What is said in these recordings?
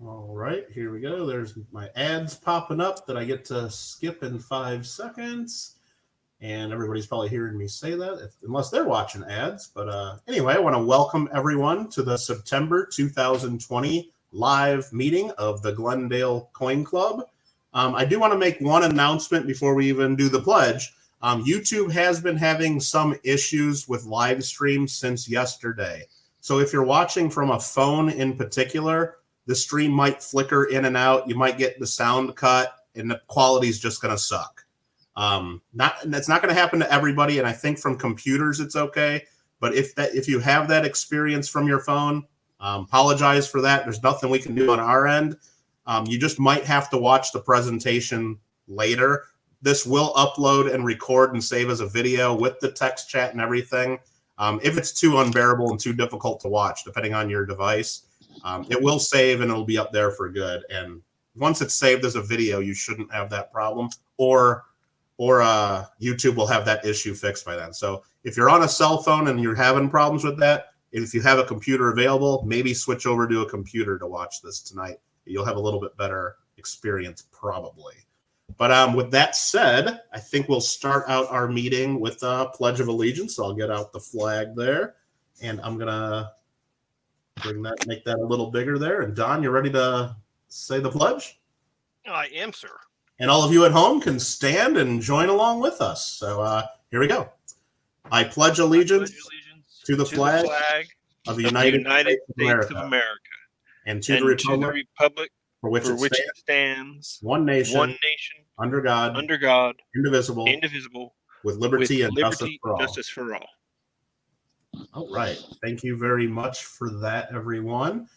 All right, here we go. There's my ads popping up that I get to skip in 5 seconds. And everybody's probably hearing me say that, unless they're watching ads. But anyway, I want to welcome everyone to the September 2020 live meeting of the Glendale Coin Club. I do want to make one announcement before we even do the pledge. YouTube has been having some issues with live streams since yesterday. So if you're watching from a phone in particular, the stream might flicker in and out. You might get the sound cut, and the quality is just going to suck. That's not going to happen to everybody, and I think from computers it's okay. But if you have that experience from your phone, apologize for that. There's nothing we can do on our end. You just might have to watch the presentation later. This will upload and record and save as a video with the text chat and everything. If it's too unbearable and too difficult to watch, depending on your device, it will save and it'll be up there for good. And once it's saved as a video, you shouldn't have that problem, or YouTube will have that issue fixed by then. So if you're on a cell phone and you're having problems with that, if you have a computer available, maybe switch over to a computer to watch this tonight. You'll have a little bit better experience probably. But with that said, I think we'll start out our meeting with a Pledge of Allegiance. So I'll get out the flag there, and I'm going to make that a little bigger there. And Don, you ready to say the pledge? I am, sir. And all of you at home can stand and join along with us. So here we go. I pledge allegiance to the flag of the United States of America, and to the republic for which it stands, one nation, under God, indivisible, with liberty and justice for all. All right. Thank you very much for that, everyone.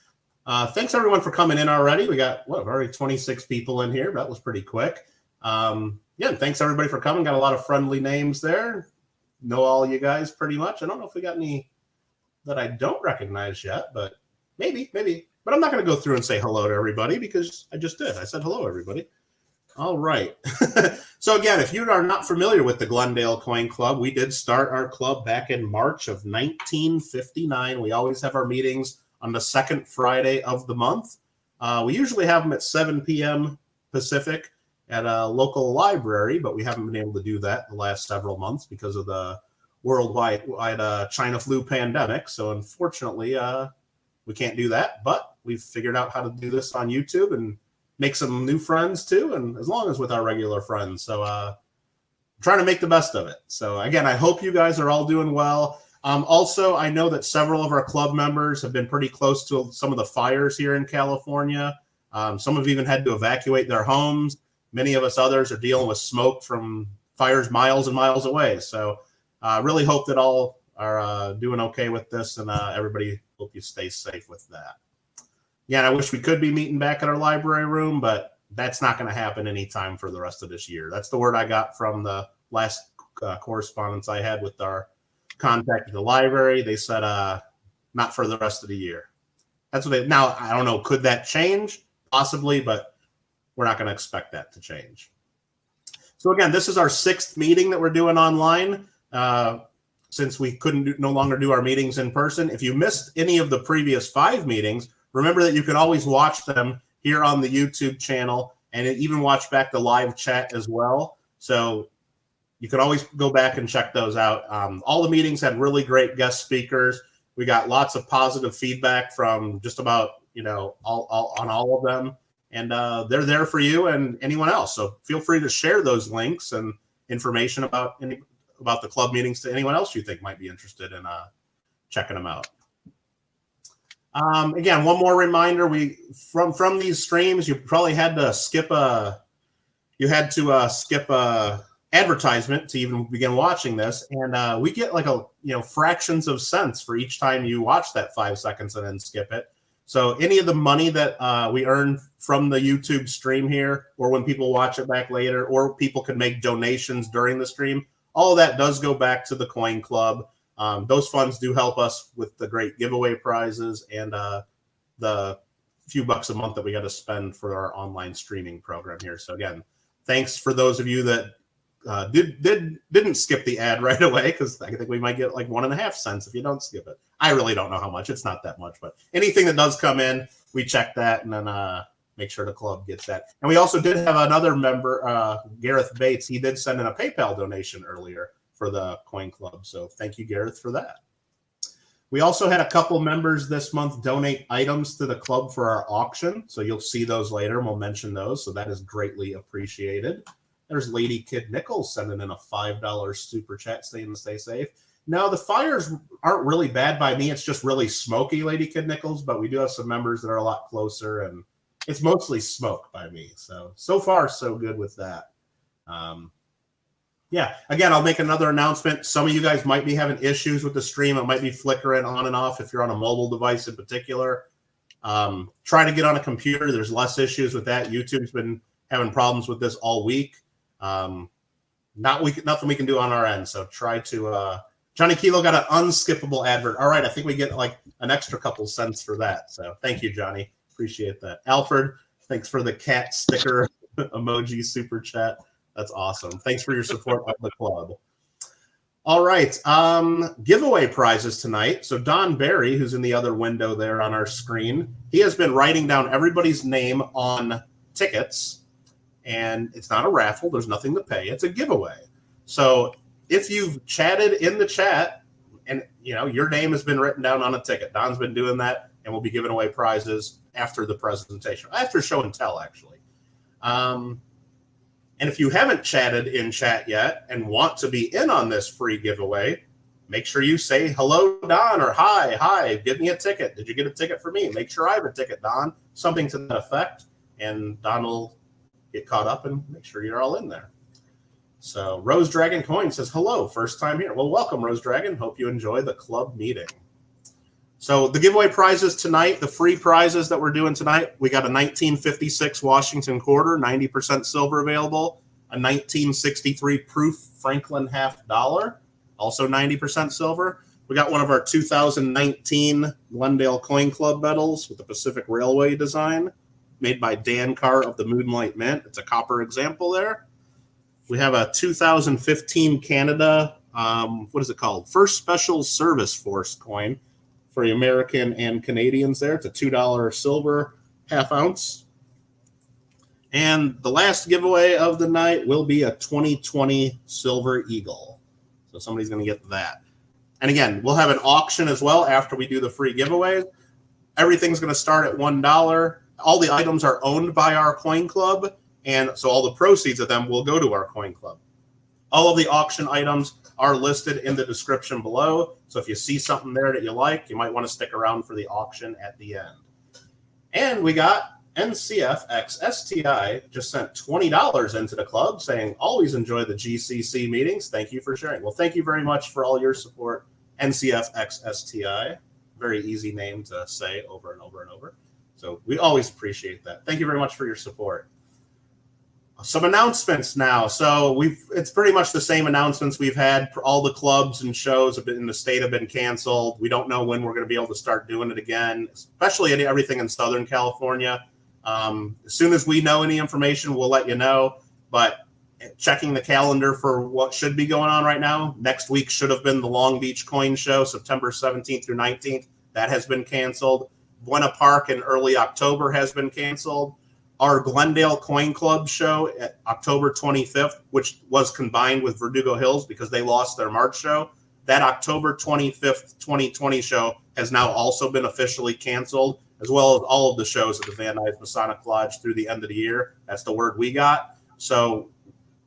Thanks, everyone, for coming in already. We got, already 26 people in here. That was pretty quick. Thanks, everybody, for coming. Got a lot of friendly names there. Know all you guys pretty much. I don't know if we got any that I don't recognize yet, but maybe. But I'm not going to go through and say hello to everybody because I just did. I said hello, everybody. All right. So again, if you are not familiar with the Glendale Coin Club, we did start our club back in March of 1959. We always have our meetings on the second Friday of the month. We usually have them at 7 p.m. Pacific at a local library, but we haven't been able to do that the last several months because of the worldwide China flu pandemic. So unfortunately, we can't do that, but we've figured out how to do this on YouTube and make some new friends too, and as long as with our regular friends. So trying to make the best of it. So again, I hope you guys are all doing well. Also, I know that several of our club members have been pretty close to some of the fires here in California. Some have even had to evacuate their homes. Many of us others are dealing with smoke from fires miles and miles away. So I really hope that all are doing okay with this, and everybody hope you stay safe with that. Yeah, and I wish we could be meeting back at our library room, but that's not going to happen anytime for the rest of this year. That's the word I got from the last correspondence I had with our contact at the library. They said not for the rest of the year. That's what now I don't know, could that change? Possibly, but we're not going to expect that to change. So again, this is our 6th meeting that we're doing online since we couldn't no longer do our meetings in person. If you missed any of the previous 5 meetings, remember that you can always watch them here on the YouTube channel and even watch back the live chat as well. So you can always go back and check those out. All the meetings had really great guest speakers. We got lots of positive feedback from just about, all of them. And they're there for you and anyone else. So feel free to share those links and information about the club meetings to anyone else you think might be interested in checking them out. Again, one more reminder: from these streams, you probably had to skip advertisement to even begin watching this, and we get like fractions of cents for each time you watch that 5 seconds and then skip it. So any of the money that we earn from the YouTube stream here, or when people watch it back later, or people can make donations during the stream, all of that does go back to the Coin Club. Those funds do help us with the great giveaway prizes and the few bucks a month that we got to spend for our online streaming program here. So again, thanks for those of you that didn't skip the ad right away, because I think we might get like 1.5 cents if you don't skip it. I really don't know how much. It's not that much, but anything that does come in, we check that and then make sure the club gets that. And we also did have another member, Gareth Bates. He did send in a PayPal donation earlier for the Coin Club. So thank you, Gareth, for that. We also had a couple members this month donate items to the club for our auction. So you'll see those later, and we'll mention those. So that is greatly appreciated. There's Lady Kid Nichols sending in a $5 super chat saying to stay safe. Now, the fires aren't really bad by me. It's just really smoky, Lady Kid Nichols, but we do have some members that are a lot closer, and it's mostly smoke by me. So far, so good with that. Yeah, again, I'll make another announcement. Some of you guys might be having issues with the stream. It might be flickering on and off if you're on a mobile device in particular. Try to get on a computer. There's less issues with that. YouTube's been having problems with this all week. Nothing we can do on our end, so try to... Johnny Kilo got an unskippable advert. All right, I think we get like an extra couple cents for that. So thank you, Johnny. Appreciate that. Alfred, thanks for the cat sticker emoji super chat. That's awesome. Thanks for your support of the club. All right, giveaway prizes tonight. So Don Barry, who's in the other window there on our screen, he has been writing down everybody's name on tickets, and it's not a raffle. There's nothing to pay. It's a giveaway. So if you've chatted in the chat and your name has been written down on a ticket, Don's been doing that, and we'll be giving away prizes after the presentation, after show and tell, actually. And if you haven't chatted in chat yet and want to be in on this free giveaway, make sure you say hello, Don, or hi, give me a ticket. Did you get a ticket for me? Make sure I have a ticket, Don. Something to that effect, and Don will get caught up and make sure you're all in there. So Rose Dragon Coin says, hello, first time here. Well, welcome, Rose Dragon. Hope you enjoy the club meeting. So the giveaway prizes tonight, the free prizes that we're doing tonight, we got a 1956 Washington quarter, 90% silver available, a 1963 proof Franklin half dollar, also 90% silver. We got one of our 2019 Glendale Coin Club medals with the Pacific Railway design, made by Dan Carr of the Moonlight Mint. It's a copper example there. We have a 2015 Canada, what is it called? First Special Service Force coin for the American and Canadians there. It's a $2 silver half ounce. And the last giveaway of the night will be a 2020 Silver Eagle. So somebody's going to get that. And again, we'll have an auction as well after we do the free giveaways. Everything's going to start at $1. All the items are owned by our coin club, and so all the proceeds of them will go to our coin club. All of the auction items are listed in the description below. So if you see something there that you like, you might want to stick around for the auction at the end. And we got NCFXSTI just sent $20 into the club saying, always enjoy the GCC meetings. Thank you for sharing. Well, thank you very much for all your support, NCFXSTI. Very easy name to say over and over and over. So we always appreciate that. Thank you very much for your support. Some announcements now. So it's pretty much the same announcements we've had. All the clubs and shows in the state have been canceled. We don't know when we're going to be able to start doing it again, especially everything in Southern California. As soon as we know any information, we'll let you know. But checking the calendar for what should be going on right now, next week should have been the Long Beach Coin Show, September 17th through 19th. That has been canceled. Buena Park in early October has been canceled. Our Glendale Coin Club show at October 25th, which was combined with Verdugo Hills because they lost their March show, that October 25th, 2020 show has now also been officially canceled, as well as all of the shows at the Van Nuys Masonic Lodge through the end of the year. That's the word we got. So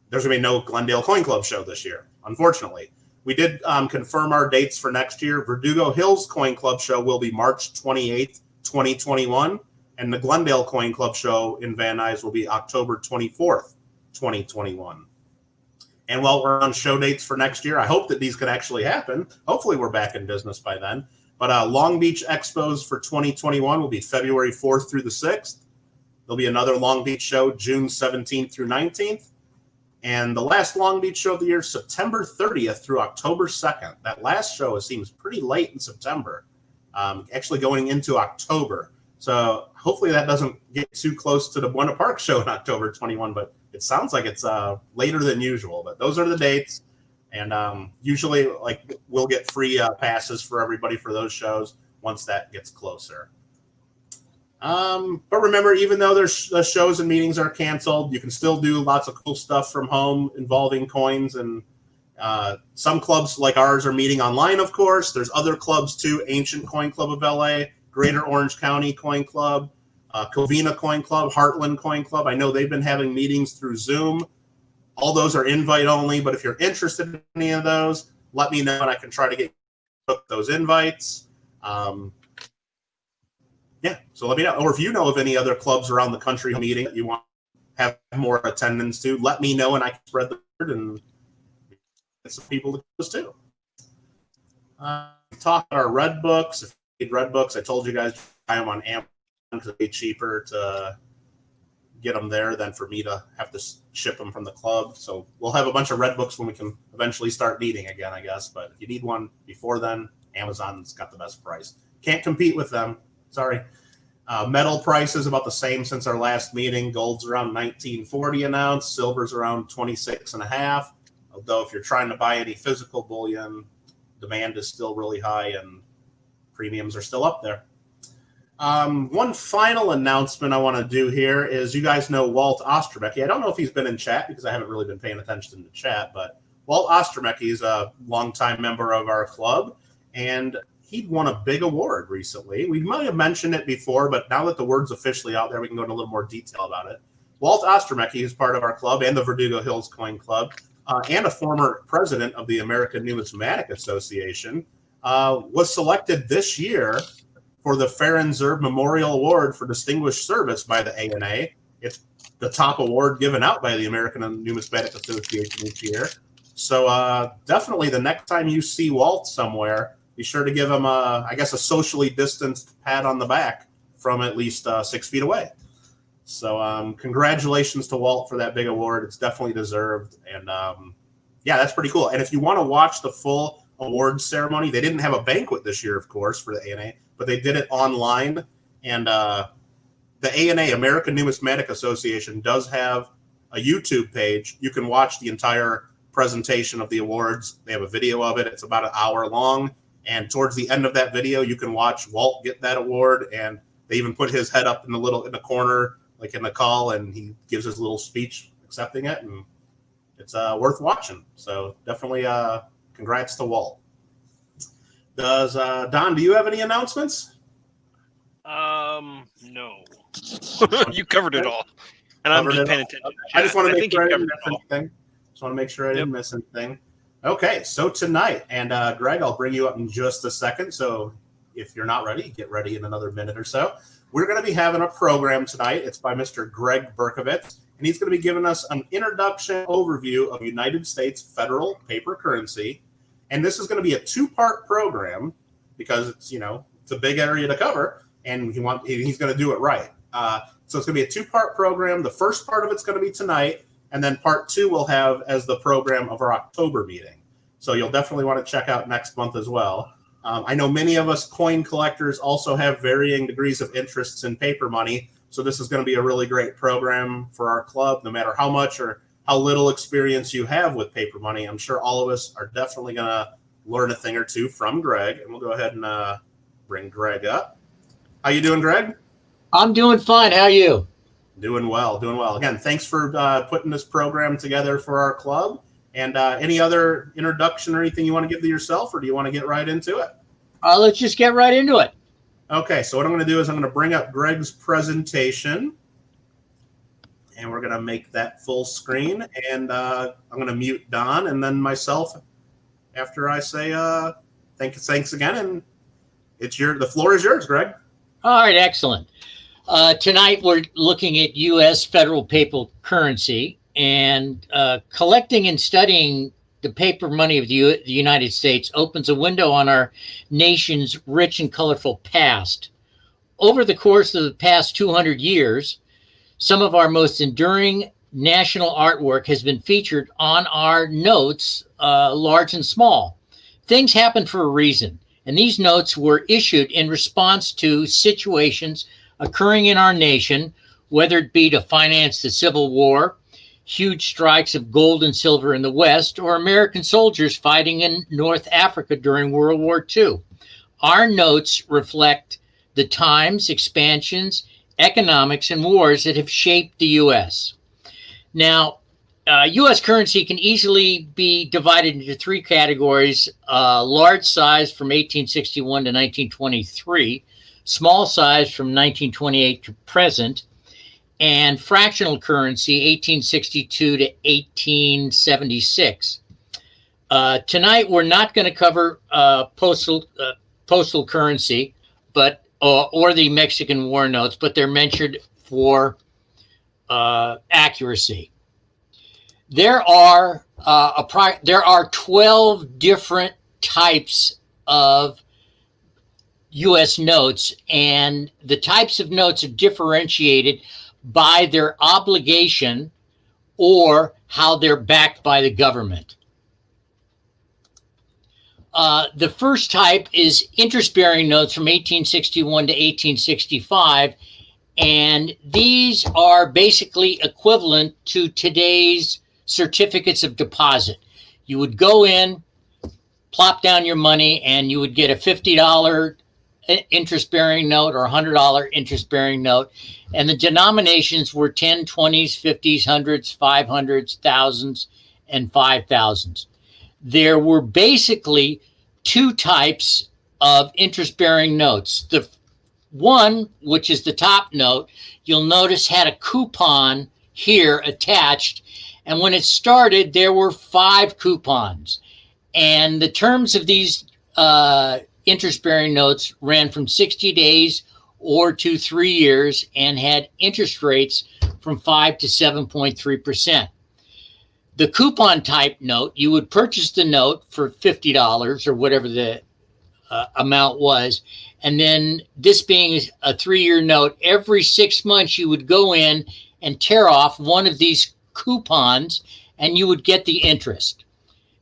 there's going to be no Glendale Coin Club show this year, unfortunately. We did confirm our dates for next year. Verdugo Hills Coin Club show will be March 28th, 2021. And the Glendale Coin Club show in Van Nuys will be October 24th, 2021. And while we're on show dates for next year, I hope that these can actually happen. Hopefully we're back in business by then. But Long Beach Expos for 2021 will be February 4th through the 6th. There'll be another Long Beach show June 17th through 19th. And the last Long Beach show of the year, September 30th through October 2nd. That last show seems pretty late in September, actually going into October. So hopefully that doesn't get too close to the Buena Park show in October 21, but it sounds like it's later than usual. But those are the dates. And usually we'll get free passes for everybody for those shows once that gets closer. But remember, even though there's the shows and meetings are canceled, you can still do lots of cool stuff from home involving coins. And some clubs like ours are meeting online, of course. There's other clubs too: Ancient Coin Club of LA, Greater Orange County Coin Club, Covina Coin Club, Heartland Coin Club. I know they've been having meetings through Zoom. All those are invite only, but if you're interested in any of those, let me know and I can try to get those invites. Yeah, so let me know. Or if you know of any other clubs around the country meeting that you want to have more attendance to, let me know and I can spread the word and get some people to those too. Talk about our red books. If you need red books, I told you guys to buy them on Amazon because it's cheaper to get them there than for me to have to ship them from the club. So we'll have a bunch of red books when we can eventually start meeting again, I guess. But if you need one before then, Amazon's got the best price. Can't compete with them. Sorry. Metal price is about the same since our last meeting. Gold's around $19.40 an ounce. Silver's around $26.50. Although if you're trying to buy any physical bullion, demand is still really high and premiums are still up there. One final announcement I want to do here is, you guys know Walt Ostromecki. I don't know if he's been in chat because I haven't really been paying attention to chat, but Walt Ostromecki is a longtime member of our club, and he won a big award recently. We might have mentioned it before, but now that the word's officially out there, we can go into a little more detail about it. Walt Ostromecki is part of our club and the Verdugo Hills Coin Club, and a former president of the American Numismatic Association, was selected this year for the Farron Zerb Memorial Award for Distinguished Service by the ANA. It's the top award given out by the American Numismatic Association each year. So definitely the next time you see Walt somewhere, be sure to give him, I guess, a socially distanced pat on the back from at least 6 feet away. So congratulations to Walt for that big award. It's definitely deserved. And yeah, that's pretty cool. And if you want to watch the full awards ceremony, they didn't have a banquet this year, of course, for the ANA, but they did it online. And the ANA, American Numismatic Association, does have a YouTube page. You can watch the entire presentation of the awards. They have a video of it. It's about an hour long. And towards the end of that video, you can watch Walt get that award. And they even put his head up in the corner, like in the call, and he gives his little speech accepting it. And it's worth watching. So definitely congrats to Walt. Does Don, do you have any announcements? No. You covered it all. And I'm just paying attention. Okay. I just want to make sure I didn't miss anything. Just want to make sure I didn't miss anything. Okay, so tonight, and Greg, I'll bring you up in just a second. So if you're not ready, get ready in another minute or so. We're going to be having a program tonight. It's by Mr. Gregg Bercovitz, and he's going to be giving us an introduction overview of United States federal paper currency. And this is going to be a two-part program because it's, it's a big area to cover, and he's going to do it right. So it's going to be a two-part program. The first part of it's going to be tonight, and then part two we'll have as the program of our October meeting. So you'll definitely want to check out next month as well. I know many of us coin collectors also have varying degrees of interests in paper money. So this is going to be a really great program for our club, no matter how much or how little experience you have with paper money. I'm sure all of us are definitely going to learn a thing or two from Greg. And we'll go ahead and bring Greg up. How you doing, Greg? I'm doing fine. How are you? Doing well. Again, thanks for putting this program together for our club. And any other introduction or anything you want to give to yourself, or do you want to get right into it? Let's just get right into it. Okay, so what I'm going to do is I'm going to bring up Greg's presentation, and we're going to make that full screen. And I'm going to mute Don and then myself after I say thanks again. And the floor is yours, Greg. All right, excellent. Tonight we're looking at U.S. federal paper currency, and collecting and studying the paper money of the United States opens a window on our nation's rich and colorful past. Over the course of the past 200 years, some of our most enduring national artwork has been featured on our notes, large and small. Things happen for a reason, and these notes were issued in response to situations occurring in our nation, whether it be to finance the Civil War, huge strikes of gold and silver in the West, or American soldiers fighting in North Africa during World War II. Our notes reflect the times, expansions, economics, and wars that have shaped the U.S. Now, U.S. currency can easily be divided into three categories: large size from 1861 to 1923, small size from 1928 to present, and fractional currency 1862 to 1876. Tonight, we're not going to cover postal currency, but or the Mexican war notes, but they're mentioned for accuracy. There are 12 different types of U.S. notes, and the types of notes are differentiated by their obligation or how they're backed by the government. The first type is interest-bearing notes from 1861 to 1865, and these are basically equivalent to today's certificates of deposit. You would go in, plop down your money, and you would get a $50 interest-bearing note or $100 interest-bearing note, and the denominations were 10, 20s, 50s, 100s, 500s, thousands, and 5,000s. There were basically two types of interest-bearing notes. The one, which is the top note, you'll notice had a coupon here attached, and when it started, there were 5 coupons, and the terms of these interest-bearing notes ran from 60 days or to 3 years and had interest rates from 5 to 7.3%. The coupon type note, you would purchase the note for $50 or whatever the amount was, and then this being a 3-year note, every 6 months you would go in and tear off one of these coupons and you would get the interest.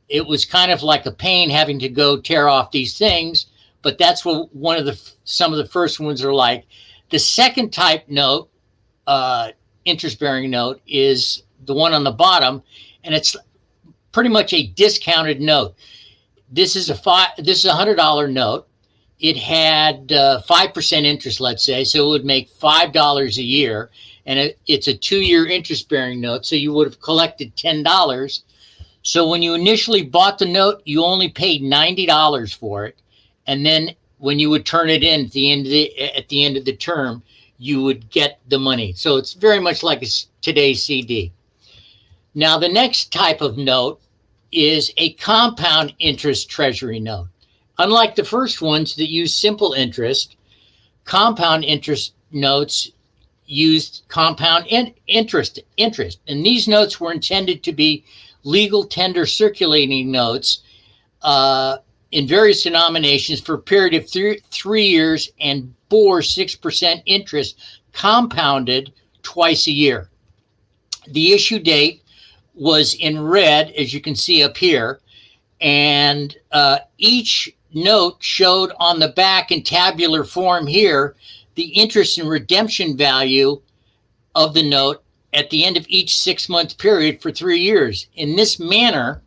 It was kind of like a pain having to go tear off these things, but that's what some of the first ones are like. The second type note, interest-bearing note, is the one on the bottom, and it's pretty much a discounted note. This is a $100 note. It had 5% interest, let's say, so it would make $5 a year, and it's a 2-year interest-bearing note, so you would have collected $10. So when you initially bought the note, you only paid $90 for it, and then when you would turn it in at the end of the term, you would get the money. So it's very much like today's CD. Now, the next type of note is a compound interest treasury note. Unlike the first ones that use simple interest, compound interest notes used compound interest. And these notes were intended to be legal tender circulating notes in various denominations for a period of 3 years and bore 6% interest compounded twice a year. The issue date was in red, as you can see up here, and each note showed on the back in tabular form here the interest and redemption value of the note at the end of each 6-month period for 3 years. In this manner,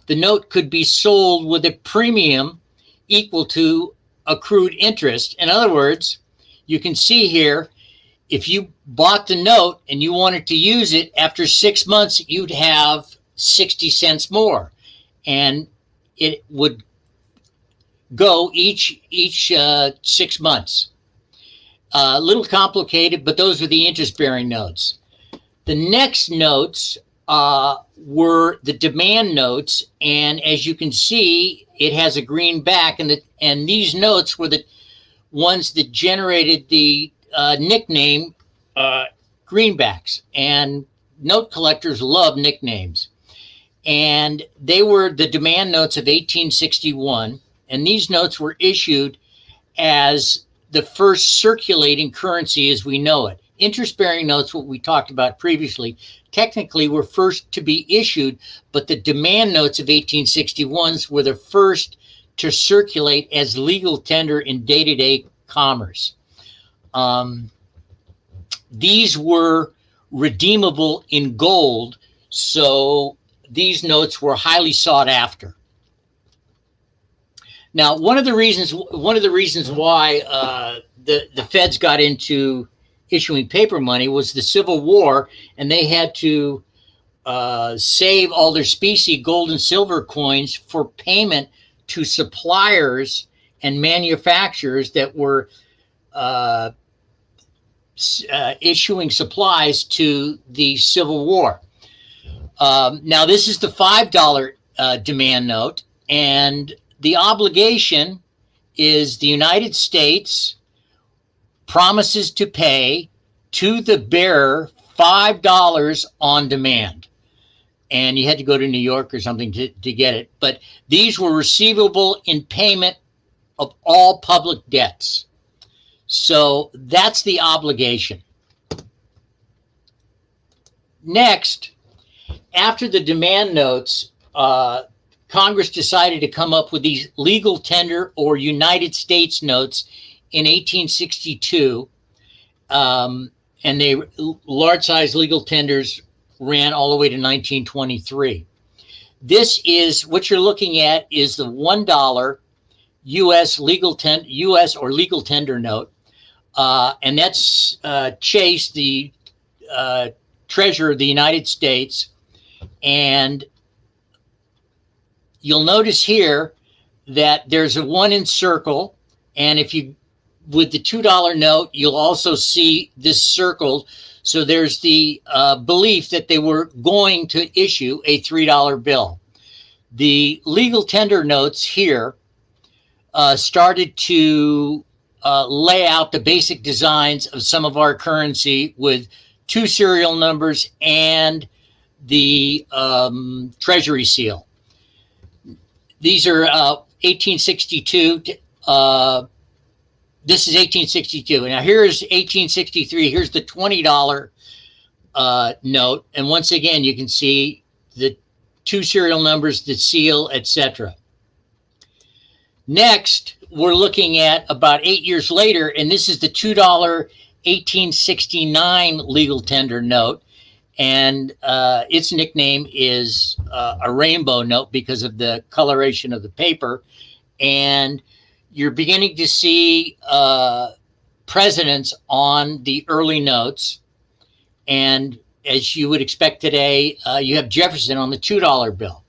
the note could be sold with a premium equal to accrued interest. In other words, you can see here, if you bought the note and you wanted to use it after 6 months, you'd have 60 cents more, and it would go each 6 months. A little complicated, but those are the interest-bearing notes. The next notes were the demand notes, and as you can see, it has a green back, and these notes were the ones that generated the nickname greenbacks, and note collectors love nicknames. And they were the demand notes of 1861, and these notes were issued as the first circulating currency as we know it. Interest-bearing notes, what we talked about previously, technically were first to be issued, but the demand notes of 1861s were the first to circulate as legal tender in day-to-day commerce. These were redeemable in gold, so these notes were highly sought after. Now, one of the reasons why the feds got into issuing paper money was the Civil War, and they had to save all their specie gold and silver coins for payment to suppliers and manufacturers that were issuing supplies to the Civil War. Now, this is the $5 demand note, and the obligation is the United States promises to pay to the bearer $5 on demand. And you had to go to New York or something to get it. But these were receivable in payment of all public debts. So that's the obligation. Next, after the demand notes, Congress decided to come up with these legal tender or United States notes in 1862. And they large size legal tenders ran all the way to 1923. This is what you're looking at is the $1 U.S. U.S. or legal tender note, and that's Chase, the Treasurer of the United States. And you'll notice here that there's a 1 in circle, and if you with the $2 note, you'll also see this circled. So there's the belief that they were going to issue a $3 bill. The legal tender notes here started to lay out the basic designs of some of our currency with 2 serial numbers and the treasury seal. These are 1862. This is 1862. Now here's 1863. Here's the $20 note. And once again, you can see the 2 serial numbers, the seal, etc. Next, we're looking at about 8 years later, and this is the $2 1869 legal tender note. And its nickname is a rainbow note because of the coloration of the paper. And you're beginning to see presidents on the early notes. And as you would expect today, you have Jefferson on the $2 bill.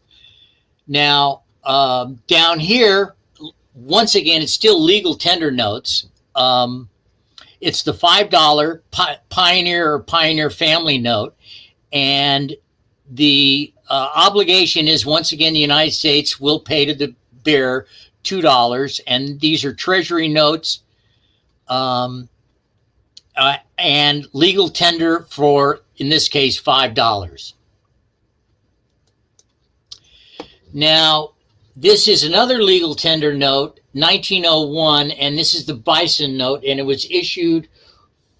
Now, down here, once again, it's still legal tender notes. It's the $5 Pioneer or Pioneer Family note. And the obligation is, once again, the United States will pay to the bearer $2, and these are treasury notes and legal tender for, in this case, $5. Now, this is another legal tender note, 1901, and this is the Bison note, and it was issued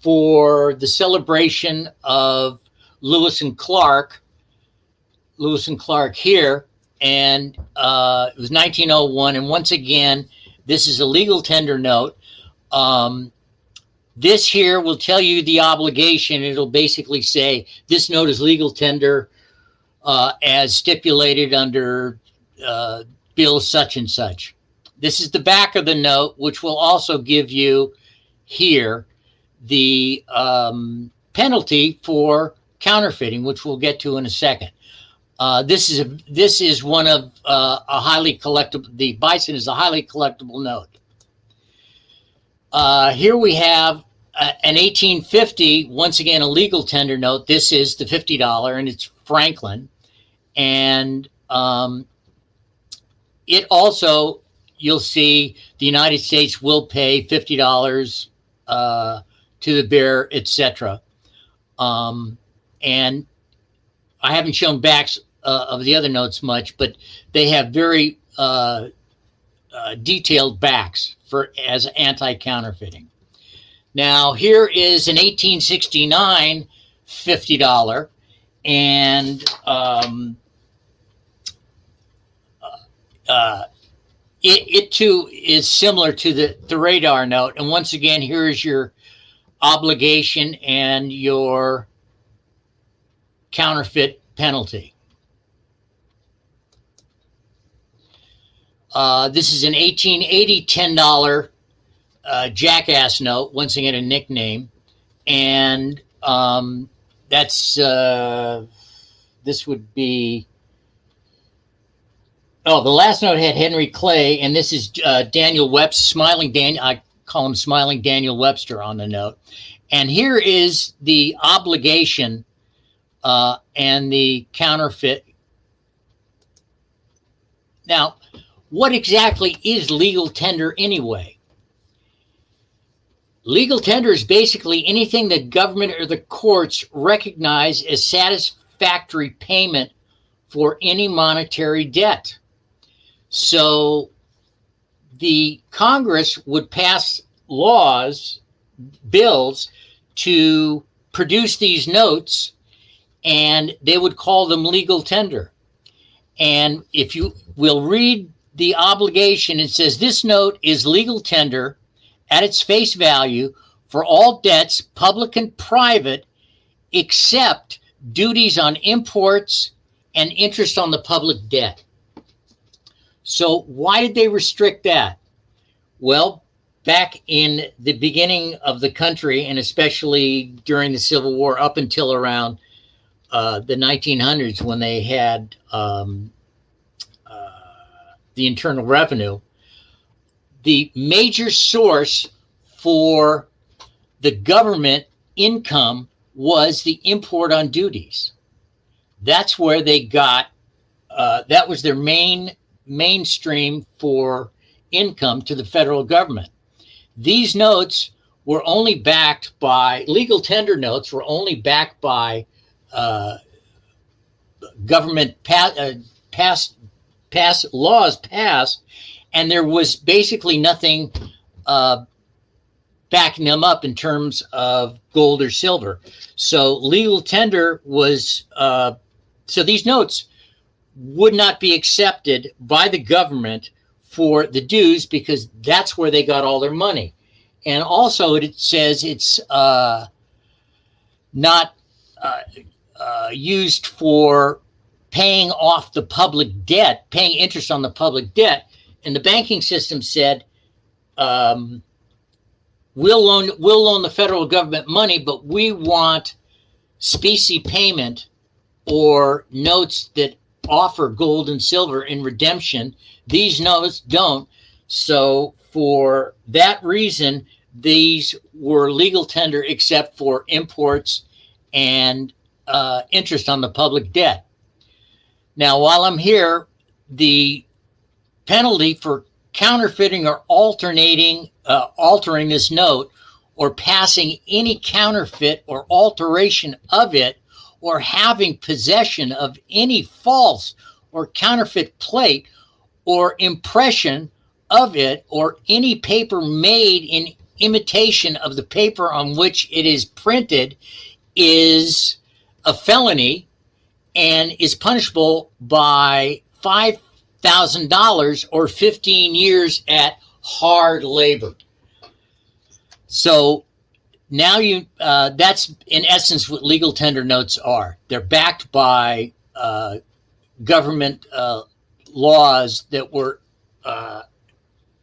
for the celebration of Lewis and Clark here. And it was 1901. And once again, this is a legal tender note. This here will tell you the obligation. It'll basically say this note is legal tender as stipulated under bill such and such. This is the back of the note, which will also give you here the penalty for counterfeiting, which we'll get to in a second. This is one of a highly collectible. The Bison is a highly collectible note. Here we have an 1850. Once again, a legal tender note. This is the $50, and it's Franklin. And it also, you'll see, the United States will pay $50 to the bearer, etc. And I haven't shown backs of the other notes much, but they have very detailed backs as anti-counterfeiting. Now, here is an 1869 $50, and it too is similar to the radar note. And once again, here is your obligation and your counterfeit penalty. This is an 1880 $10 jackass note, once again a nickname, and that's this would be. Oh, the last note had Henry Clay, and this is Daniel Webster, Smiling Dan. I call him Smiling Daniel Webster on the note. And here is the obligation and the counterfeit. Now, what exactly is legal tender anyway? Legal tender is basically anything the government or the courts recognize as satisfactory payment for any monetary debt. So the Congress would pass laws, bills, to produce these notes, and they would call them legal tender. And if you will read the obligation, it says this note is legal tender at its face value for all debts, public and private, except duties on imports and interest on the public debt. So why did they restrict that? Well, back in the beginning of the country, and especially during the Civil War up until around the 1900s, when they had the Internal Revenue, the major source for the government income was the import on duties. That's where they got, that was their mainstream for income to the federal government. These notes were only backed by, legal tender notes were only backed by government laws passed, and there was basically nothing backing them up in terms of gold or silver. So legal tender was, so these notes would not be accepted by the government for the dues because that's where they got all their money. And also it says it's not used for paying off the public debt, paying interest on the public debt. And the banking system said, we'll loan the federal government money, but we want specie payment or notes that offer gold and silver in redemption. These notes don't. So for that reason, these were legal tender except for imports and interest on the public debt. Now, while I'm here, the penalty for counterfeiting or altering this note or passing any counterfeit or alteration of it or having possession of any false or counterfeit plate or impression of it or any paper made in imitation of the paper on which it is printed is a felony and is punishable by $5,000 or 15 years at hard labor. So now that's in essence what legal tender notes are. They're backed by government laws that were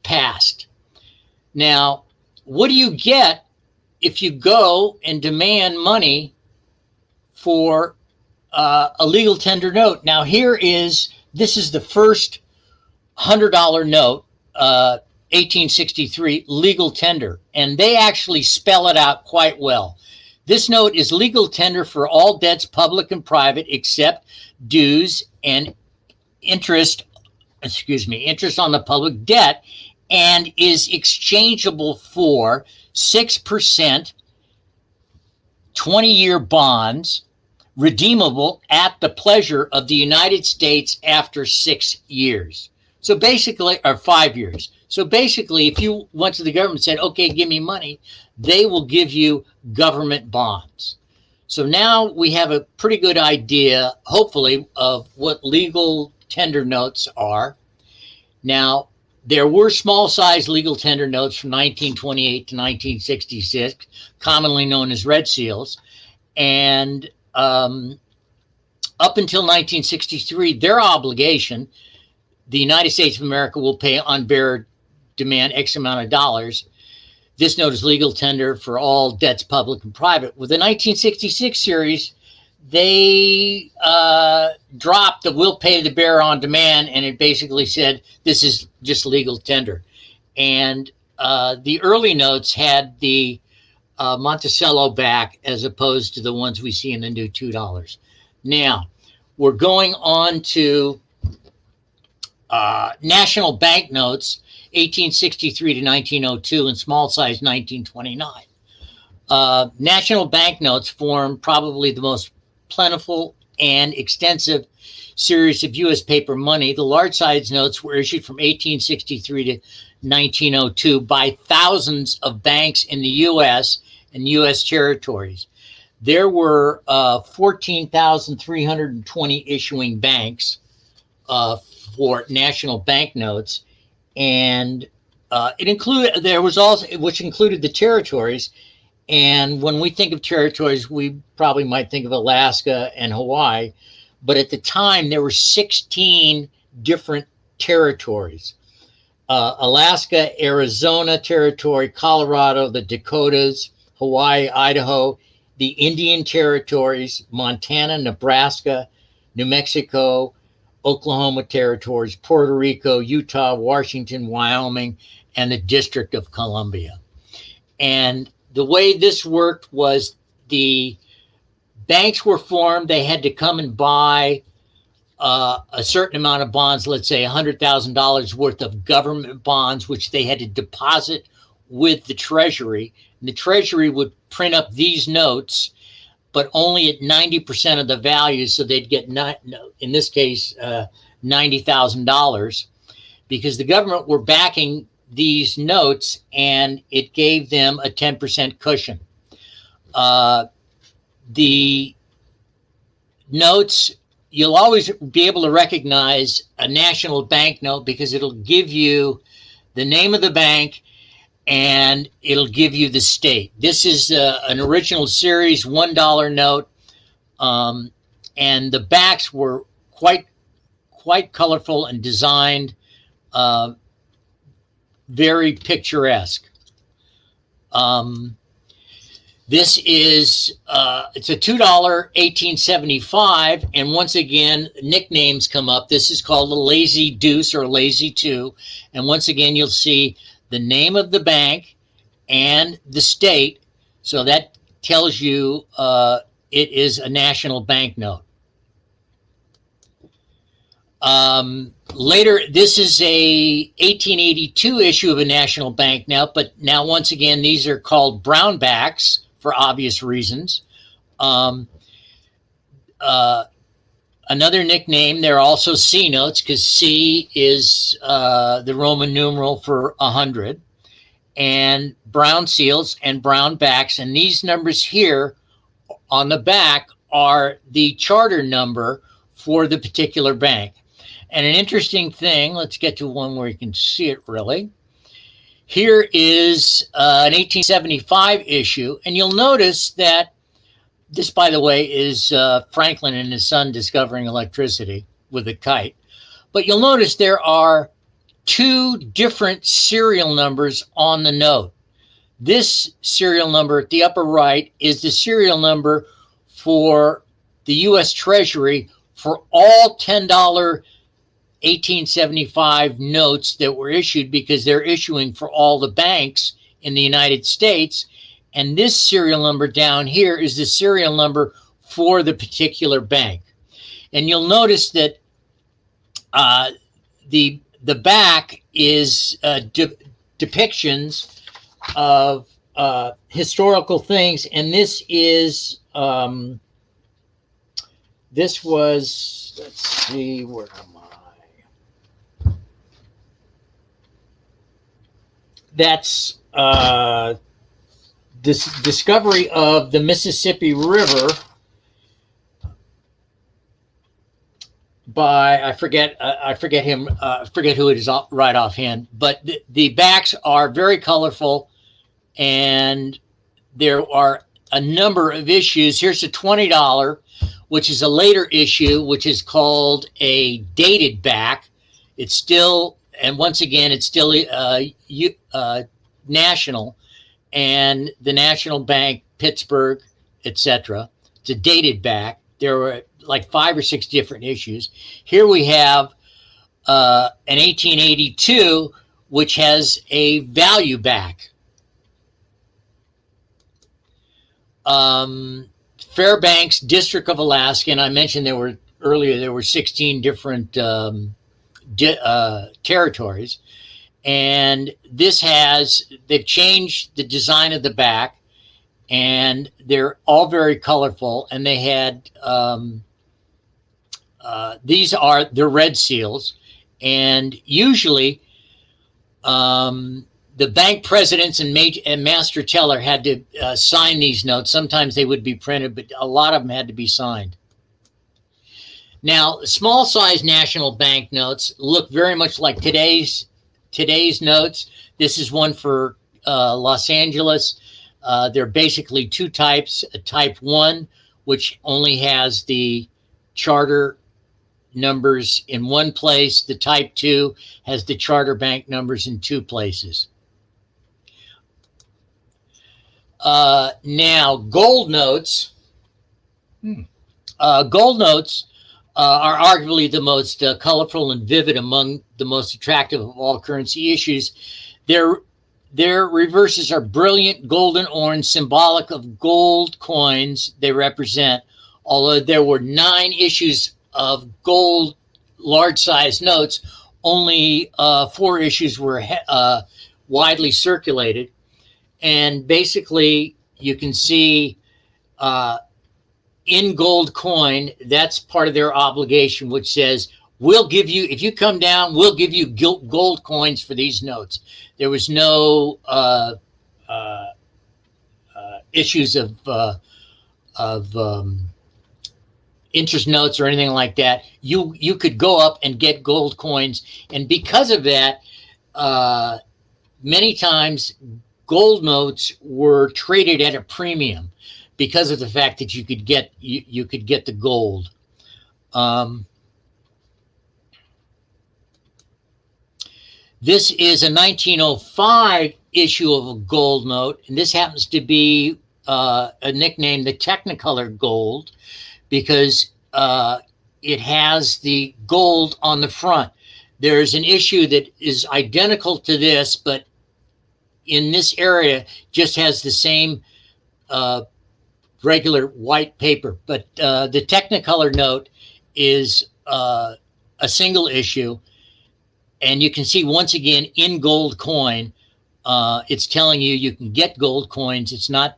passed. Now, what do you get if you go and demand money for a legal tender note? Now, this is the first $100 note, 1863, legal tender, and they actually spell it out quite well. This note is legal tender for all debts, public and private, except dues and interest on the public debt, and is exchangeable for 6% 20-year bonds, redeemable at the pleasure of the United States after 6 years. So basically, or 5 years. So basically, if you went to the government and said, okay, give me money, they will give you government bonds. So now we have a pretty good idea, hopefully, of what legal tender notes are. Now, there were small-sized legal tender notes from 1928 to 1966, commonly known as red seals. And up until 1963, their obligation, the United States of America will pay on bearer demand X amount of dollars. This note is legal tender for all debts, public and private. With the 1966 series, they dropped the "will pay the bearer on demand," and it basically said this is just legal tender. And the early notes had the Monticello back as opposed to the ones we see in the new $2. Now, we're going on to national banknotes, 1863 to 1902, and small size 1929. National banknotes form probably the most plentiful and extensive series of U.S. paper money. The large size notes were issued from 1863 to 1902 by thousands of banks in the U.S. and U.S. territories. There were 14,320 issuing banks for national banknotes, and it included which included the territories. And when we think of territories, we probably might think of Alaska and Hawaii, but at the time there were 16 different territories: Alaska, Arizona Territory, Colorado, the Dakotas, Hawaii, Idaho, the Indian Territories, Montana, Nebraska, New Mexico, Oklahoma Territories, Puerto Rico, Utah, Washington, Wyoming, and the District of Columbia. And the way this worked was the banks were formed. They had to come and buy a certain amount of bonds, let's say $100,000 worth of government bonds, which they had to deposit with the Treasury. And the Treasury would print up these notes, but only at 90% of the value. So they'd get, in this case, $90,000, because the government were backing these notes, and it gave them a 10% cushion. The notes, you'll always be able to recognize a national banknote because it'll give you the name of the bank and it'll give you the state. This is an original series $1 note, and the backs were quite colorful and designed very picturesque. This is it's a $2 1875, and once again nicknames come up. This is called a Lazy Deuce or Lazy Two, and once again you'll see the name of the bank and the state, so that tells you it is a national banknote. Later, this is a 1882 issue of a national banknote, but now once again these are called brownbacks for obvious reasons. Another nickname, they're also C notes, because C is the Roman numeral for 100, and brown seals and brown backs. And these numbers here on the back are the charter number for the particular bank. And an interesting thing, let's get to one where you can see it really. Here is an 1875 issue, and you'll notice that this, by the way, is Franklin and his son discovering electricity with a kite. But you'll notice there are two different serial numbers on the note. This serial number at the upper right is the serial number for the U.S. Treasury for all $10 1875 notes that were issued, because they're issuing for all the banks in the United States. And this serial number down here is the serial number for the particular bank. And you'll notice that the back is depictions of historical things. And this is, this was, let's see, where am I? That's this discovery of the Mississippi River by, I forget who it is right offhand, but the backs are very colorful, and there are a number of issues. Here's a $20, which is a later issue, which is called a dated back. It's still, and once again, it's still national. and the National Bank, Pittsburgh, etc. It's dated back. There were like 5 or 6 different issues. Here we have an 1882, which has a value back. Fairbanks, District of Alaska, and I mentioned there were 16 different territories. And they've changed the design of the back, and they're all very colorful. And they had, these are the red seals. And usually, the bank presidents and master teller had to sign these notes. Sometimes they would be printed, but a lot of them had to be signed. Now, small size national bank notes look very much like today's notes. This is one for Los Angeles. There are basically 2 types. A type 1, which only has the charter numbers in one place. The type 2 has the charter bank numbers in 2 places. Now, gold notes. Gold notes are arguably the most colorful and vivid among the most attractive of all currency issues. Their reverses are brilliant golden orange, symbolic of gold coins they represent. Although there were 9 issues of gold large-size notes, only 4 issues were widely circulated. And basically, you can see in gold coin, that's part of their obligation, which says, we'll give you, if you come down, we'll give you gold coins for these notes. There was no issues of interest notes or anything like that. You could go up and get gold coins. And because of that, many times gold notes were traded at a premium because of the fact that you could get the gold. This is a 1905 issue of a gold note, and this happens to be a nickname, the Technicolor Gold, because it has the gold on the front. There's an issue that is identical to this, but in this area just has the same regular white paper. But the Technicolor note is a single issue, and you can see once again in gold coin, it's telling you can get gold coins. It's not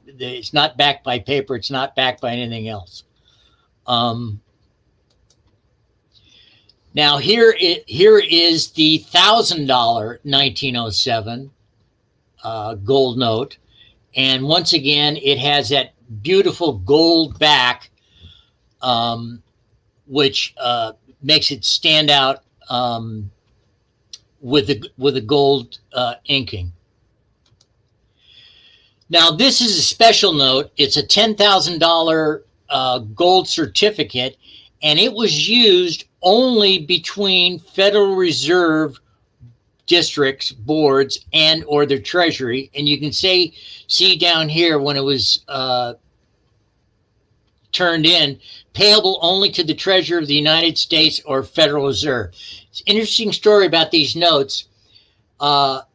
backed by paper. It's not backed by anything else. Now here is the $1,000 1907 gold note, and once again it has that beautiful gold back, which makes it stand out with the gold inking. Now this is a special note. It's a $10,000 gold certificate, and it was used only between Federal Reserve districts, boards, and or their treasury. And you can see down here when it was turned in, payable only to the Treasurer of the United States or Federal Reserve. It's an interesting story about these notes. The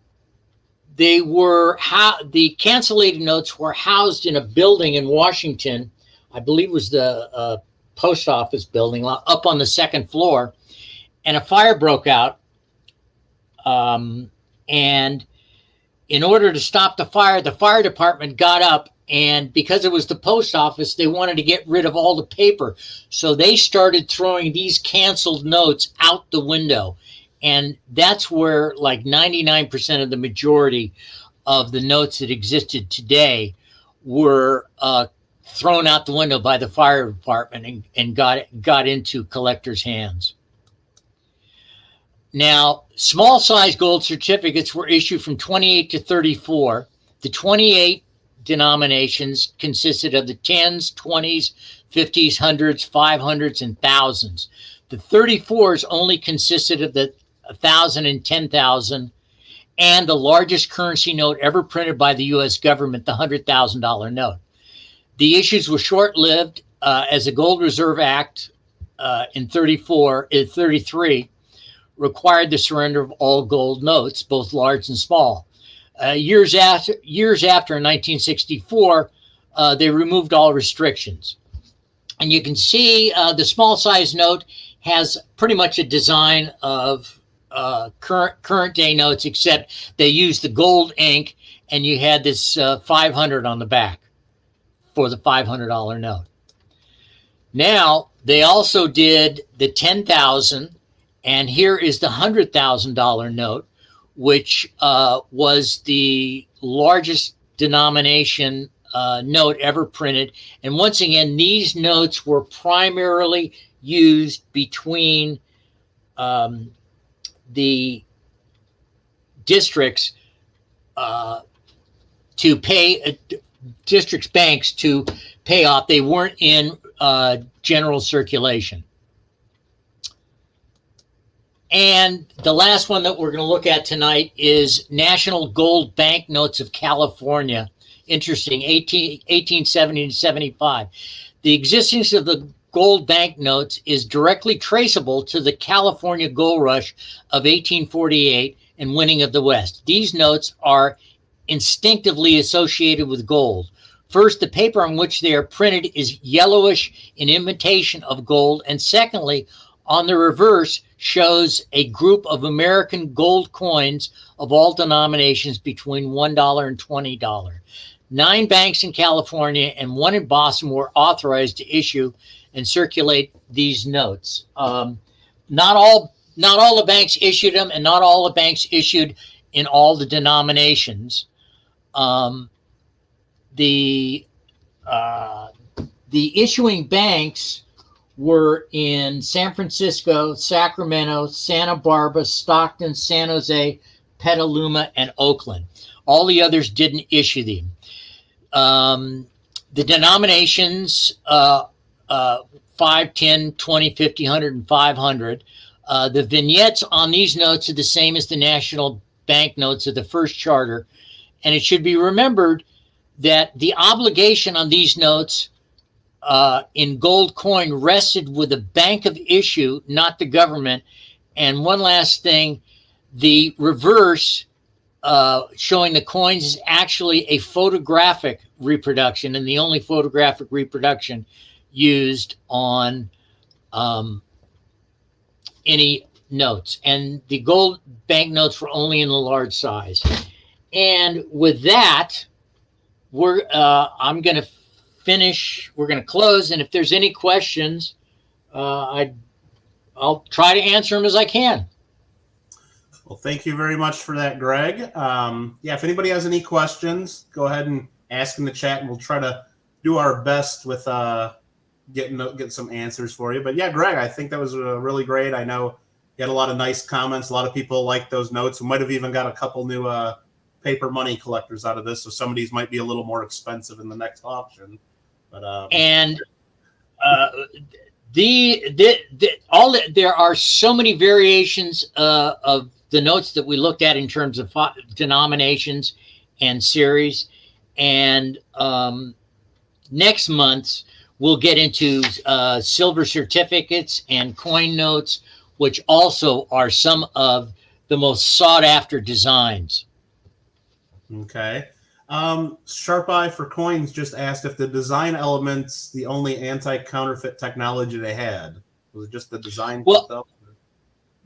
cancellated notes were housed in a building in Washington. I believe it was the post office building up on the 2nd floor, and a fire broke out. And in order to stop the fire department got up, and because it was the post office, they wanted to get rid of all the paper. So they started throwing these canceled notes out the window. And that's where like 99% of the majority of the notes that existed today were thrown out the window by the fire department and got into collectors' hands. Now, small size gold certificates were issued from 28 to 34. The 28 denominations consisted of the 10s, 20s, 50s, 100s, 500s, and 1000s. The 34s only consisted of the 1,000 and 10,000, and the largest currency note ever printed by the U.S. government, the $100,000 note. The issues were short-lived as the Gold Reserve Act in 33 required the surrender of all gold notes, both large and small. Years after, in 1964, they removed all restrictions. And you can see the small size note has pretty much a design of current day notes, except they used the gold ink, and you had this 500 on the back for the $500 note. Now, they also did the 10,000, and here is the $100,000 note, which was the largest denomination note ever printed. And once again, these notes were primarily used between the districts to pay districts' banks to pay off. They weren't in general circulation. And the last one that we're going to look at tonight is National Gold Banknotes of California. Interesting, 1870 to 75. The existence of the gold banknotes is directly traceable to the California gold rush of 1848 and winning of the West. These notes are instinctively associated with gold. First, the paper on which they are printed is yellowish in imitation of gold, and secondly, on the reverse shows a group of American gold coins of all denominations between $1 and $20. 9 banks in California and 1 in Boston were authorized to issue and circulate these notes. Not all the banks issued them, and not all the banks issued in all the denominations. The issuing banks were in San Francisco, Sacramento, Santa Barbara, Stockton, San Jose, Petaluma, and Oakland. All the others didn't issue them. The denominations 5, 10, 20, 50, 100, and 500. The vignettes on these notes are the same as the national banknotes of the first charter. And it should be remembered that the obligation on these notes in gold coin rested with the bank of issue, not the government. And one last thing, the reverse showing the coins is actually a photographic reproduction, and the only photographic reproduction used on any notes. And the gold banknotes were only in the large size. And with that, I'm going to finish. We're going to close, and if there's any questions, I'll try to answer them as I can. Well, thank you very much for that, Greg. Yeah, if anybody has any questions, go ahead and ask in the chat, and we'll try to do our best with getting some answers for you. But yeah, Greg, I think that was really great. I know you had a lot of nice comments. A lot of people liked those notes. We might have even got a couple new paper money collectors out of this, so some of these might be a little more expensive in the next auction. But there are so many variations of the notes that we looked at in terms of denominations and series. And next month, we'll get into silver certificates and coin notes, which also are some of the most sought after designs. Okay. Sharp Eye for Coins just asked if the design elements the only anti-counterfeit technology they had. Was it just the design? Well,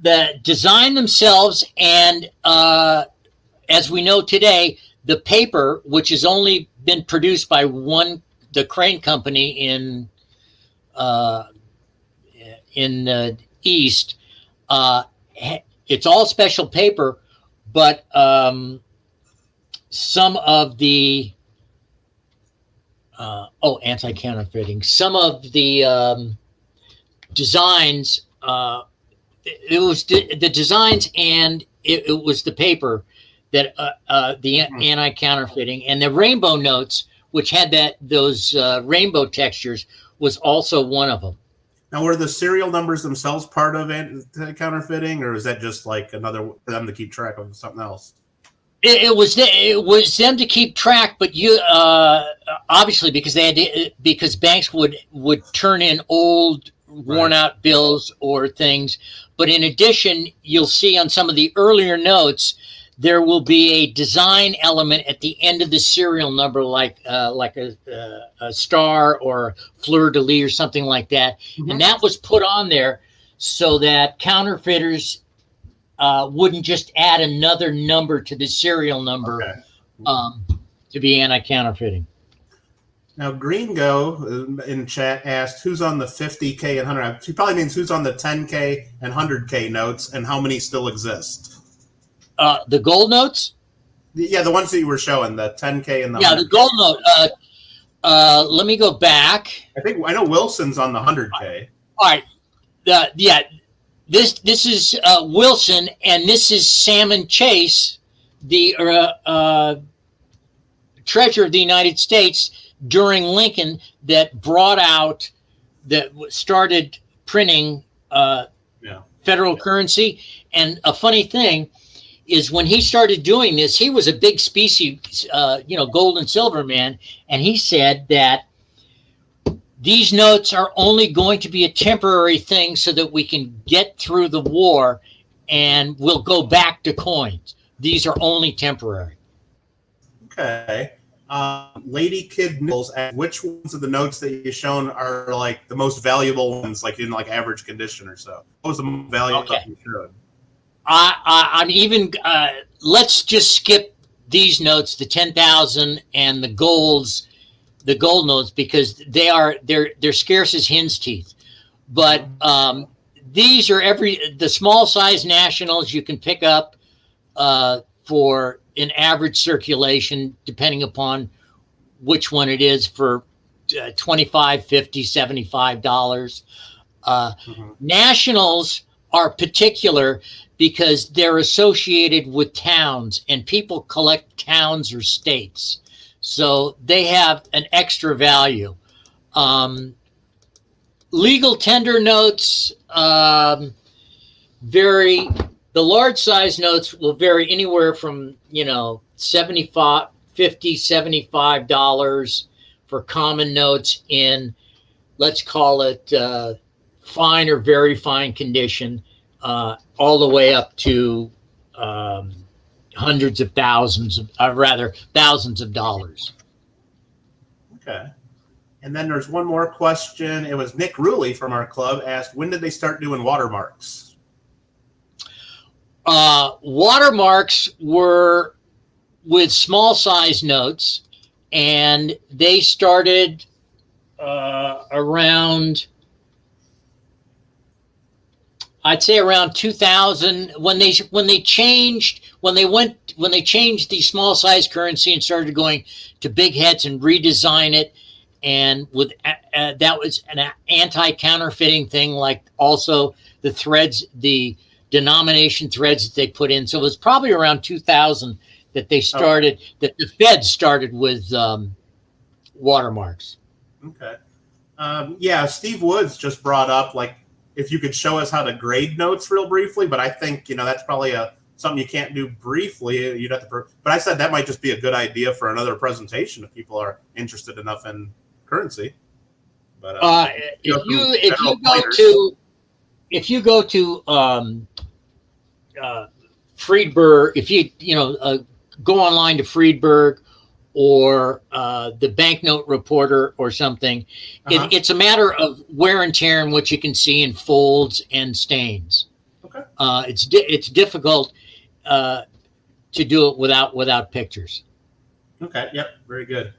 the design themselves, and as we know today, the paper, which has only been produced by the Crane Company in the East, it's all special paper, but some of the anti-counterfeiting. Some of the designs, it was the designs, and it was the paper that the anti-counterfeiting, and the rainbow notes, which had those rainbow textures, was also one of them. Now, were the serial numbers themselves part of anti-counterfeiting, or is that just like another for them to keep track of something else? It was them to keep track, but you obviously because they had to, because banks would turn in old worn out bills or things. But in addition, you'll see on some of the earlier notes there will be a design element at the end of the serial number, like a star or fleur de lis or something like that, and that was put on there so that counterfeiters wouldn't just add another number to the serial number to be anti-counterfeiting. Now, Gringo in chat asked, who's on the 50K and 100? He probably means who's on the 10K and 100K notes and how many still exist. The gold notes? Yeah, the ones that you were showing, the 10K and the 100K. Yeah, the gold note. Let me go back. I know Wilson's on the 100K. All right. Yeah. This is Wilson, and this is Salmon Chase, the treasurer of the United States during Lincoln, that started printing federal currency. And a funny thing is, when he started doing this, he was a big specie, gold and silver man, and he said that these notes are only going to be a temporary thing so that we can get through the war and we'll go back to coins. These are only temporary. Okay. Lady Kid Nichols asked, which ones of the notes that you've shown are like the most valuable ones, like in like average condition or so? What was the most valuable stuff you showed? I'm even, let's just skip these notes, the 10,000 and the gold notes, because they're scarce as hen's teeth. But these are the small size nationals you can pick up for an average circulation, depending upon which one it is, for $25, $50, $75. Nationals are particular because they're associated with towns, and people collect towns or states. So they have an extra value. Legal tender notes vary. The large size notes will vary anywhere from, $75, $50, $75 for common notes in, let's call it fine or very fine condition, all the way up to hundreds of thousands of dollars. Okay. And then there's one more question. It was Nick Ruley from our club asked, when did they start doing watermarks? Watermarks were with small size notes, and they started around, I'd say around 2000, when they changed the small size currency and started going to big heads and redesign it, and with that was an anti-counterfeiting thing, like also the threads, the denomination threads that they put in. So it was probably around 2000 that they started, that the Fed started with watermarks. Okay. Steve Woods just brought up, like, if you could show us how to grade notes real briefly, but I think, that's probably something you can't do briefly. You'd have to, but I said that might just be a good idea for another presentation if people are interested enough in currency. But if you go to Friedberg, if you go online to Friedberg or the Banknote Reporter or something, it's a matter of wear and tear in what you can see in folds and stains. Okay. It's difficult to do it without pictures. Okay. Yep. Very good.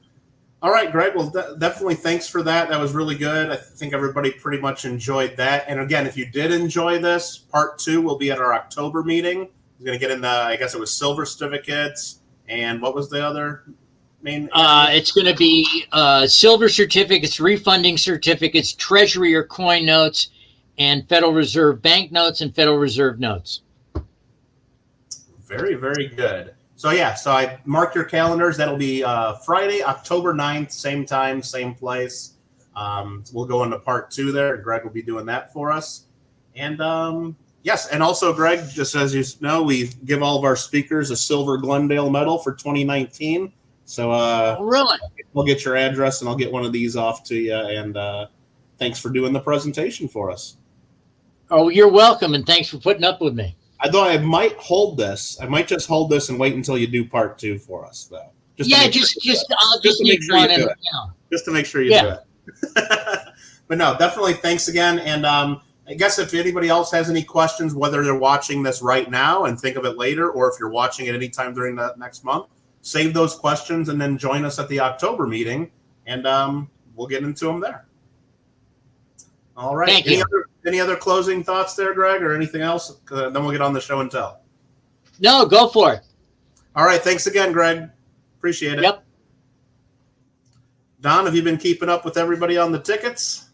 All right, Greg. Well, definitely thanks for that. That was really good. I think everybody pretty much enjoyed that. And again, if you did enjoy this, part 2 will be at our October meeting. We're going to get in I guess it was silver certificates. And what was the other main? It's going to be silver certificates, refunding certificates, treasury or coin notes, and Federal Reserve banknotes and Federal Reserve notes. Very, very good. So I mark your calendars. That'll be Friday, October 9th, same time, same place. We'll go into part 2 there. Greg will be doing that for us. And Yes, and also, Greg, just as you know, we give all of our speakers a silver Glendale medal for 2019. So really, we'll get your address, and I'll get one of these off to you. And thanks for doing the presentation for us. oh, you're welcome, and thanks for putting up with me. I thought I might hold this. I might just hold this and wait until you do part 2 for us, though. I'll just need one, and just to make sure you do it. But no, definitely thanks again. And I guess if anybody else has any questions, whether they're watching this right now and think of it later, or if you're watching it anytime during the next month, save those questions and then join us at the October meeting, and we'll get into them there. All right. Thank you. Any other closing thoughts there, Greg, or anything else? Then we'll get on the show and tell. No, go for it. All right. Thanks again, Greg. Appreciate it. Yep. Don, have you been keeping up with everybody on the tickets?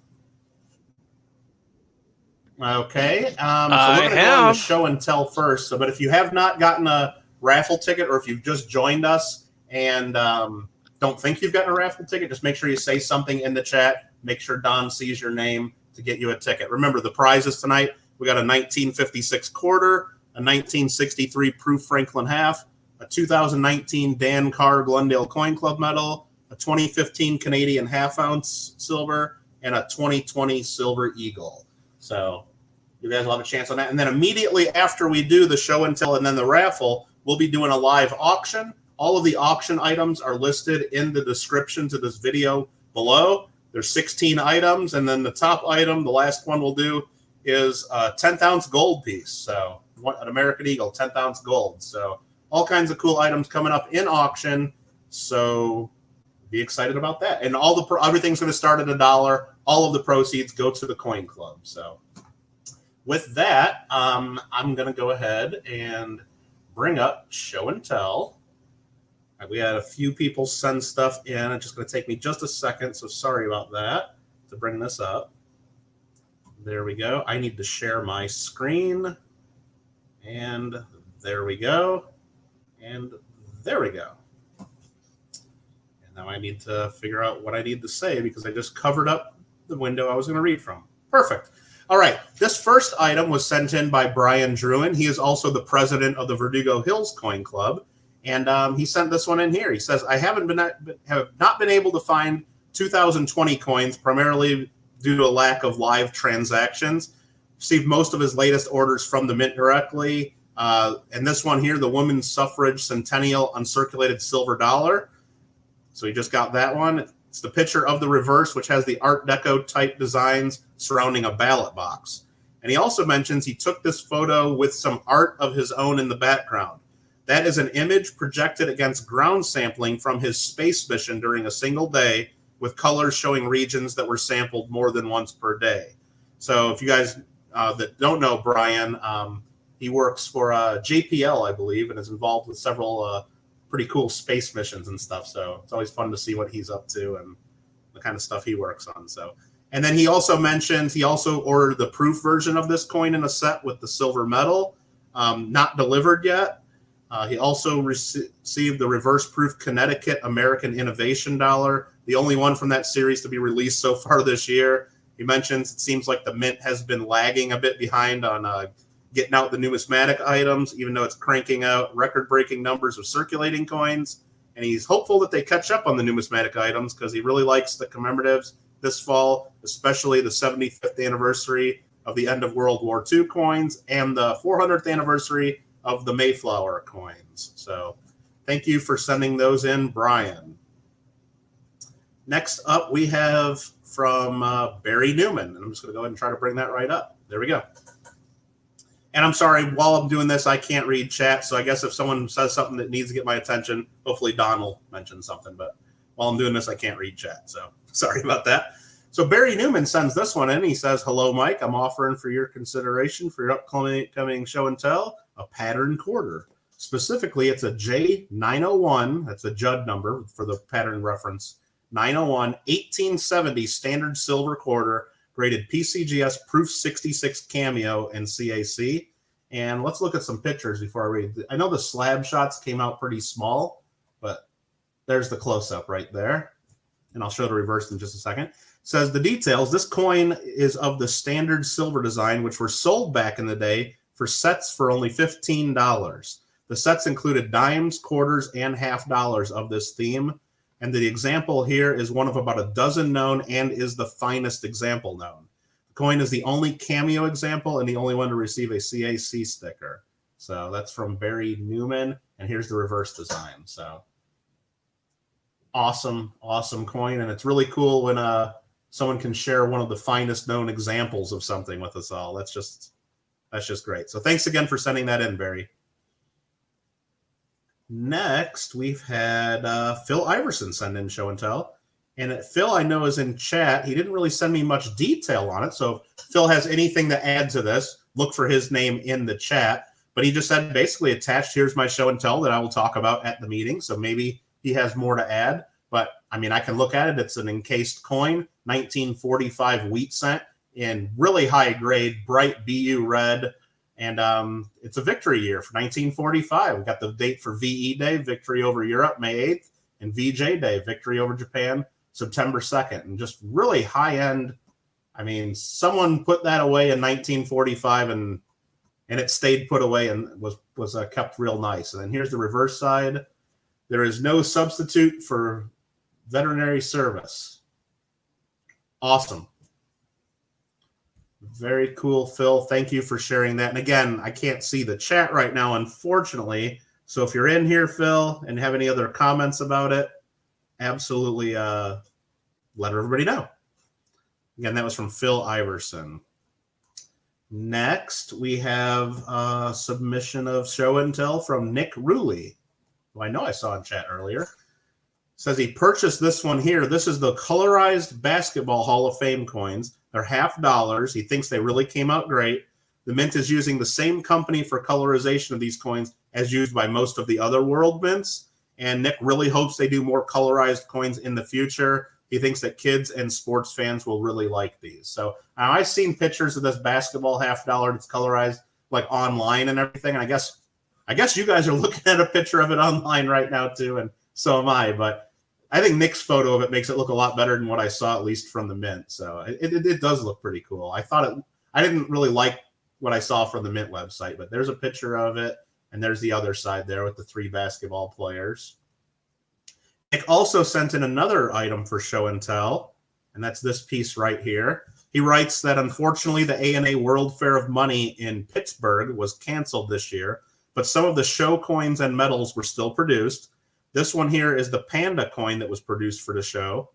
Okay. So we're going to go on the show and tell first. So, but if you have not gotten a raffle ticket, or if you've just joined us and don't think you've gotten a raffle ticket, just make sure you say something in the chat. Make sure Don sees your name to get you a ticket. Remember, the prizes tonight, we got a 1956 quarter, a 1963 proof Franklin half, a 2019 Dan Carr Glendale Coin Club medal, a 2015 Canadian half-ounce silver, and a 2020 Silver Eagle. So you guys will have a chance on that. And then immediately after we do the show and tell and then the raffle, we'll be doing a live auction. All of the auction items are listed in the description to this video below. There's 16 items, and then the top item, the last one we'll do, is a 10th ounce gold piece. So an American Eagle, 10th ounce gold. So all kinds of cool items coming up in auction. So be excited about that. And everything's going to start at $1. All of the proceeds go to the Coin Club. So with that, I'm going to go ahead and bring up show and tell. We had a few people send stuff in. It's just going to take me just a second, so sorry about that, to bring this up. There we go. I need to share my screen. And there we go. And there we go. And now I need to figure out what I need to say because I just covered up the window I was going to read from. Perfect. All right. This first item was sent in by Brian Druin. He is also the president of the Verdugo Hills Coin Club. And he sent this one in here. He says, I have not been able to find 2020 coins, primarily due to a lack of live transactions. Received most of his latest orders from the mint directly. And this one here, the Women's Suffrage Centennial Uncirculated Silver Dollar. So he just got that one. It's the picture of the reverse, which has the Art Deco type designs surrounding a ballot box. And he also mentions he took this photo with some art of his own in the background. That is an image projected against ground sampling from his space mission during a single day, with colors showing regions that were sampled more than once per day. So if you guys that don't know Brian, he works for JPL, I believe, and is involved with several pretty cool space missions and stuff. So it's always fun to see what he's up to and the kind of stuff he works on. So, and then he also mentions he also ordered the proof version of this coin in a set with the silver medal, not delivered yet. He also received the reverse proof Connecticut American Innovation Dollar, the only one from that series to be released so far this year. He mentions it seems like the mint has been lagging a bit behind on getting out the numismatic items, even though it's cranking out record-breaking numbers of circulating coins. And he's hopeful that they catch up on the numismatic items because he really likes the commemoratives this fall, especially the 75th anniversary of the end of World War II coins and the 400th anniversary of the Mayflower coins. So thank you for sending those in, Brian. Next up, we have from Barry Newman. And I'm just going to go ahead and try to bring that right up. There we go. And I'm sorry, while I'm doing this, I can't read chat. So I guess if someone says something that needs to get my attention, hopefully Don will mention something. But while I'm doing this, I can't read chat. So sorry about that. So Barry Newman sends this one in. He says, hello, Mike. I'm offering for your consideration for your upcoming show and tell a pattern quarter. Specifically, it's a J901. That's a Judd number for the pattern reference. 901 1870 standard silver quarter, graded PCGS Proof 66 Cameo and CAC. And let's look at some pictures before I read. I know the slab shots came out pretty small, but there's the close-up right there. And I'll show the reverse in just a second. It says the details. This coin is of the standard silver design, which were sold back in the day for sets for only $15. The sets included dimes, quarters, and half dollars of this theme. And the example here is one of about a dozen known and is the finest example known. The coin is the only cameo example and the only one to receive a CAC sticker. So that's from Barry Newman. And here's the reverse design. So awesome, awesome coin. And it's really cool when someone can share one of the finest known examples of something with us all. That's just great. So thanks again for sending that in, Barry. Next, we've had Phil Iverson send in show and tell. And Phil, I know, is in chat. He didn't really send me much detail on it. So if Phil has anything to add to this, look for his name in the chat. But he just said, basically attached, here's my show and tell that I will talk about at the meeting. So maybe he has more to add. But, I mean, I can look at it. It's an encased coin, 1945 wheat cent in really high grade, bright BU red. And it's a victory year for 1945. We got the date for VE Day, victory over Europe, May 8th, and VJ Day, victory over Japan, September 2nd. And just really high-end. I mean, someone put that away in 1945, and it stayed put away and was kept real nice. And then here's the reverse side. There is no substitute for veterinary service. Awesome. Very cool, Phil. Thank you for sharing that. And again, I can't see the chat right now, unfortunately. So if you're in here, Phil, and have any other comments about it, absolutely let everybody know. Again, that was from Phil Iverson. Next, we have a submission of show and tell from Nick Ruley, who I know I saw in chat earlier. Says he purchased this one here. This is the colorized Basketball Hall of Fame coins. They're $50. He thinks they really came out great. The mint is using the same company for colorization of these coins as used by most of the other world mints. And Nick really hopes they do more colorized coins in the future. He thinks that kids and sports fans will really like these. So I've seen pictures of this basketball $50 that's colorized like online and everything. And I guess you guys are looking at a picture of it online right now too, and so am I. But I think Nick's photo of it makes it look a lot better than what I saw, at least from the mint. So it does look pretty cool. I didn't really like what I saw from the mint website, but there's a picture of it, and there's the other side there with the 3 basketball players. Nick also sent in another item for show and tell, and that's this piece right here. He writes that unfortunately the ANA World Fair of Money in Pittsburgh was canceled this year, but some of the show coins and medals were still produced. This one here is the Panda coin that was produced for the show.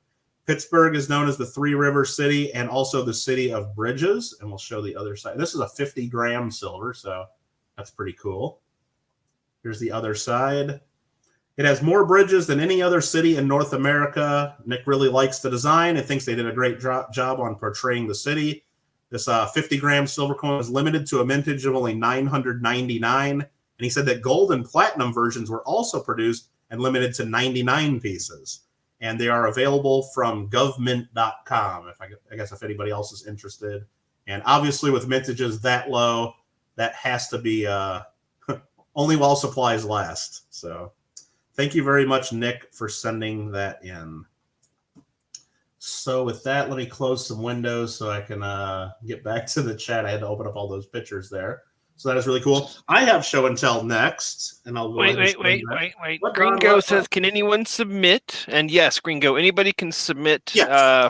Pittsburgh is known as the 3 River City and also the City of Bridges. And we'll show the other side. This is a 50-gram silver, so that's pretty cool. Here's the other side. It has more bridges than any other city in North America. Nick really likes the design and thinks they did a great job on portraying the city. This 50-gram silver coin was limited to a mintage of only 999. And he said that gold and platinum versions were also produced and limited to 99 pieces. And they are available from govmint.com, I guess if anybody else is interested. And obviously with mintages that low, that has to be only while supplies last. So thank you very much, Nick, for sending that in. So with that, let me close some windows so I can get back to the chat. I had to open up all those pictures there. So that is really cool. I have show and tell next, and I'll go wait. Gringo says, "Can anyone submit?" And yes, Gringo, anybody can submit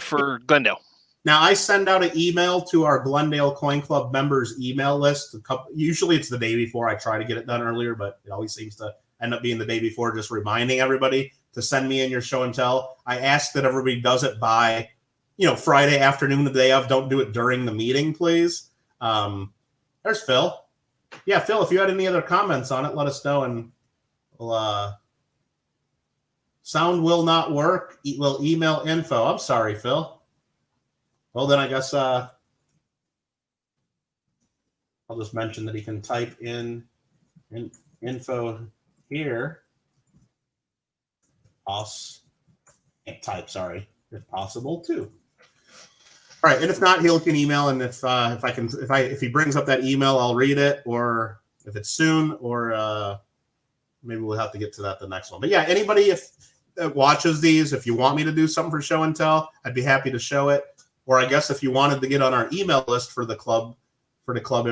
for Glendale. Now I send out an email to our Glendale Coin Club members email list. Usually it's the day before. I try to get it done earlier, but it always seems to end up being the day before, just reminding everybody to send me in your show and tell. I ask that everybody does it by, Friday afternoon, the day of. Don't do it during the meeting, please. There's Phil. Yeah, Phil, if you had any other comments on it, let us know, and we'll sound will not work. We'll email info. I'm sorry, Phil. Well, then I guess I'll just mention that he can type in info here. Can't type, sorry, if possible, too. All right, and if not, he can email, and if he brings up that email, I'll read it, or if it's soon, or maybe we'll have to get to that the next one. But yeah, anybody that watches these, if you want me to do something for show and tell, I'd be happy to show it. Or I guess if you wanted to get on our email list for the club, for the club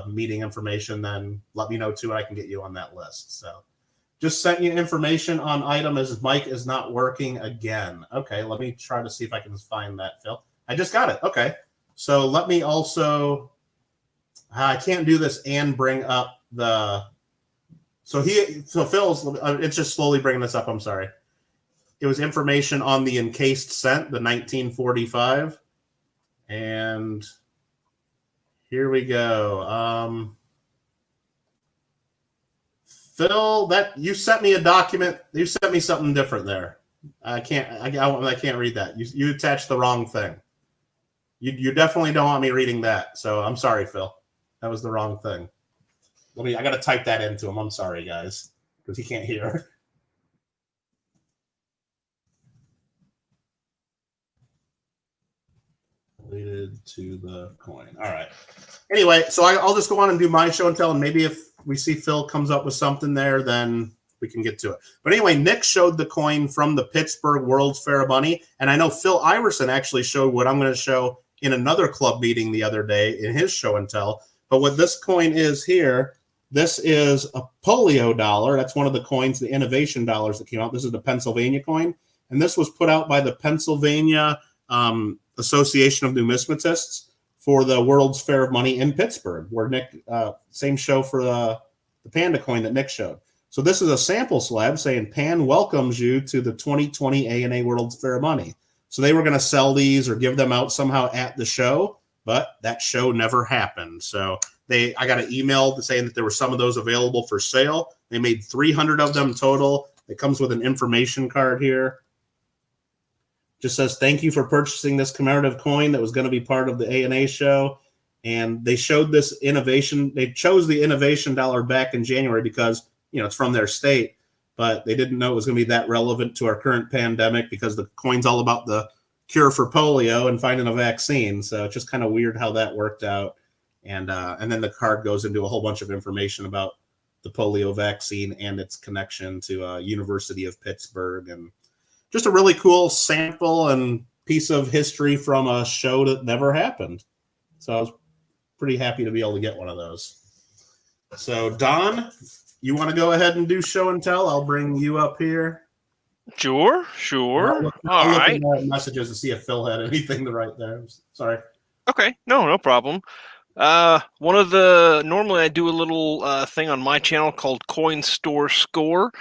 meeting information, then let me know too, and I can get you on that list. So just sent you information on item as Mike is not working again. Okay, let me try to see if I can find that, Phil. I just got it. Okay, so let me also, I can't do this and bring up the, so Phil's, it's just slowly bringing this up. I'm sorry. It was information on the encased cent, the 1945. And here we go. Phil, that you sent me a document. You sent me something different there. I can't read that. You attached the wrong thing. You definitely don't want me reading that. So I'm sorry, Phil. That was the wrong thing. I got to type that into him. I'm sorry, guys, because he can't hear. Related to the coin. All right. Anyway, so I'll just go on and do my show and tell, and maybe if we see Phil comes up with something there, then we can get to it. But anyway, Nick showed the coin from the Pittsburgh World's Fair of Money, and I know Phil Iverson actually showed what I'm going to show in another club meeting the other day in his show and tell. But what this coin is here, this is a polio dollar. That's one of the coins, the innovation dollars that came out. This is the Pennsylvania coin, and this was put out by the Pennsylvania Association of Numismatists for the World's Fair of Money in Pittsburgh, where Nick, same show for the Panda coin that Nick showed. So this is a sample slab saying Pan welcomes you to the 2020 ANA World's Fair of Money. So they were going to sell these or give them out somehow at the show, but that show never happened. So I got an email saying that there were some of those available for sale. They made 300 of them total. It comes with an information card here. Just says, thank you for purchasing this commemorative coin that was going to be part of the ANA show. And they showed this innovation. They chose the innovation dollar back in January because, it's from their state, but they didn't know it was going to be that relevant to our current pandemic because the coin's all about the cure for polio and finding a vaccine. So it's just kind of weird how that worked out. And then the card goes into a whole bunch of information about the polio vaccine and its connection to University of Pittsburgh, and just a really cool sample and piece of history from a show that never happened. So I was pretty happy to be able to get one of those. So Don, you want to go ahead and do show and tell? I'll bring you up here. Sure. All right. Look at messages to see if Phil had anything to write there. Sorry. Okay. No problem. Normally I do a little thing on my channel called Coin Store Score,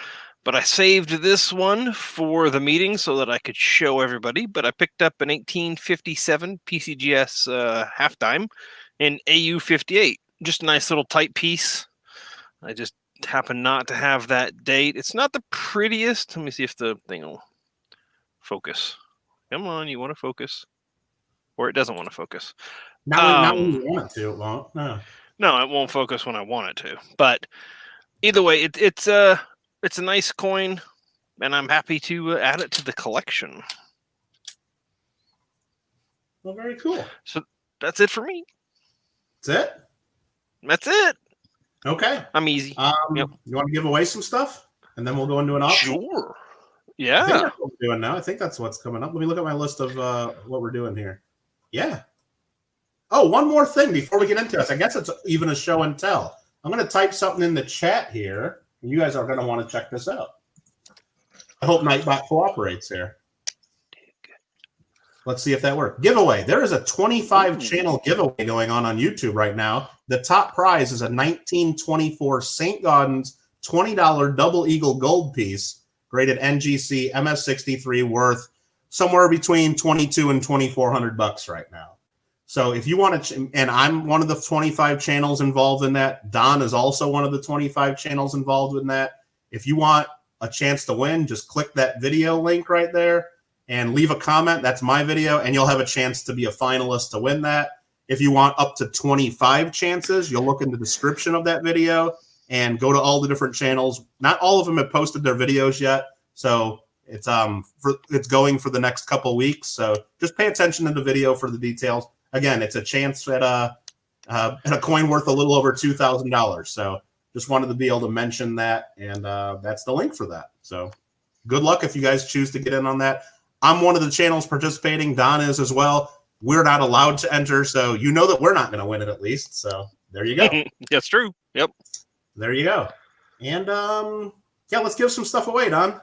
but I saved this one for the meeting so that I could show everybody. But I picked up an 1857 PCGS halftime in AU58. Just a nice little tight piece. I just happen not to have that date. It's not the prettiest. Let me see if the thing will focus. Come on, you want to focus? Or it doesn't want to focus. Not when you want it to, it won't. No, it won't focus when I want it to. But either way, it's a nice coin, and I'm happy to add it to the collection. Well, very cool. So that's it for me. That's it? Okay. I'm easy. Yep. You want to give away some stuff? And then we'll go into an auction? Sure. Yeah. I think that's what we're doing now. I think that's what's coming up. Let me look at my list of what we're doing here. Yeah. Oh, one more thing before we get into this. I guess it's even a show and tell. I'm going to type something in the chat here, and you guys are going to want to check this out. I hope Nightbot cooperates here. Let's see if that works. Giveaway. There is a 25-channel giveaway going on YouTube right now. The top prize is a 1924 St. Gaudens $20 double eagle gold piece, graded NGC MS63, worth somewhere between $2,200 and $2,400 right now. So if you want to, and I'm one of the 25 channels involved in that. Don is also one of the 25 channels involved in that. If you want a chance to win, just click that video link right there and leave a comment. That's my video, and you'll have a chance to be a finalist to win that. If you want up to 25 chances, you'll look in the description of that video and go to all the different channels. Not all of them have posted their videos yet, so it's going for the next couple weeks. So just pay attention to the video for the details. Again, it's a chance at a coin worth a little over $2,000. So just wanted to be able to mention that, and that's the link for that. So good luck if you guys choose to get in on that. I'm one of the channels participating. Don is as well. we're not allowed to enter, so you know that we're not going to win it at least. So there you go. That's true. Yep. There you go. And yeah, let's give some stuff away, Don.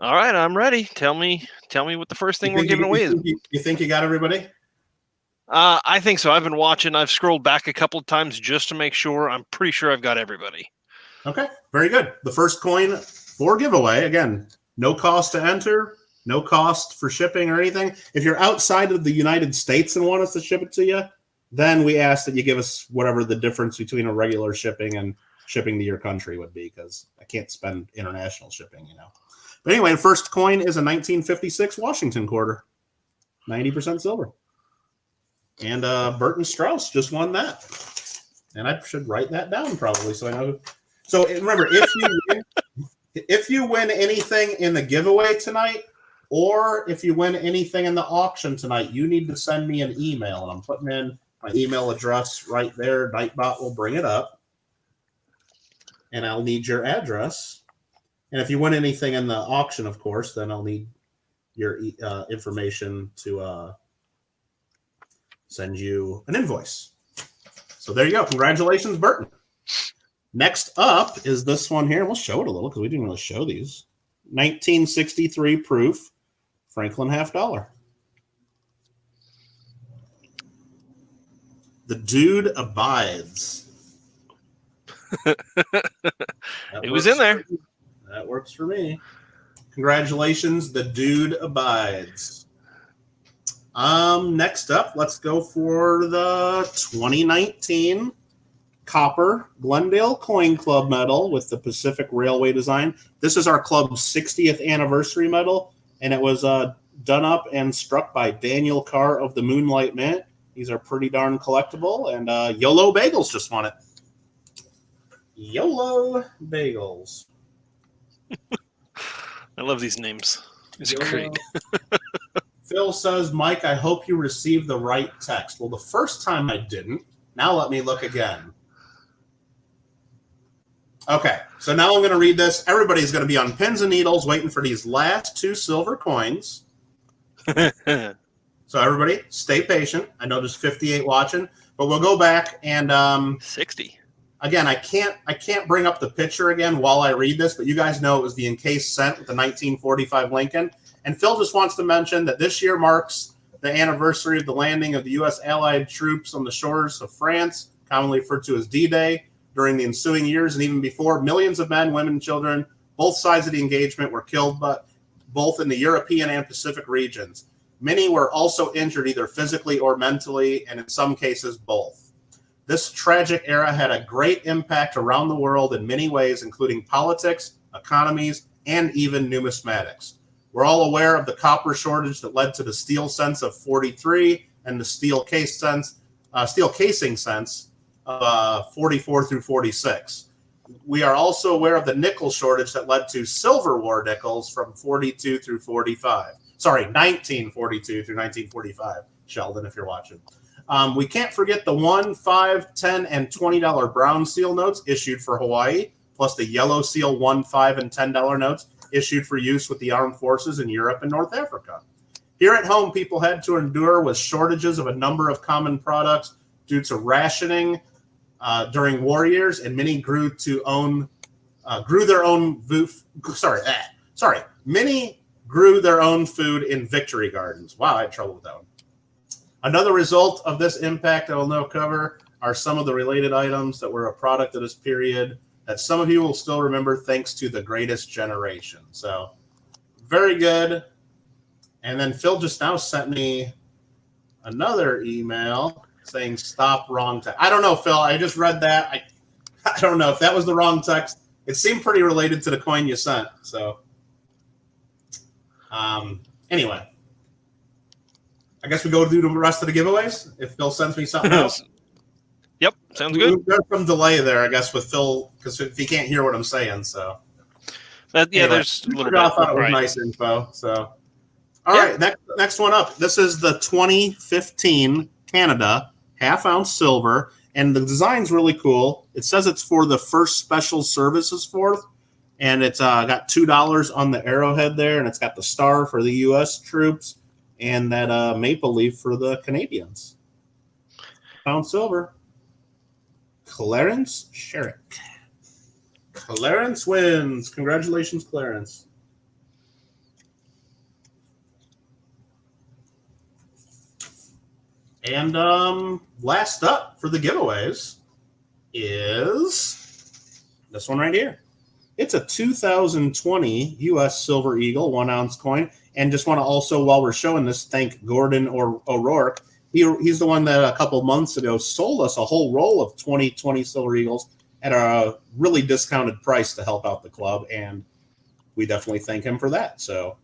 All right, I'm ready. Tell me what the first thing we're giving away is. You think you got everybody? I think so. I've been watching. I've scrolled back a couple of times just to make sure. I'm pretty sure I've got everybody. Okay, very good. The first coin for giveaway, again, no cost to enter, no cost for shipping or anything. If you're outside of the United States and want us to ship it to you, then we ask that you give us whatever the difference between a regular shipping and shipping to your country would be, because I can't spend international shipping, you know. But anyway, the first coin is a 1956 Washington quarter, 90% silver. And Burton Strauss just won that. And I should write that down probably so I know. So remember, if you win anything in the giveaway tonight, or if you win anything in the auction tonight, you need to send me an email. And I'm putting in my email address right there. Nightbot will bring it up. And I'll need your address. And if you win anything in the auction, of course, then I'll need your information to send you an invoice. So there you go. Congratulations, Burton. Next up is this one here. We'll show it a little because we didn't really show these. 1963 proof Franklin half dollar. The dude abides. It was in there. That works for me. Congratulations, the dude abides. Next up, let's go for the 2019 copper Glendale Coin Club medal with the Pacific Railway design. This is our club's 60th anniversary medal, and it was done up and struck by Daniel Carr of the Moonlight Mint. These are pretty darn collectible, and YOLO Bagels just won it. YOLO Bagels. I love these names. It's great. Phil says, Mike, I hope you received the right text. Well, the first time I didn't. Now let me look again. Okay, so now I'm going to read this. Everybody's going to be on pins and needles waiting for these last two silver coins. So everybody, stay patient. I know there's 58 watching, but we'll go back and 60. Again, I can't bring up the picture again while I read this, but you guys know it was the encased cent with the 1945 Lincoln. And Phil just wants to mention that this year marks the anniversary of the landing of the U.S. Allied troops on the shores of France, commonly referred to as D-Day. During the ensuing years and even before, millions of men, women, and children, both sides of the engagement, were killed, but both in the European and Pacific regions. Many were also injured either physically or mentally, and in some cases, both. This tragic era had a great impact around the world in many ways, including politics, economies, and even numismatics. We're all aware of the copper shortage that led to the steel cents of 43 and the steel casing cents of 44 through 46. We are also aware of the nickel shortage that led to silver war nickels from 42 through 45. Sorry, 1942 through 1945, Sheldon, if you're watching. We can't forget the $1, $5, $10, and $20 brown seal notes issued for Hawaii, plus the yellow seal $1, $5, and $10 notes issued for use with the armed forces in Europe and North Africa. Here at home, people had to endure with shortages of a number of common products due to rationing during war years, and many grew their own food in victory gardens. Wow, I had trouble with that one. Another result of this impact I will now cover are some of the related items that were a product of this period that some of you will still remember thanks to the Greatest Generation. So, very good. And then Phil just now sent me another email saying stop wrong text. I don't know, Phil. I just read that. I don't know if that was the wrong text. It seemed pretty related to the coin you sent. So, anyway, I guess we go do the rest of the giveaways. If Phil sends me something else. Yep, sounds good. There's some delay there, I guess, with Phil because if he can't hear what I'm saying. So, anyway, there's a little bit. I thought it was nice info. So, all right, next one up. This is the 2015 Canada half-ounce silver, and the design's really cool. It says it's for the First Special Services Force, and it's got $2 on the arrowhead there, and it's got the star for the U.S. troops, and that maple leaf for the Canadians. Pound silver. Clarence Sherrick. Clarence wins. Congratulations, Clarence. And last up for the giveaways is this one right here. It's a 2020 U.S. Silver Eagle 1 ounce coin. And just want to also, while we're showing this, thank Gordon O'Rourke. He's the one that a couple months ago sold us a whole roll of 2020 Silver Eagles at a really discounted price to help out the club. And we definitely thank him for that. So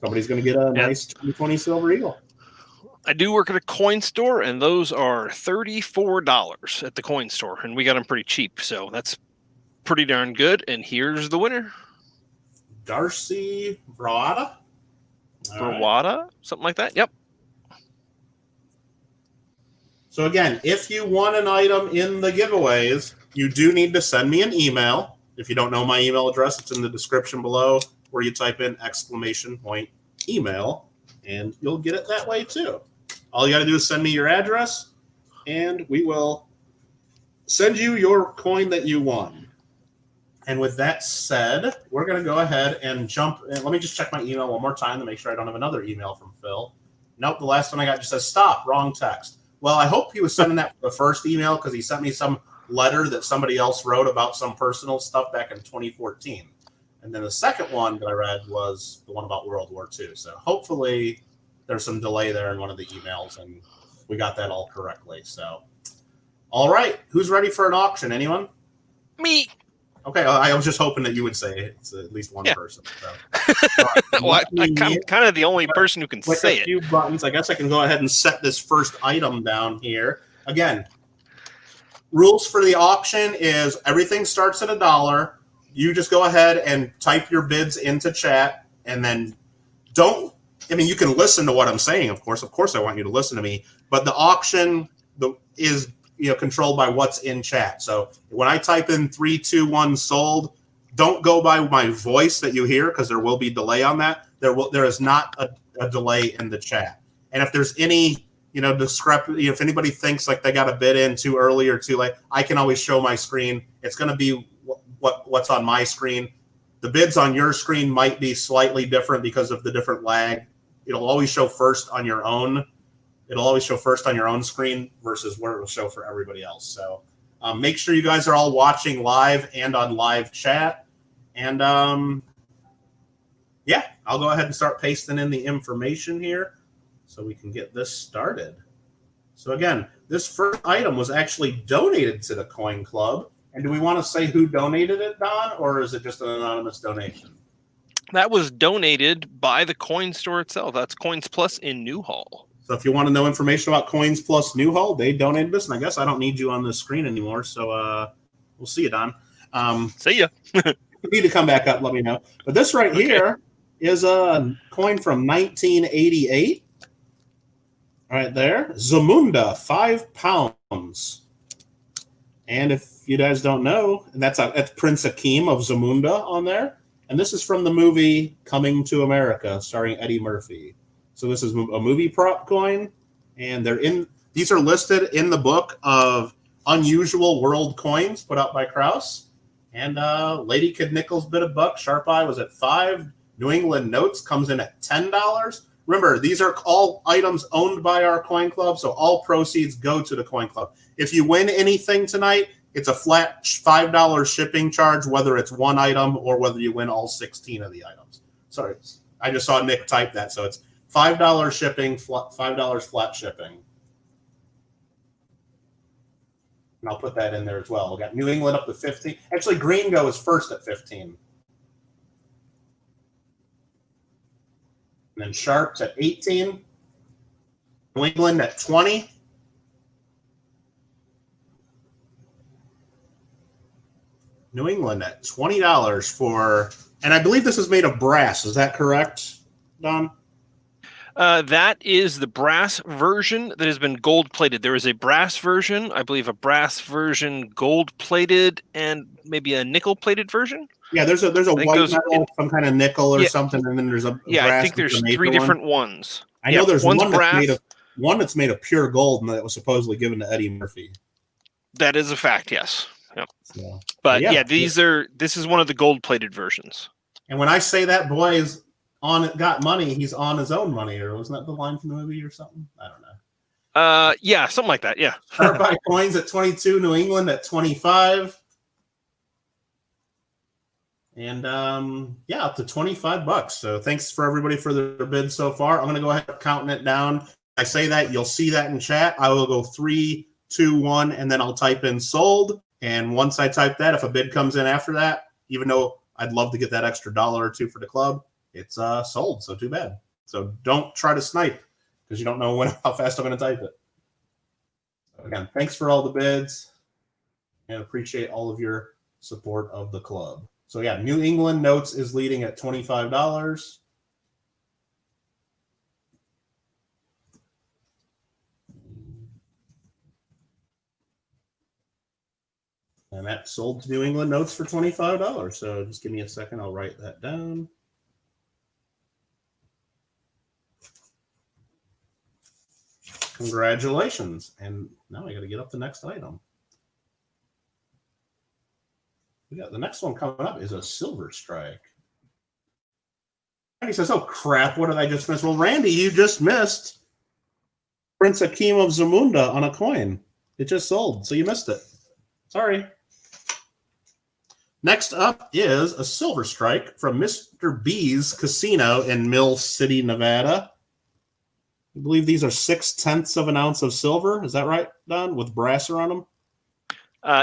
somebody's going to get a nice 2020 Silver Eagle. I do work at a coin store, and those are $34 at the coin store, and we got them pretty cheap, so that's pretty darn good. And here's the winner. Darcy Brawada? Brawada? Something like that? Yep. So again, if you want an item in the giveaways, you do need to send me an email. If you don't know my email address, it's in the description below, where you type in !email, and you'll get it that way too. All you got to do is send me your address, and we will send you your coin that you won. And with that said, we're going to go ahead and jump. And let me just check my email one more time to make sure I don't have another email from Phil. Nope, the last one I got just says, stop, wrong text. Well, I hope he was sending that for the first email because he sent me some letter that somebody else wrote about some personal stuff back in 2014. And then the second one that I read was the one about World War II. So hopefully there's some delay there in one of the emails, and we got that all correctly. So, all right. Who's ready for an auction? Anyone? Me. Okay. I was just hoping that you would say it's at least one person. So. Right. Well, I'm kind of the only person who can say a few buttons. I guess I can go ahead and set this first item down here. Again, rules for the auction is everything starts at $1. You just go ahead and type your bids into chat, and then you can listen to what I'm saying, of course. Of course, I want you to listen to me. But the auction is controlled by what's in chat. So when I type in 3, 2, 1 sold, don't go by my voice that you hear because there will be delay on that. There is not a delay in the chat. And if there's any discrepancy, if anybody thinks like they got a bid in too early or too late, I can always show my screen. It's going to be what's on my screen. The bids on your screen might be slightly different because of the different lag. It'll always show first on your own. It'll always show first on your own screen versus where it will show for everybody else. So make sure you guys are all watching live and on live chat. And I'll go ahead and start pasting in the information here so we can get this started. So again, this first item was actually donated to the Coin Club. And do we want to say who donated it, Don, or is it just an anonymous donation? That was donated by the coin store itself. That's Coins Plus in Newhall. So if you want to know information about Coins Plus Newhall, they donated this. And I guess I don't need you on this screen anymore. So we'll see you, Don. See ya. If you need to come back up, let me know. But this right here is a coin from 1988. Right there. Zamunda, 5 pounds. And if you guys don't know, that's Prince Akeem of Zamunda on there. And this is from the movie Coming to America, starring Eddie Murphy. So this is a movie prop coin, and these are listed in the book of Unusual World Coins put out by Krause. And Lady Kid Nichols bid a buck. Sharp Eye was at $5. New England Notes comes in at $10. Remember, these are all items owned by our coin club, so all proceeds go to the coin club. If you win anything tonight, it's a flat $5 shipping charge, whether it's one item or whether you win all 16 of the items. Sorry, I just saw Nick type that, so it's $5 shipping, $5 flat shipping. And I'll put that in there as well. We got New England up to 15. Actually, Gringo is first at 15. And then Sharps at 18. New England at 20. New England at $20 for, and I believe this is made of brass. Is that correct, Don? That is the brass version that has been gold plated. There is a brass version, I believe a brass version, gold plated, and maybe a nickel plated version. Yeah, there's a white metal, some kind of nickel or something, and then there's a brass. I think there's 3 different ones. I know there's one's one brass. that's made of pure gold, and that was supposedly given to Eddie Murphy. That is a fact, yes. Yep. So, but yeah, this is one of the gold-plated versions. And when I say that boy is got money, he's on his own money, or wasn't that the line from the movie or something? I don't know. Yeah, something like that. Yeah. Start by coins at 22, New England at 25. And yeah, up to $25. So thanks for everybody for their bids so far. I'm going to go ahead and counting it down. I say that, you'll see that in chat. I will go 3, 2, 1, and then I'll type in sold. And once I type that, if a bid comes in after that, even though I'd love to get that extra $1 or $2 for the club, it's sold. So too bad. So don't try to snipe because you don't know how fast I'm going to type it. So again, thanks for all the bids and appreciate all of your support of the club. So yeah, New England Notes is leading at $25. And that sold to New England Notes for $25. So just give me a second. I'll write that down. Congratulations. And now I got to get up the next item. We got the next one coming up is a silver strike. Randy says, oh, crap. What did I just miss? Well, Randy, you just missed Prince Akeem of Zamunda on a coin. It just sold, so you missed it. Sorry. Next up is a silver strike from Mr. B's Casino in Mill City, Nevada. I believe these are 0.6 of an ounce of silver. Is that right, Don? With brass around them?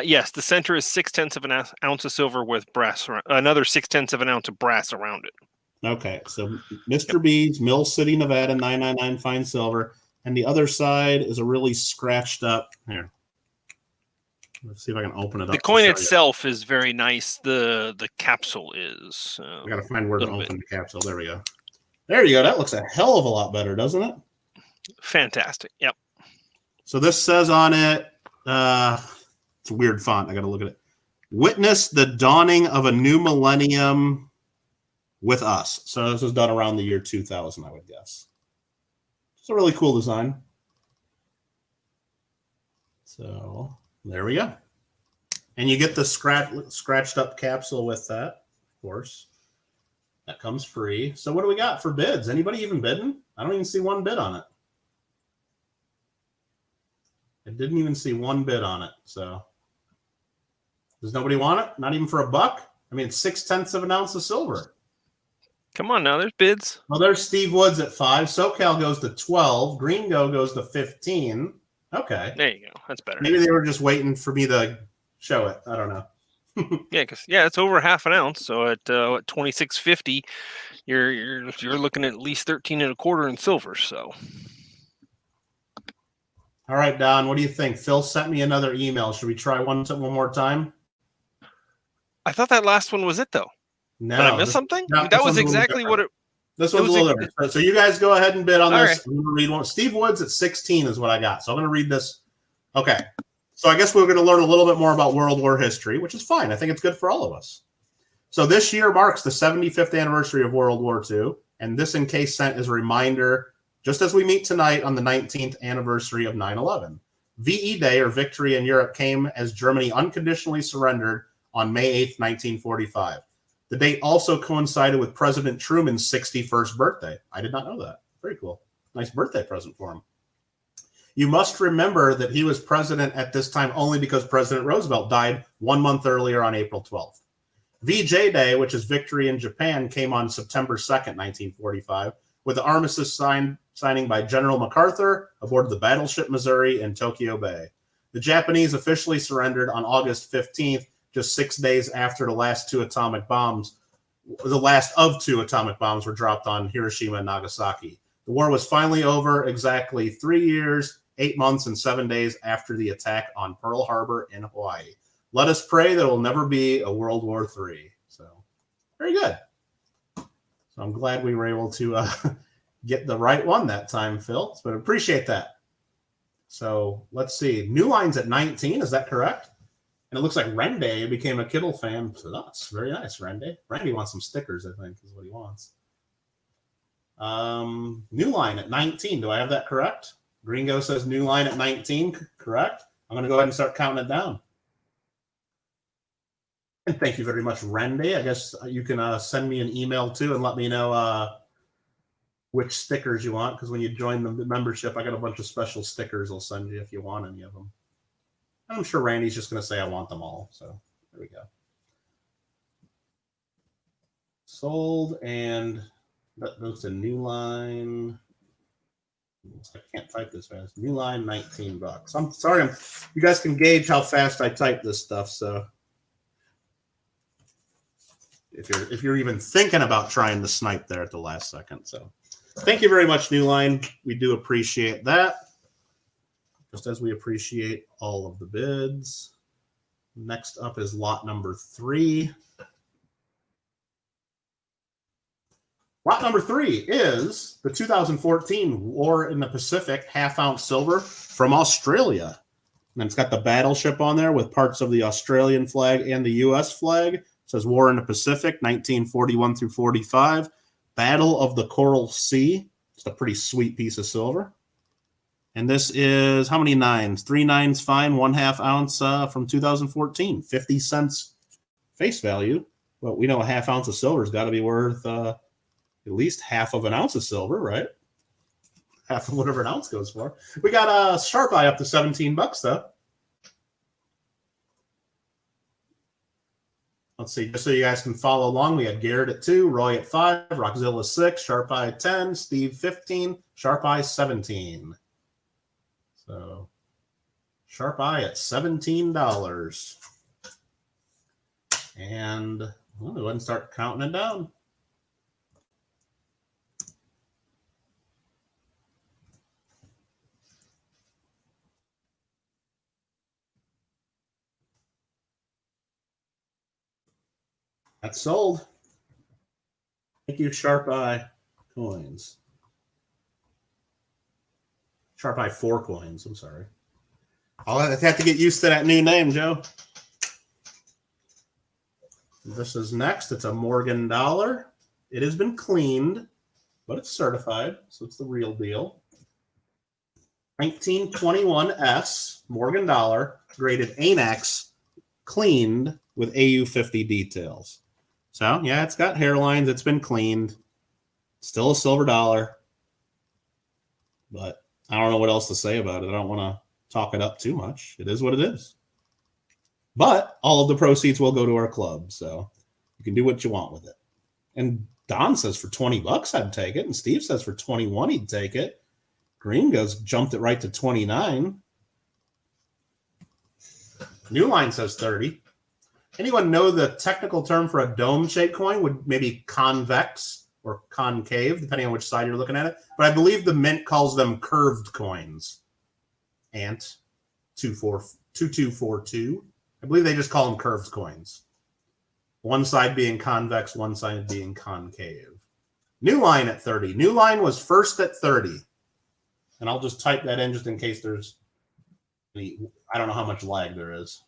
Yes, the center is 0.6 of an ounce of silver with brass around, another 0.6 of an ounce of brass around it. Okay, so Mr. B's, Mill City, Nevada, 999 fine silver. And the other side is a really scratched up. Here. Let's see if I can open it up. The coin itself is very nice. The capsule is. I got to find where to open the capsule. There we go. There you go. That looks a hell of a lot better, doesn't it? Fantastic. Yep. So this says on it, it's a weird font. I got to look at it. Witness the dawning of a new millennium with us. So this was done around the year 2000, I would guess. It's a really cool design. So there we go. And you get the scratched up capsule with that, of course. That comes free. So what do we got for bids? Anybody even bidding? I don't even see one bid on it. I didn't even see one bid on it. So does nobody want it? Not even for $1? I mean, it's 0.6 of an ounce of silver. Come on now, there's bids. Well, there's Steve Woods at 5. SoCal goes to 12. Gringo goes to 15. Okay. There you go. That's better. Maybe they were just waiting for me to show it. I don't know. Yeah, it's over half an ounce. So at $26.50, you're looking at least 13 1/4 in silver. So. All right, Don. What do you think? Phil sent me another email. Should we try one more time? I thought that last one was it though. No, did I miss something? That was exactly what it. This one's a little different. So you guys go ahead and bid on this. Right. I'm going to read one. Steve Woods at 16 is what I got. So I'm going to read this. Okay. So I guess we're going to learn a little bit more about World War history, which is fine. I think it's good for all of us. So this year marks the 75th anniversary of World War II. And this in case sent as a reminder, just as we meet tonight on the 19th anniversary of 9/11. VE Day, or Victory in Europe, came as Germany unconditionally surrendered on May 8th, 1945. The date also coincided with President Truman's 61st birthday. I did not know that. Very cool. Nice birthday present for him. You must remember that he was president at this time only because President Roosevelt died 1 month earlier on April 12th. VJ Day, which is Victory in Japan, came on September 2nd, 1945, with the armistice signing by General MacArthur aboard the battleship Missouri in Tokyo Bay. The Japanese officially surrendered on August 15th, just 6 days after the last of 2 atomic bombs were dropped on Hiroshima and Nagasaki. The war was finally over exactly 3 years, 8 months, and 7 days after the attack on Pearl Harbor in Hawaii. Let us pray that it will never be a World War III. So, very good. So I'm glad we were able to get the right one that time, Phil. But appreciate that. So let's see. New Line's at 19. Is that correct? And it looks like Rende became a Kittle fan. So that's very nice, Rende. Randy wants some stickers, I think, is what he wants. New line at 19. Do I have that correct? Gringo says new line at 19. Correct. I'm going to go ahead and start counting it down. And thank you very much, Randy. I guess you can send me an email too and let me know which stickers you want, because when you join the membership, I got a bunch of special stickers I'll send you if you want any of them. I'm sure Randy's just going to say I want them all. So there we go. Sold, and that goes to new line. I can't type this fast. New line, $19. I'm sorry. You guys can gauge how fast I type this stuff. So if you're even thinking about trying to snipe there at the last second. So thank you very much, New Line. We do appreciate that. Just as we appreciate all of the bids. Next up is lot number 3. Lot number 3 is the 2014 War in the Pacific half-ounce silver from Australia. And it's got the battleship on there with parts of the Australian flag and the U.S. flag. It says War in the Pacific, 1941 through 45. Battle of the Coral Sea. It's a pretty sweet piece of silver. And this is how many nines? 3 nines fine, 1/2 ounce from 2014. 50 cents face value. Well, we know a half ounce of silver has got to be worth at least half of an ounce of silver, right? Half of whatever an ounce goes for. We got a sharp eye up to $17 though. Let's see, just so you guys can follow along, we had Garrett at 2, Roy at 5, Rockzilla 6, Sharp Eye 10, Steve 15, Sharp Eye 17. So Sharp Eye at $17. And we'll go ahead and start counting it down. That's sold. Thank you, Sharp Eye Coins. Sharp Eye 4 Coins, I'm sorry. I'll have to get used to that new name, Joe. This is next. It's a Morgan dollar. It has been cleaned, but it's certified, so it's the real deal. 1921S Morgan dollar, graded ANAX, cleaned with AU50 details. So, yeah, it's got hairlines. It's been cleaned. Still a silver dollar. But I don't know what else to say about it. I don't want to talk it up too much. It is what it is. But all of the proceeds will go to our club. So you can do what you want with it. And Don says for $20 I'd take it. And Steve says for 21 he'd take it. Green jumped it right to 29. New Line says 30. Anyone know the technical term for a dome-shaped coin? Would maybe convex or concave, depending on which side you're looking at it. But I believe the mint calls them curved coins. Ant 2242. I believe they just call them curved coins. One side being convex, one side being concave. New Line at 30. New Line was first at 30. And I'll just type that in just in case there's any, I don't know how much lag there is.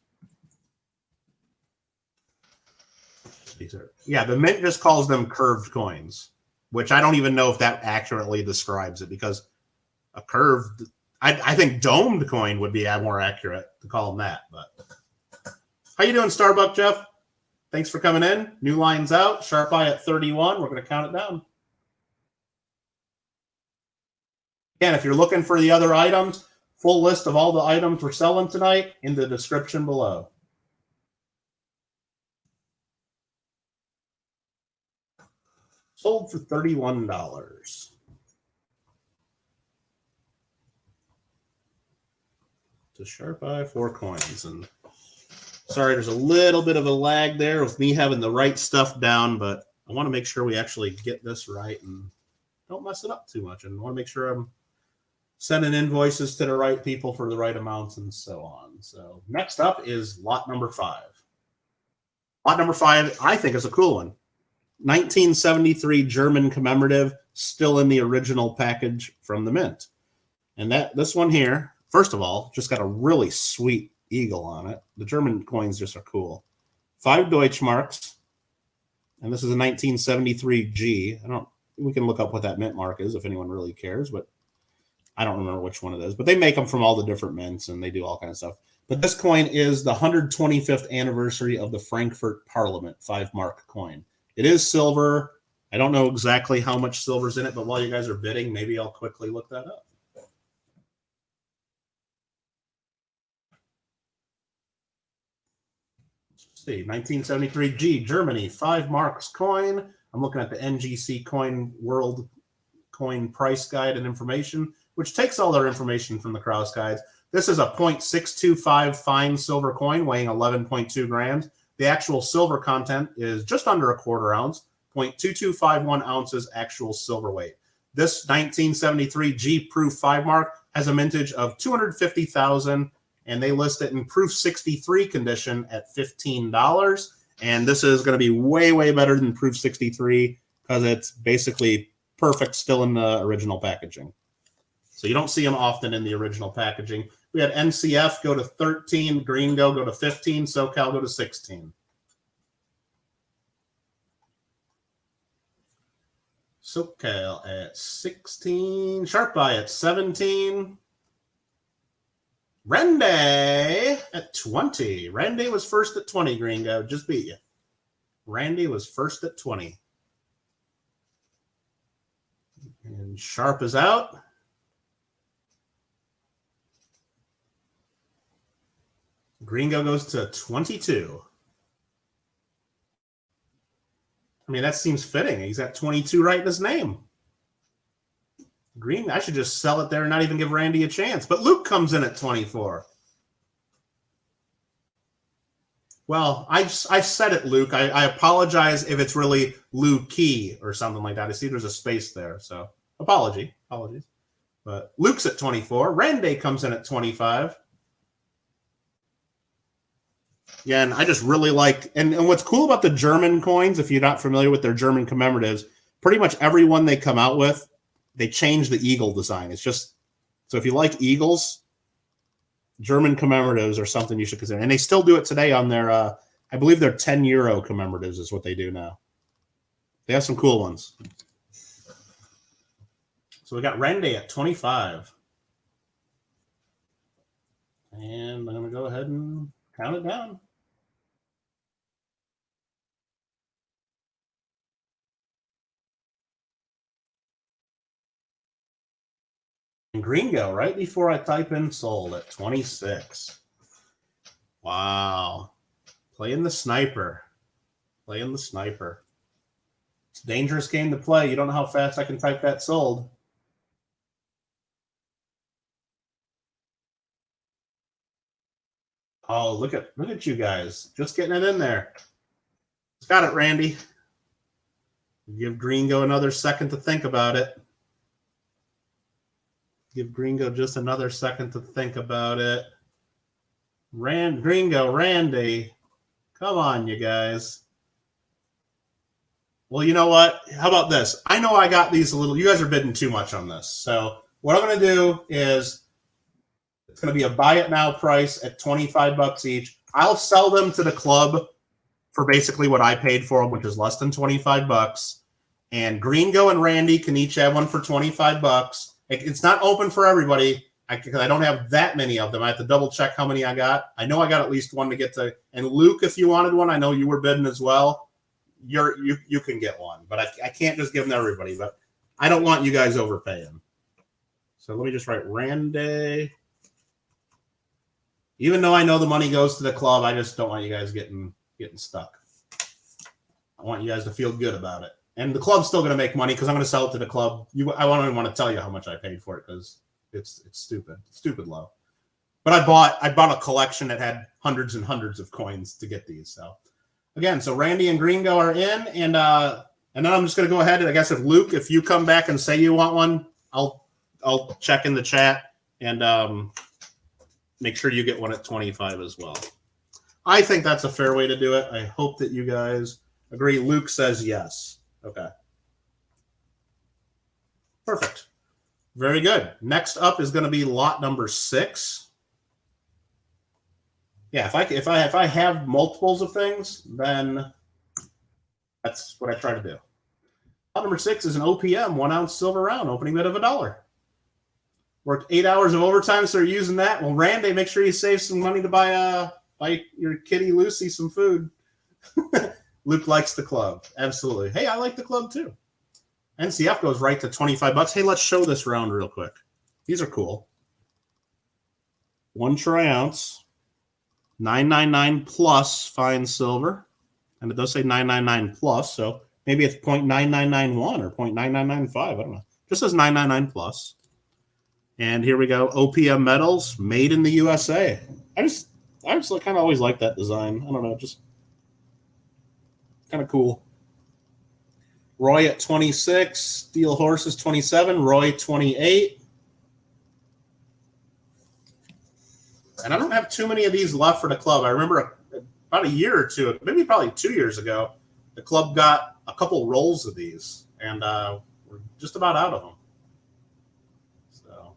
Yeah, the mint just calls them curved coins, which I don't even know if that accurately describes it, because a curved, I think domed coin would be more accurate to call them that. But how you doing, Starbuck Jeff? Thanks for coming in. New Line's out. Sharp Eye at 31. We're going to count it down. Again, if you're looking for the other items, full list of all the items we're selling tonight in the description below. Sold for $31. To Sharp Eye 4 coins. And sorry, there's a little bit of a lag there with me having the right stuff down, but I want to make sure we actually get this right and don't mess it up too much. And I want to make sure I'm sending invoices to the right people for the right amounts and so on. So next up is lot number 5. Lot number 5, I think, is a cool one. 1973 German commemorative, still in the original package from the mint. And this one here, first of all, just got a really sweet eagle on it. The German coins just are cool. 5 Deutschmarks. And this is a 1973 G. we can look up what that mint mark is if anyone really cares, but I don't remember which one it is. But they make them from all the different mints, and they do all kinds of stuff. But this coin is the 125th anniversary of the Frankfurt Parliament 5-mark coin. It is silver. I don't know exactly how much silver's in it, but while you guys are bidding, maybe I'll quickly look that up. Let's see, 1973 G, Germany, 5 marks coin. I'm looking at the NGC Coin World Coin Price Guide and Information, which takes all their information from the Krause guides. This is a 0.625 fine silver coin weighing 11.2 grams. The actual silver content is just under a quarter ounce, 0.2251 ounces actual silver weight. This 1973 G Proof 5-mark has a mintage of 250,000, and they list it in Proof 63 condition at $15. And this is going to be way, way better than Proof 63 because it's basically perfect still in the original packaging. So you don't see them often in the original packaging. We had NCF go to 13, Gringo go to 15, SoCal go to 16. SoCal at 16, Sharp Eye at 17, Randy at 20. Randy was first at 20, Gringo. Just beat you. Randy was first at 20. And Sharp is out. Gringo goes to 22. I mean, that seems fitting. He's got 22 right in his name. Green, I should just sell it there and not even give Randy a chance. But Luke comes in at 24. Well, I said it, Luke. I apologize if it's really Luke Key or something like that. I see there's a space there, so apologies. But Luke's at 24. Randy comes in at 25. Yeah, and I just really like, and what's cool about the German coins, if you're not familiar with their German commemoratives, pretty much every one they come out with, they change the eagle design. It's just, so if you like eagles, German commemoratives are something you should consider. And they still do it today on their, I believe their 10 euro commemoratives is what they do now. They have some cool ones. So we got Randy at 25. And I'm going to go ahead and count it down. And Gringo, right before I type in sold at 26. Wow. Playing the sniper. Playing the sniper. It's a dangerous game to play. You don't know how fast I can type that sold. Oh, look at you guys. Just getting it in there. Got it, Randy. Give Gringo another second to think about it. Give Gringo just another second to think about it. Gringo, Randy. Come on, you guys. Well, you know what? How about this? I know I got these a little. You guys are bidding too much on this. So what I'm going to do is it's going to be a buy it now price at $25 each. I'll sell them to the club for basically what I paid for them, which is less than $25. And Gringo and Randy can each have one for $25. It's not open for everybody because I don't have that many of them. I have to double check how many I got. I know I got at least one to get to. And Luke, if you wanted one, I know you were bidding as well. You can get one, but I can't just give them to everybody. But I don't want you guys overpaying. So let me just write Randy. Even though I know the money goes to the club, I just don't want you guys getting stuck. I want you guys to feel good about it. And the club's still going to make money because I'm going to sell it to the club. I don't even want to tell you how much I paid for it because it's stupid. It's stupid low. But I bought a collection that had hundreds and hundreds of coins to get these. So again, so Randy and Gringo are in, and then I'm just going to go ahead and I guess if you come back and say you want one, I'll check in the chat and make sure you get one at 25 as well. I think that's a fair way to do it. I hope that you guys agree. Luke says yes. Okay. Perfect. Very good. Next up is going to be lot number 6. Yeah, if I have multiples of things, then that's what I try to do. Lot number 6 is an OPM 1 ounce silver round, opening bid of $1. Worked 8 hours of overtime, so you're using that. Well, Randy, make sure you save some money to buy your kitty Lucy some food. Luke likes the club. Absolutely. Hey, I like the club too. NCF goes right to $25. Hey, let's show this round real quick. These are cool. 1 troy ounce, 999 plus fine silver. And it does say 999 plus, so maybe it's 0.9991 or 0.9995. I don't know. Just says 999 plus. And here we go. OPM metals, made in the USA. I just kind of always like that design. I don't know, just kind of cool. Roy at 26, Steel Horses 27, Roy 28. And I don't have too many of these left for the club. I remember about a year or two, maybe probably 2 years ago, the club got a couple rolls of these, and we're just about out of them. So,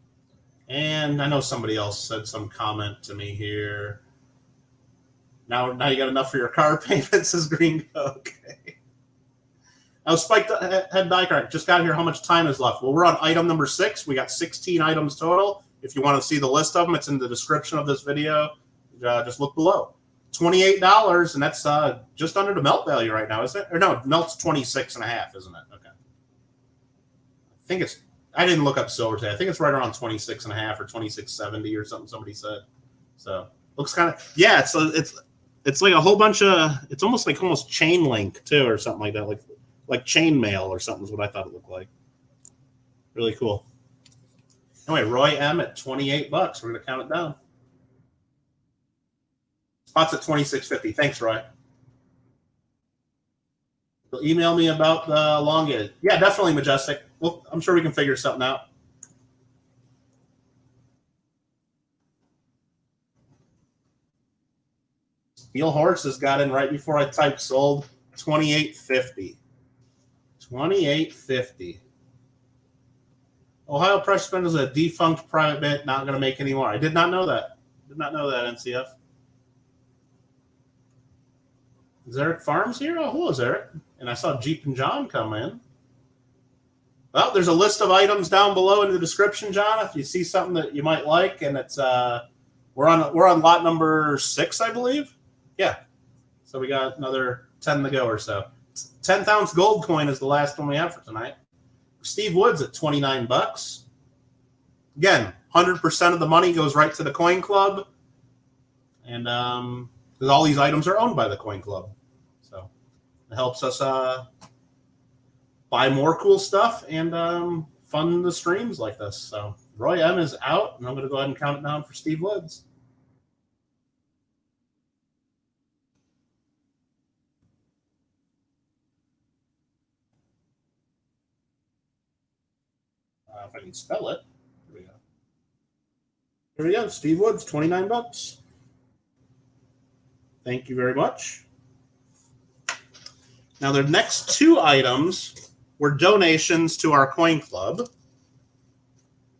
and I know somebody else said some comment to me here. Now you got enough for your car payment, says Green. Okay. Now, Spiked Head Diecraft just got here. How much time is left? Well, we're on item number 6. We got 16 items total. If you want to see the list of them, it's in the description of this video. Just look below. $28, and that's just under the melt value right now, isn't it? Or no, melt's 26.5, isn't it? Okay. I think it's. I didn't look up silver today. I think it's right around 26.5 or 26.70 or something. Somebody said. So looks kind of It's like a whole bunch of. It's almost chain link too, or something like that, like chain mail or something is what I thought it looked like. Really cool. Anyway, Roy M at $28. We're gonna count it down. Spots at $26.50. Thanks, Roy. You'll email me about the elongated. Yeah, definitely, Majestic. Well, I'm sure we can figure something out. Steel Horses got in right before I typed sold. $28.50. $28.50. Ohio Precious Metals is a defunct private bit, not going to make any more. I did not know that. Did not know that, NCF. Is Eric Farms here? Oh, hello, Eric. And I saw Jeep and John come in. Well, there's a list of items down below in the description, John. If you see something that you might like, and it's we're on lot number 6, I believe. Yeah. So we got another 10 to go or so. 10th ounce gold coin is the last one we have for tonight. Steve Woods at $29. Again, 100% of the money goes right to the coin club, and because all these items are owned by the coin club, so it helps us buy more cool stuff and fund the streams like this. So Roy M is out, and I'm going to go ahead and count it down for Steve Woods. If I can spell it. Here we go. Here we go. Steve Woods, $29. Thank you very much. Now, the next 2 items were donations to our coin club.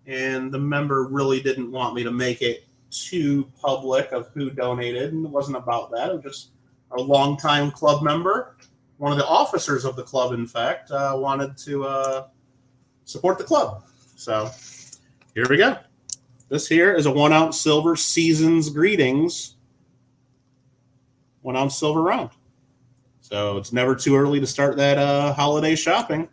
And the member really didn't want me to make it too public of who donated. And it wasn't about that. It was just a longtime club member. One of the officers of the club, in fact, wanted to support the club. So here we go. This here is a 1 ounce silver Seasons Greetings 1 ounce silver round. So it's never too early to start that holiday shopping.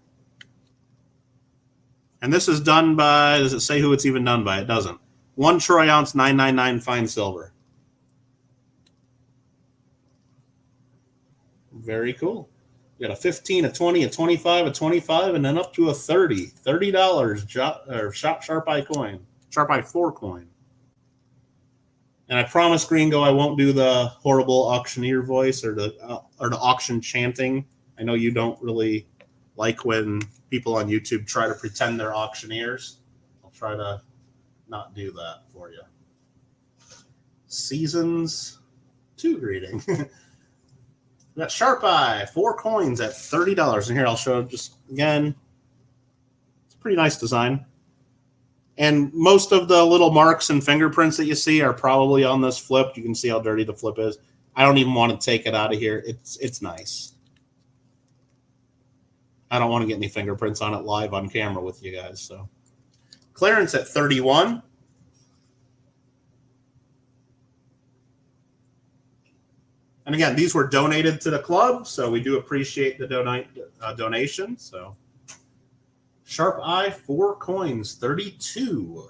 And this is done by, does it say who it's even done by? It doesn't. 1 troy ounce 999 fine silver. Very cool. You got a 15, a 20, a 25, a 25, and then up to a $30. $30 Sharp Eye coin. Sharp Eye 4 coin. And I promise, Gringo, I won't do the horrible auctioneer voice or the auction chanting. I know you don't really like when people on YouTube try to pretend they're auctioneers. I'll try to not do that for you. Seasons 2 greeting. We got Sharp Eye, 4 coins at $30. And here I'll show just again. It's a pretty nice design. And most of the little marks and fingerprints that you see are probably on this flip. You can see how dirty the flip is. I don't even want to take it out of here. It's nice. I don't want to get any fingerprints on it live on camera with you guys. So clearance at 31. And again, these were donated to the club, so we do appreciate the donation. So Sharp Eye, 4 coins, 32.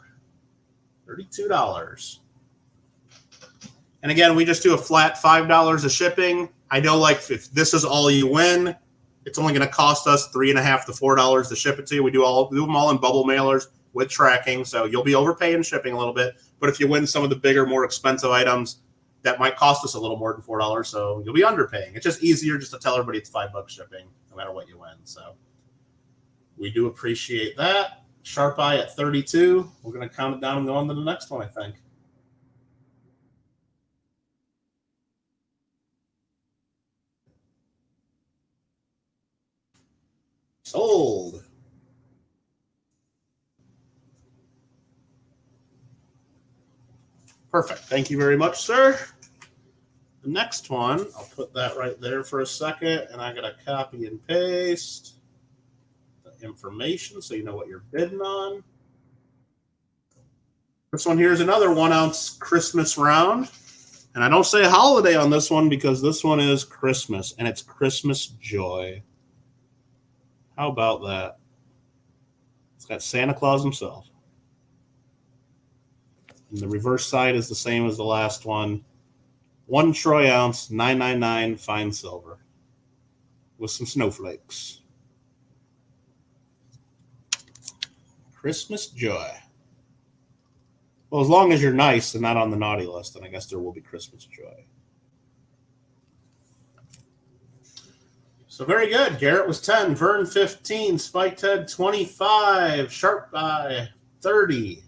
$32. And again, we just do a flat $5 of shipping. I know, like, if this is all you win, it's only going to cost us $3.50 to $4 to ship it to you. We do them all in bubble mailers with tracking, so you'll be overpaying shipping a little bit. But if you win some of the bigger, more expensive items, that might cost us a little more than $4, so you'll be underpaying. It's just easier just to tell everybody it's $5 shipping, no matter what you win. So we do appreciate that. Sharp Eye at 32. We're going to count it down and go on to the next one, I think. Sold. Perfect. Thank you very much, sir. The next one, I'll put that right there for a second, and I got to copy and paste the information so you know what you're bidding on. This one here is another 1 ounce Christmas round. And I don't say holiday on this one because this one is Christmas, and it's Christmas joy. How about that? It's got Santa Claus himself. And the reverse side is the same as the last one. 1 troy ounce, $9.99 fine silver with some snowflakes. Christmas joy. Well, as long as you're nice and not on the naughty list, then I guess there will be Christmas joy. So very good. Garrett was 10, Vern 15, Spiked Head 25, Sharp Eye 30.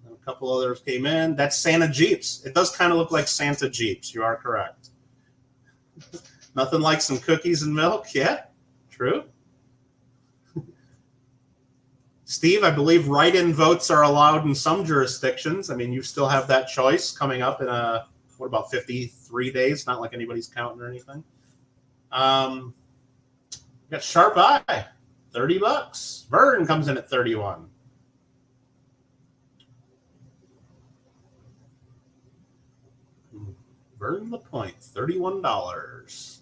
And a couple others came in. That's Santa Jeeps. It does kind of look like Santa Jeeps. You are correct. Nothing like some cookies and milk. Yeah, true. Steve, I believe write-in votes are allowed in some jurisdictions. I mean, you still have that choice coming up in what about 53 days? Not like anybody's counting or anything. Got Sharp Eye, $30. Vern comes in at 31. Vern LaPointe, $31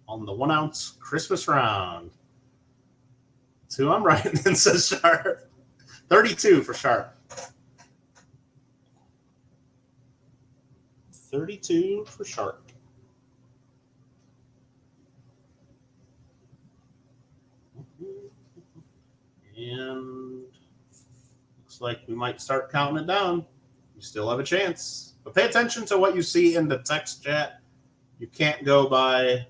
on the 1 ounce Christmas round. That's who I'm writing in, says Sharp. 32 for Sharp. 32 for Sharp. And looks like we might start counting it down. You still have a chance. But pay attention to what you see in the text chat. You can't go by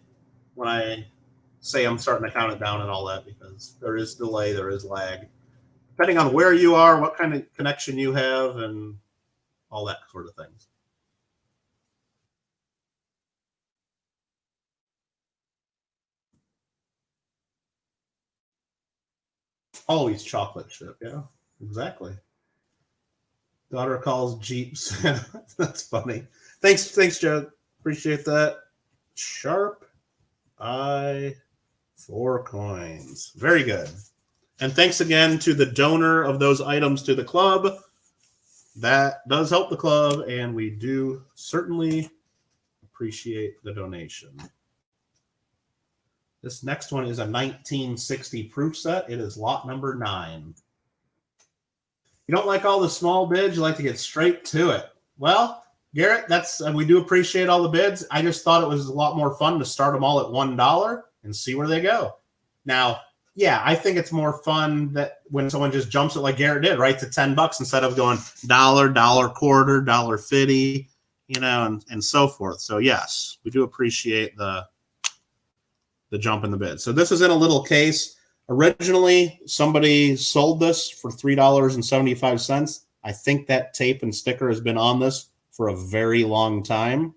when I say I'm starting to count it down and all that, because there is delay, there is lag. Depending on where you are, what kind of connection you have, and all that sort of things. Always chocolate chip, yeah, exactly. Daughter calls Jeeps. That's funny. Thanks, Joe. Appreciate that. Sharp Eye, 4 coins. Very good. And thanks again to the donor of those items to the club. That does help the club, and we do certainly appreciate the donation. This next one is a 1960 proof set. It is lot number 9. You don't like all the small bids, you like to get straight to it. Well, Garrett, we do appreciate all the bids. I just thought it was a lot more fun to start them all at $1 and see where they go. Now, yeah, I think it's more fun that when someone just jumps it like Garrett did, right, to $10 instead of going $1, quarter, $1.50, and so forth. So yes, we do appreciate the jump in the bid. So this is in a little case. Originally, somebody sold this for $3.75. I think that tape and sticker has been on this for a very long time,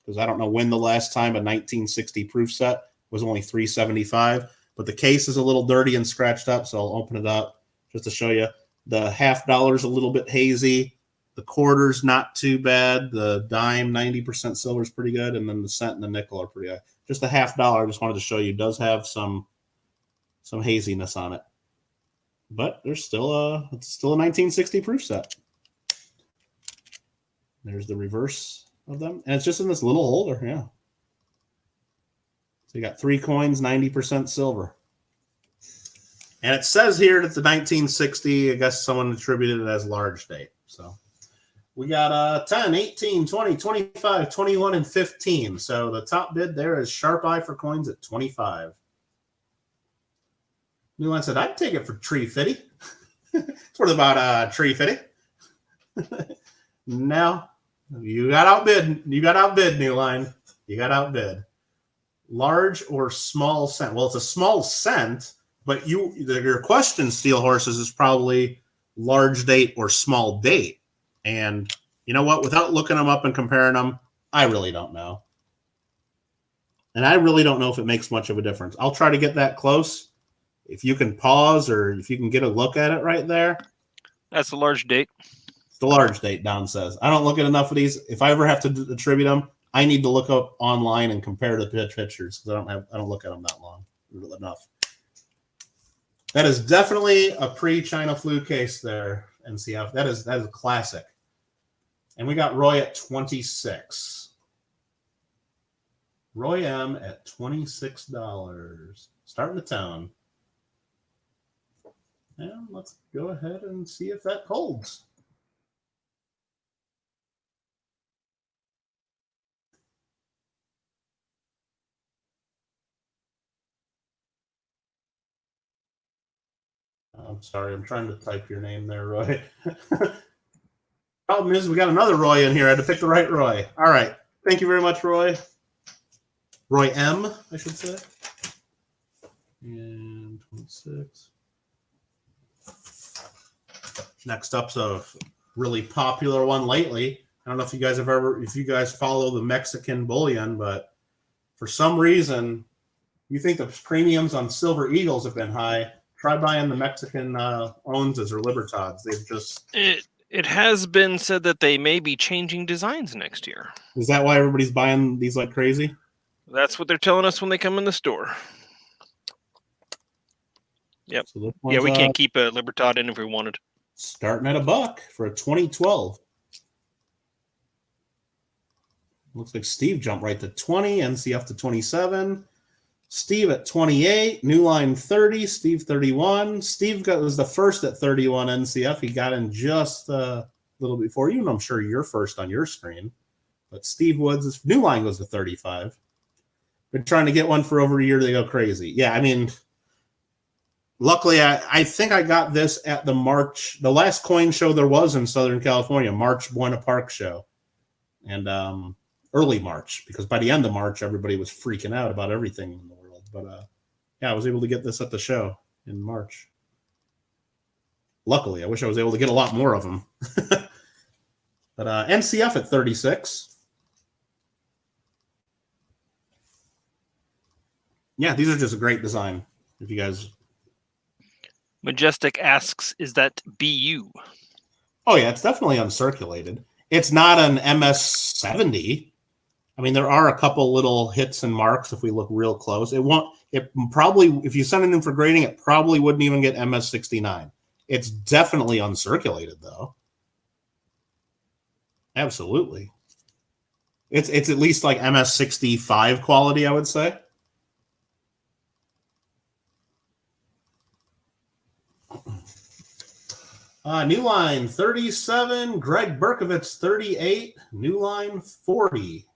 because I don't know when the last time a 1960 proof set was only $3.75. But the case is a little dirty and scratched up, so I'll open it up just to show you. The $50 a little bit hazy. The quarter's not too bad. The dime, 90% silver, is pretty good. And then the cent and the nickel are pretty good. Just the $50, I just wanted to show you, does have some some haziness on it. But there's still it's still a 1960 proof set. There's the reverse of them. And it's just in this little holder, yeah. So you got 3 coins, 90% silver. And it says here that it's the 1960. I guess someone attributed it as large date. So we got 10, 18, 20, 25, 21, and 15. So the top bid there is Sharp Eye for coins at 25. Newline said, I'd take it for Tree Fitty. It's worth about Tree Fitty. Now, you got outbid. You got outbid, Newline. You got outbid. Large or small cent? Well, it's a small cent, but your question, Steel Horses, is probably large date or small date. And you know what? Without looking them up and comparing them, I really don't know. And I really don't know if it makes much of a difference. I'll try to get that close. If you can pause or if you can get a look at it right there. That's the large date. It's the large date, Don says. I don't look at enough of these. If I ever have to attribute them, I need to look up online and compare the pictures because I don't look at them that long enough. That is definitely a pre-China flu case there, NCF. That is a classic. And we got Roy at 26. Roy M at $26. Starting the tone. And let's go ahead and see if that holds. I'm sorry, I'm trying to type your name there, Roy. Problem is, we got another Roy in here. I had to pick the right Roy. All right. Thank you very much, Roy. Roy M, I should say. And 26. Next up's a really popular one lately. I don't know if you guys follow the Mexican bullion, but for some reason, you think the premiums on Silver Eagles have been high. Try buying the Mexican Onzas or Libertads. They've just... It has been said that they may be changing designs next year. Is that why everybody's buying these like crazy? That's what they're telling us when they come in the store. Yep. So yeah, we can't keep a Libertad in if we wanted. Starting at $1 for a 2012. Looks like Steve jumped right to 20, NCF to 27. Steve at 28, New Line 30, Steve 31. Steve was the first at 31 NCF. He got in just a little before you, and I'm sure you're first on your screen. But Steve Woods' New Line was the 35. Been trying to get one for over a year. They go crazy. Yeah, I mean, luckily, I think I got this at the last coin show there was in Southern California, March Buena Park show. And early March, because by the end of March, everybody was freaking out about everything in the world. But yeah, I was able to get this at the show in March. Luckily, I wish I was able to get a lot more of them. But NCF at 36. Yeah, these are just a great design. If you guys... Majestic asks, is that BU? Oh, yeah, it's definitely uncirculated. It's not an MS-70. I mean, there are a couple little hits and marks if we look real close. It probably, if you send it in for grading, it probably wouldn't even get MS-69. It's definitely uncirculated, though. Absolutely. It's at least like MS-65 quality, I would say. New Line 37, Gregg Bercovitz 38, New Line 40.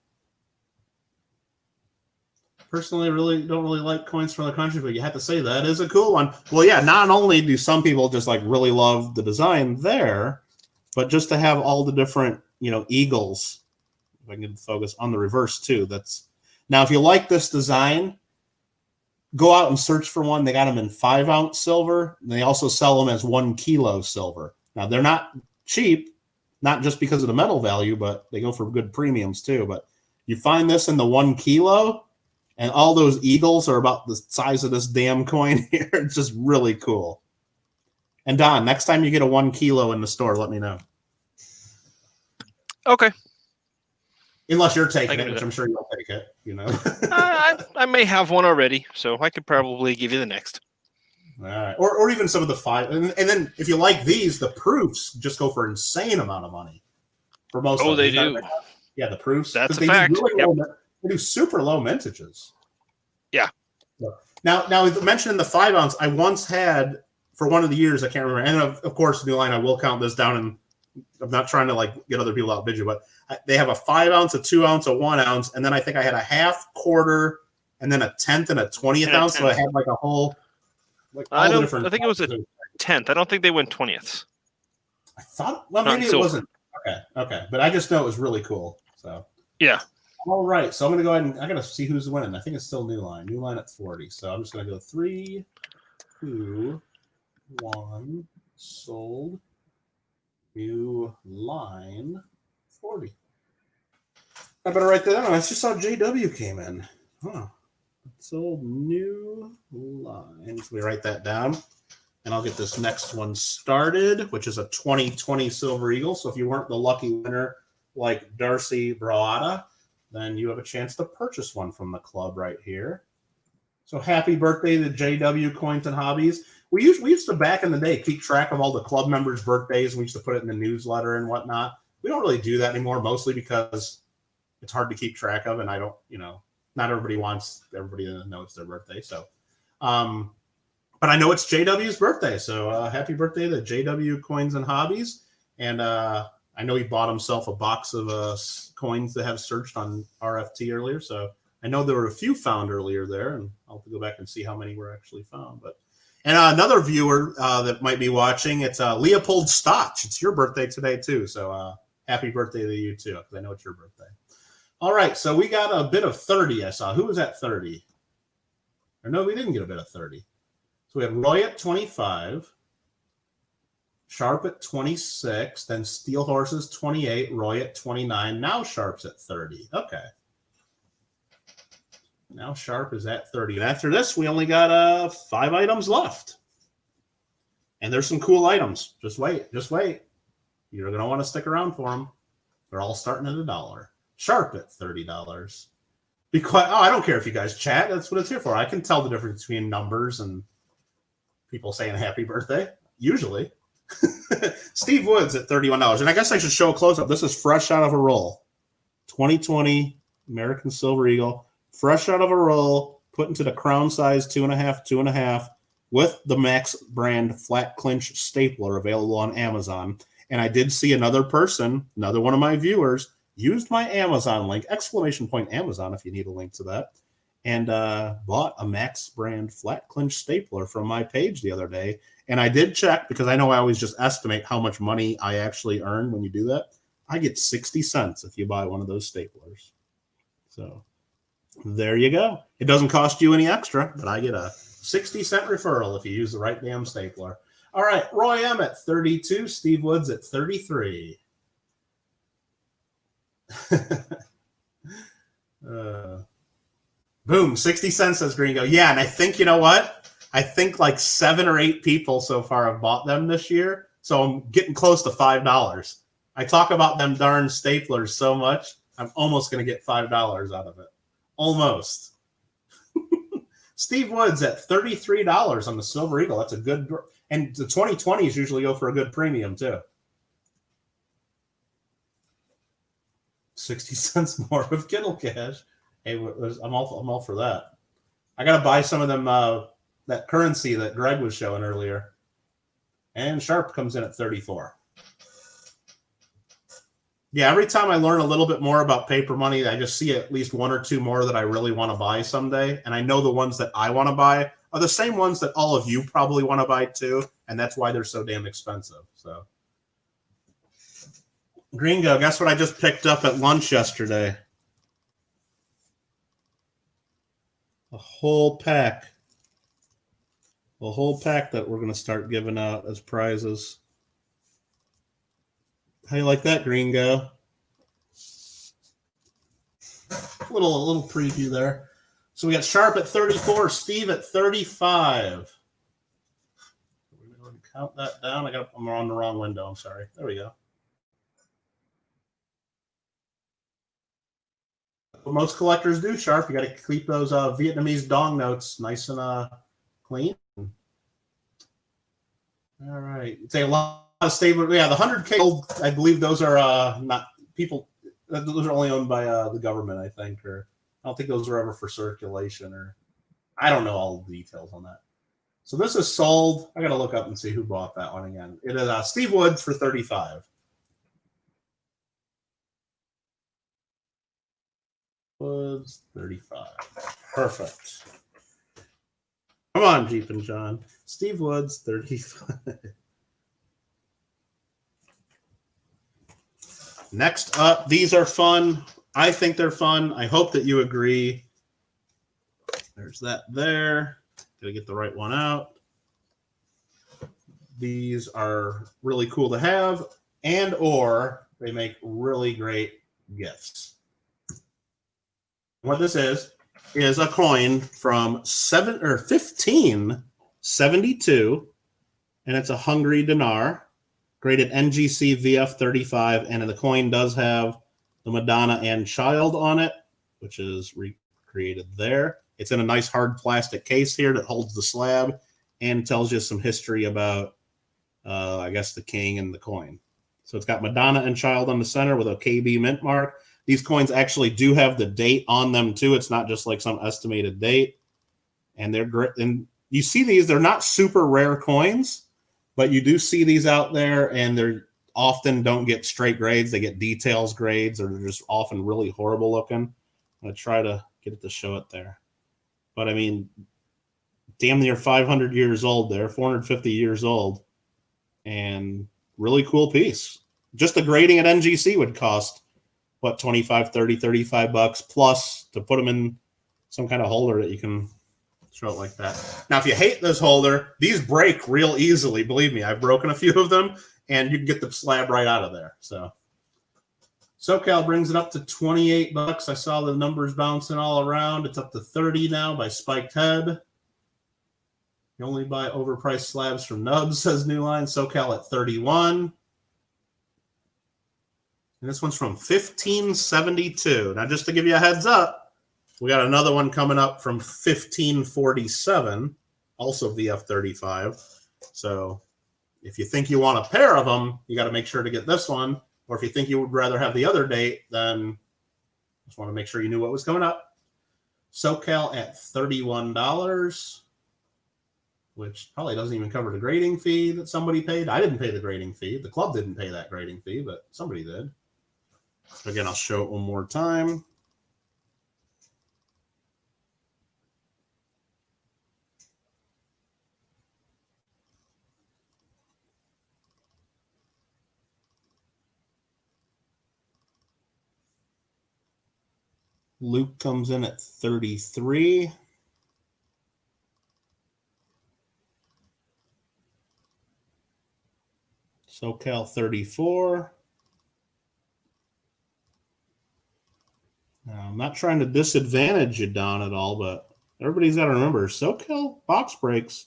Personally, don't really like coins from the country, but you have to say that is a cool one. Well, yeah, not only do some people just like really love the design there, but just to have all the different, eagles, if I can focus on the reverse too. Now, if you like this design, go out and search for one. They got them in 5-ounce silver. And they also sell them as 1 kilo silver. Now, they're not cheap, not just because of the metal value, but they go for good premiums too. But you find this in the 1 kilo, and all those eagles are about the size of this damn coin here. It's just really cool. And Don, next time you get a 1 kilo in the store, let me know. Okay. Unless you're taking it, which I'm sure you'll take it, I may have one already, so I could probably give you the next. All right. Or even some of the 5. And then if you like these, the proofs just go for an insane amount of money for most of them. They do. Yeah, the proofs. That's a they fact. Do really low, they do super low mintages. Yeah. Now mentioning the 5 ounce, I once had for one of the years, I can't remember. And of course, New Line, I will count this down, and I'm not trying to like get other people out bid you, but they have a 5 ounce, a 2 ounce, a 1 ounce, and then I think I had a half, quarter, and then a 10th and a 20th ounce. So I had like a whole. Like I think it was a 10th. I don't think they went 20ths. I thought, well, maybe it wasn't. Okay. But I just know it was really cool. So yeah. All right. So I'm going to go ahead and I got to see who's winning. I think it's still New Line. New Line at 40. So I'm just going to go 3, 2, 1, sold. New Line 40. I better write that down. I just saw JW came in. Huh. Sold New Line. So we write that down. And I'll get this next one started, which is a 2020 Silver Eagle. So if you weren't the lucky winner like Darcy Broada, then you have a chance to purchase one from the club right here. So happy birthday to JW Coins and Hobbies. We used to back in the day keep track of all the club members' birthdays. We used to put it in the newsletter and whatnot. We don't really do that anymore, mostly because it's hard to keep track of, and I don't, not everybody wants everybody to know it's their birthday. So, but I know it's JW's birthday, so happy birthday to JW Coins and Hobbies. And I know he bought himself a box of coins that have searched on RFT earlier, so I know there were a few found earlier there, and I'll have to go back and see how many were actually found. And another viewer that might be watching, it's Leopold Stotch. It's your birthday today, too, so happy birthday to you, too, because I know it's your birthday. All right, so we got a bid of 30, I saw. Who was at 30? Or no, we didn't get a bid of 30. So we had Roy at 25, Sharp at 26, then Steel Horses 28, Roy at 29. Now Sharp's at 30. Okay. Now Sharp is at 30. And after this, we only got 5 items left. And there's some cool items. Just wait. You're going to want to stick around for them. They're all starting at $1. Sharp at $30. I don't care if you guys chat. That's what it's here for. I can tell the difference between numbers and people saying happy birthday, usually. Steve Woods at $31. And I guess I should show a close-up. This is fresh out of a roll. 2020 American Silver Eagle. Fresh out of a roll, put into the crown size 2.5 with the Max brand flat clinch stapler available on Amazon. And I did see another person, another one of my viewers, used my Amazon link, !Amazon if you need a link to that, and bought a Max brand flat clinch stapler from my page the other day. And I did check, because I know I always just estimate how much money I actually earn when you do that. I get 60 cents if you buy one of those staplers. So there you go. It doesn't cost you any extra, but I get a 60-cent referral if you use the right damn stapler. All right, Roy M at 32, Steve Woods at 33. Boom, 60 cents, says Gringo. Yeah, and I think, you know what? I think like 7 or 8 people so far have bought them this year, so I'm getting close to $5. I talk about them darn staplers so much, I'm almost going to get $5 out of it. Almost. Steve Woods at $33 on the Silver Eagle. That's a good, and the 2020s usually go for a good premium too. 60 cents more of Kittle cash. Hey, I'm all for that. I got to buy some of them, that currency that Greg was showing earlier. And Sharp comes in at 34. Yeah, every time I learn a little bit more about paper money, I just see at least 1 or 2 more that I really want to buy someday. And I know the ones that I want to buy are the same ones that all of you probably want to buy too. And that's why they're so damn expensive. So, Gringo, guess what I just picked up at lunch yesterday? A whole pack. A whole pack that we're going to start giving out as prizes. How you like that, Gringo? A little preview there. So we got Sharp at 34, Steve at 35. We're going to count that down. I'm on the wrong window. I'm sorry. There we go. What most collectors do, Sharp, you got to keep those Vietnamese dong notes nice and clean. All right. Say a lot of stable. Yeah, the 100K gold, I believe those are not people. Those are only owned by the government, I think, or I don't think those were ever for circulation, or I don't know all the details on that. So this is sold. I got to look up and see who bought that one again. It is Steve Woods for 35. Woods 35. Perfect. Come on, Jeep and John. Steve Woods 35. Next up, these are fun. I think they're fun. I hope that you agree. There's that there. Gotta get the right one out. These are really cool to have, and or they make really great gifts. What this is a coin from 1572, and it's a Hungary dinar, graded NGC VF35, and the coin does have the Madonna and Child on it, which is recreated there. It's in a nice hard plastic case here that holds the slab and tells you some history about, I guess, the king and the coin. So it's got Madonna and Child on the center with a KB mint mark. These coins actually do have the date on them too. It's not just like some estimated date. And they're great. And you see these, they're not super rare coins, but you do see these out there, and they're often don't get straight grades. They get details grades, or they're just often really horrible looking. I'm going to try to get it to show it there. But I mean, damn near 500 years old there, 450 years old, and really cool piece. Just the grading at NGC would cost, what, 25, 30, 35 bucks, plus to put them in some kind of holder that you can show it like that. Now, if you hate this holder, these break real easily. Believe me, I've broken a few of them, and you can get the slab right out of there. So SoCal brings it up to 28 bucks. I saw the numbers bouncing all around. It's up to 30 now by Spiked Head. You only buy overpriced slabs from Nubs, says New Line. SoCal at 31. And this one's from 1572. Now, just to give you a heads up, we got another one coming up from 1547, also VF35. So if you think you want a pair of them, you got to make sure to get this one. Or if you think you would rather have the other date, then just want to make sure you knew what was coming up. SoCal at $31, which probably doesn't even cover the grading fee that somebody paid. I didn't pay the grading fee. The club didn't pay that grading fee, but somebody did. Again, I'll show it one more time. Luke comes in at 33. SoCal 34. Now, I'm not trying to disadvantage you, Don, at all, but everybody's got to remember, SoCal Box Breaks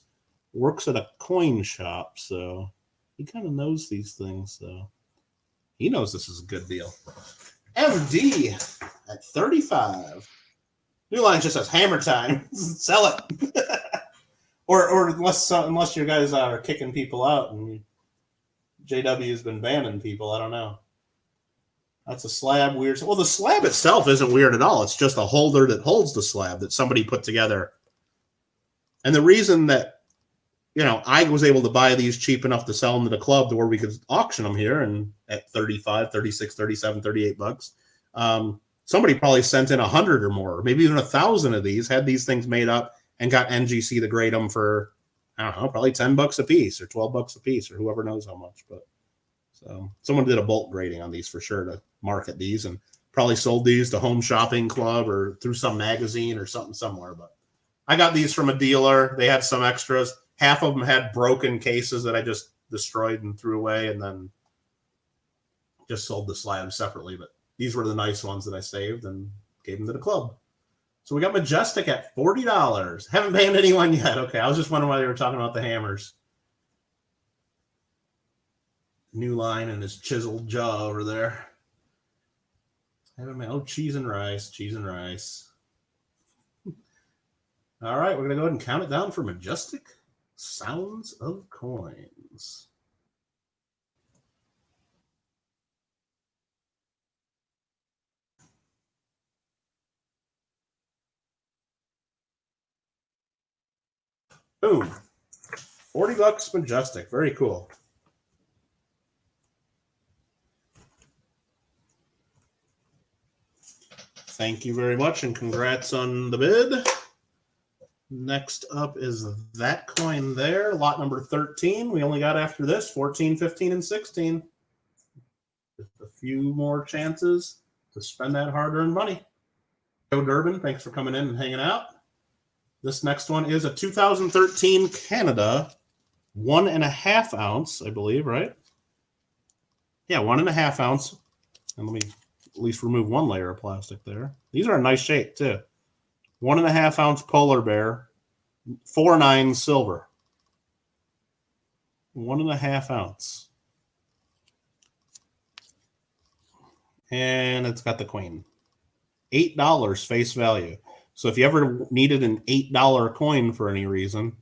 works at a coin shop, so he kind of knows these things. So he knows this is a good deal. MD at 35. New Line just says hammer time. Sell it. or unless you guys are kicking people out and JW's been banning people, I don't know. That's a slab weird. Well, the slab itself isn't weird at all. It's just a holder that holds the slab that somebody put together. And the reason that, I was able to buy these cheap enough to sell them to the club to where we could auction them here and at 35, 36, 37, 38 bucks. Somebody probably sent in 100 or more, maybe even 1,000 of these, had these things made up and got NGC to grade them for, I don't know, probably 10 bucks a piece or 12 bucks a piece or whoever knows how much. But so someone did a bulk grading on these for sure to market these, and probably sold these to Home Shopping Club or through some magazine or something somewhere. But I got these from a dealer. They had some extras. Half of them had broken cases that I just destroyed and threw away, and then just sold the slabs separately. But these were the nice ones that I saved and gave them to the club. So we got Majestic at $40. Haven't banned anyone yet. Okay, I was just wondering why they were talking about the hammers. New Line and his chiseled jaw over there. Oh, cheese and rice, cheese and rice. All right, we're going to go ahead and count it down for Majestic. Sounds of coins. Boom. 40 bucks Majestic. Very cool. Thank you very much, and congrats on the bid. Next up is that coin there, lot number 13. We only got after this 14, 15, and 16. Just a few more chances to spend that hard-earned money. Joe Durbin, thanks for coming in and hanging out. This next one is a 2013 Canada 1.5 ounce, I believe, right? Yeah, 1.5 ounce. And let me at least remove one layer of plastic there. These are a nice shape too. 1.5 ounce polar bear, 4.9 silver. 1.5 ounce. And it's got the queen. $8 face value. So if you ever needed an $8 coin for any reason,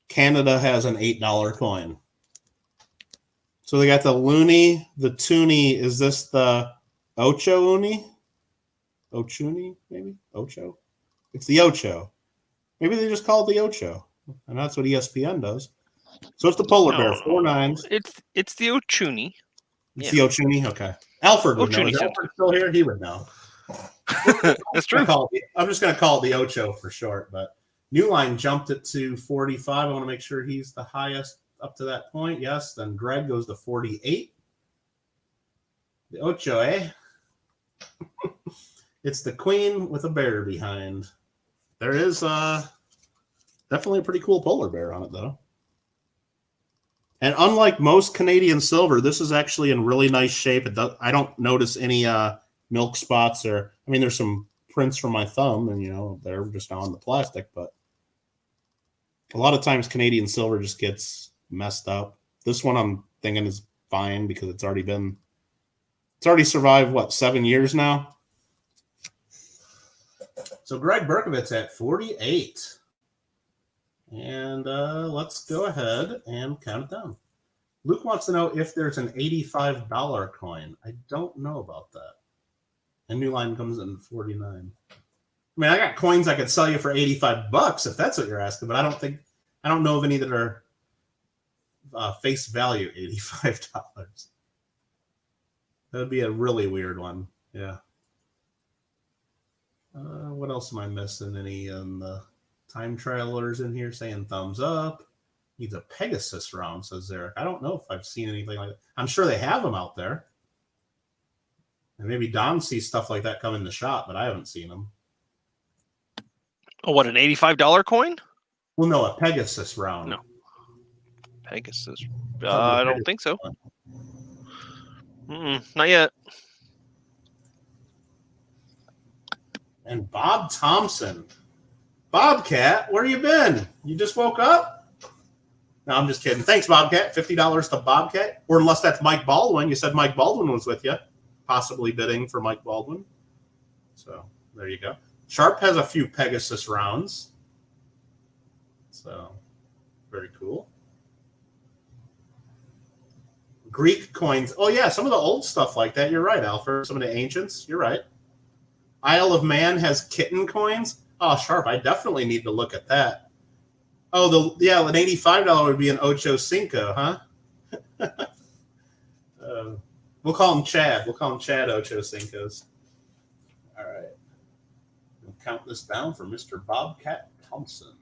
Canada has an $8 coin. So they got the loonie, the toonie. Is this the Ocho uni? Ochuni, maybe? Ocho? It's the Ocho. Maybe they just call it the Ocho. And that's what ESPN does. So it's the polar bear, 4.9s. It's the Ochuni. It's the Ochuni? Okay. Alfred would know. Is Alfred still here? He would know. That's true. I'm just going to call it the Ocho for short. But Newline jumped it to 45. I want to make sure he's the highest up to that point. Yes. Then Greg goes to 48. The Ocho, eh? It's the queen with a bear behind. There is definitely a pretty cool polar bear on it, though. And unlike most Canadian silver, this is actually in really nice shape. I don't notice any milk spots or, I mean, there's some prints from my thumb, and, you know, they're just on the plastic. But a lot of times Canadian silver just gets messed up. This one I'm thinking is fine because it's already survived, what, 7 years now? So Gregg Bercovitz at 48. And let's go ahead and count it down. Luke wants to know if there's an $85 coin. I don't know about that. And Newline comes in 49. I mean, I got coins I could sell you for 85 bucks if that's what you're asking, but I don't know of any that are face value $85. That would be a really weird one. Yeah. What else am I missing? Any time travelers in here saying thumbs up? Needs a Pegasus round, says Eric. I don't know if I've seen anything like that. I'm sure they have them out there. And maybe Don sees stuff like that come in the shop, but I haven't seen them. Oh, what, an $85 coin? Well, no, a Pegasus round. No. Pegasus. I don't think so. Not yet. And Bob Thompson. Bobcat, where you been? You just woke up? No, I'm just kidding. Thanks, Bobcat. $50 to Bobcat. Or unless that's Mike Baldwin. You said Mike Baldwin was with you. Possibly bidding for Mike Baldwin. So, there you go. Sharp has a few Pegasus rounds. So, very cool. Greek coins. Oh, yeah, some of the old stuff like that. You're right, Alfred. Some of the ancients. You're right. Isle of Man has kitten coins. Oh, Sharp, I definitely need to look at that. Oh, an $85 would be an Ocho Cinco, huh? We'll call him Chad. We'll call him Chad Ocho Cincos. All right. We'll count this down for Mr. Bobcat Thompson.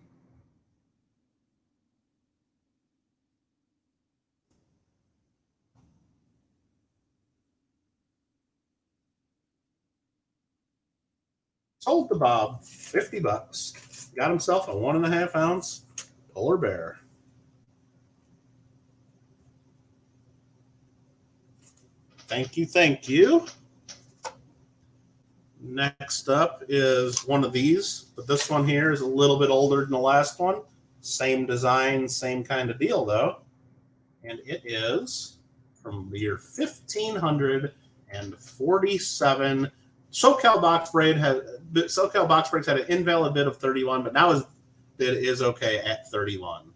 Sold to Bob, 50 bucks. Got himself a 1.5 ounce polar bear. Thank you, thank you. Next up is one of these, but this one here is a little bit older than the last one. Same design, same kind of deal, though. And it is from the year 1547. SoCal Box Breaks had an invalid bid of 31, but now his bid is okay at 31.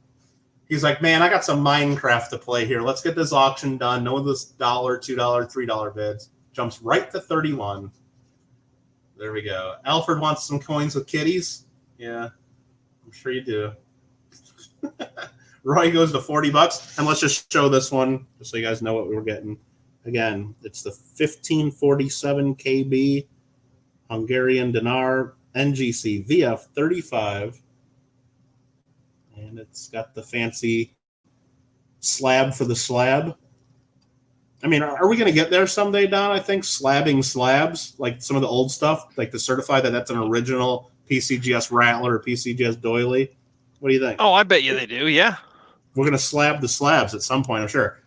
He's like, man, I got some Minecraft to play here. Let's get this auction done. No of this $1, $2, $3 bids. Jumps right to 31. There we go. Alfred wants some coins with kitties. Yeah, I'm sure you do. Roy goes to $40. And let's just show this one just so you guys know what we were getting. Again, it's the 1547 KB Hungarian dinar NGC VF 35. And it's got the fancy slab for the slab. I mean, are we going to get there someday, Don? I think slabbing slabs, like some of the old stuff, like to certify that that's an original PCGS Rattler or PCGS Doily. What do you think? Oh, I bet you they do. Yeah, we're going to slab the slabs at some point, I'm sure.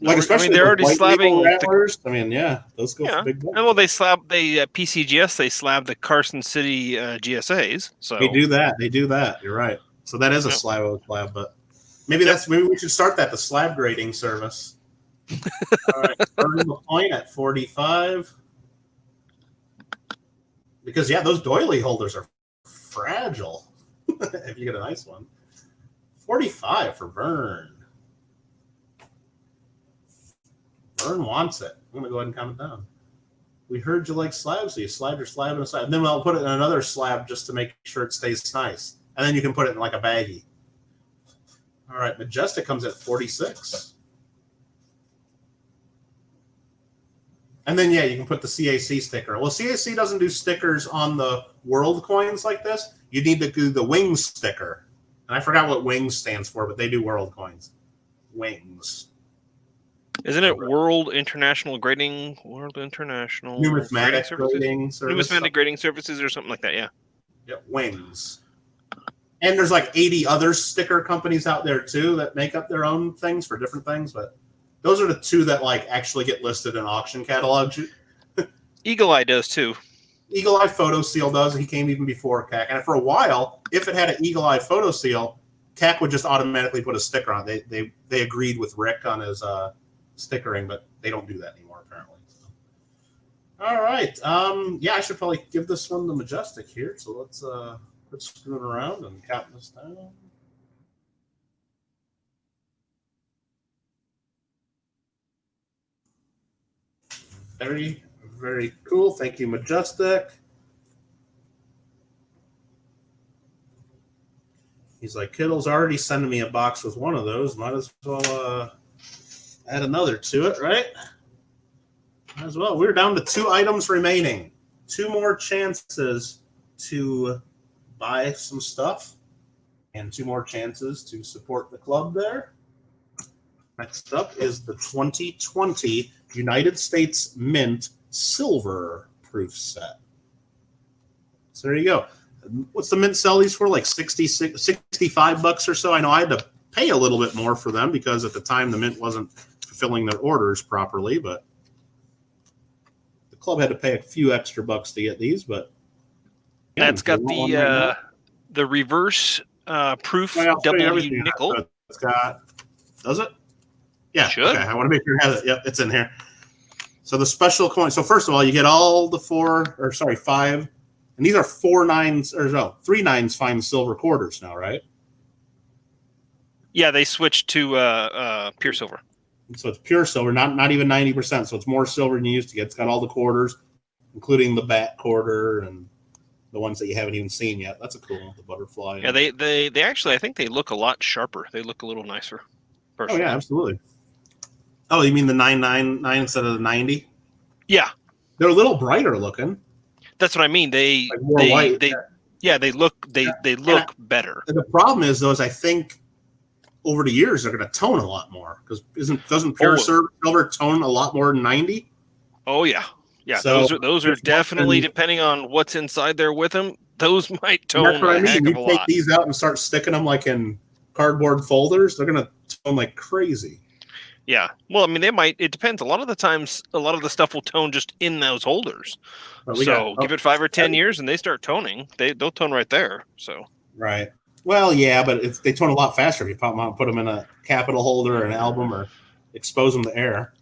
Like especially they're already slabbing Rattlers. I mean, yeah, those go for big bucks. And well, they PCGS. They slab the Carson City GSAs. So they do that. They do that. You're right. So that is a slab, but maybe we should start that, the slab grading service. All right, earning the point at 45. Because those doily holders are fragile. If you get a nice one. 45 for Vern. Vern wants it. I'm gonna go ahead and count it down. We heard you like slabs, so you slide your slab in a slab. And then I'll put it in another slab just to make sure it stays nice. And then you can put it in like a baggie. All right, Majestic comes at 46. And then, you can put the CAC sticker. Well, CAC doesn't do stickers on the world coins like this. You need to do the wings sticker. And I forgot what wings stands for, but they do world coins. Wings. Isn't it World International Grading? World International Numismatic Grading Services? Numismatic Grading Services or something like that, yeah. Yep, wings. And there's like 80 other sticker companies out there, too, that make up their own things for different things, but those are the two that actually get listed in auction catalogs. Eagle Eye does too. Eagle Eye Photo Seal does. He came even before CAC. And for a while, if it had an Eagle Eye Photo Seal, CAC would just automatically put a sticker on it. They agreed with Rick on his stickering, but they don't do that anymore apparently. All right. I should probably give this one the Majestic here. So let's quit screwing around and count this down. Very, very cool. Thank you, Majestic. He's like, Kittle's already sending me a box with one of those. Might as well add another to it, right? Might as well. We're down to 2 items remaining. 2 more chances to buy some stuff. And 2 more chances to support the club there. Next up is the 2020 United States Mint Silver Proof Set. So there you go. What's the Mint sell these for? Like $65 or so? I know I had to pay a little bit more for them because at the time the Mint wasn't fulfilling their orders properly, but the club had to pay a few extra bucks to get these. But that's got the reverse proof W nickel. It's got, does it? Yeah, should. Okay. I want to make sure it has it. Yep, it's in here. So the special coin. So first of all, you get all the 5, and these are 3 9s fine silver quarters now, right? Yeah, they switched to pure silver. So it's pure silver, not even 90%. So it's more silver than you used to get. It's got all the quarters, including the bat quarter and the ones that you haven't even seen yet. That's a cool one, the butterfly. Yeah, they actually, I think they look a lot sharper. They look a little nicer. Personally. Oh yeah, absolutely. Oh, you mean the 999 instead of the 90? Yeah, they're a little brighter looking. That's what I mean. They look better. And the problem is, though, I think over the years they're going to tone a lot more because doesn't pure silver tone a lot more than 90? Oh yeah, yeah. So those are definitely, depending on what's inside there with them, those might tone. That's what I mean. You take lot. These out and start sticking them like in cardboard folders, they're going to tone like crazy. Yeah. Well, I mean, they might. It depends. A lot of the times, a lot of the stuff will tone just in those holders. Give it 5 or 10 years, and they start toning. They'll tone right there. So. Right. Well, yeah, but they tone a lot faster if you pop them out and put them in a capital holder or an album or expose them to air.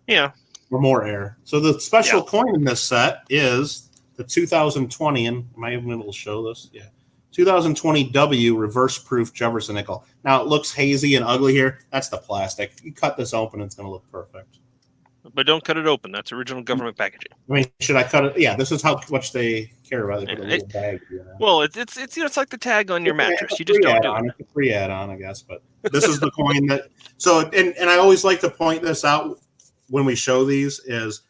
Yeah. Or more air. So the special coin in this set is the 2020, and am I even able to show this? Yeah. 2020 W reverse proof Jefferson nickel. Now it looks hazy and ugly here. That's the plastic. You cut this open, it's going to look perfect. But don't cut it open. That's original government packaging. I mean, should I cut it? Yeah, this is how much they care about it. They put a little bag. Well, it's it's like the tag on your mattress. You just don't do it. It's a free add-on, I guess. But this is the coin that. So and I always like to point this out when we show these is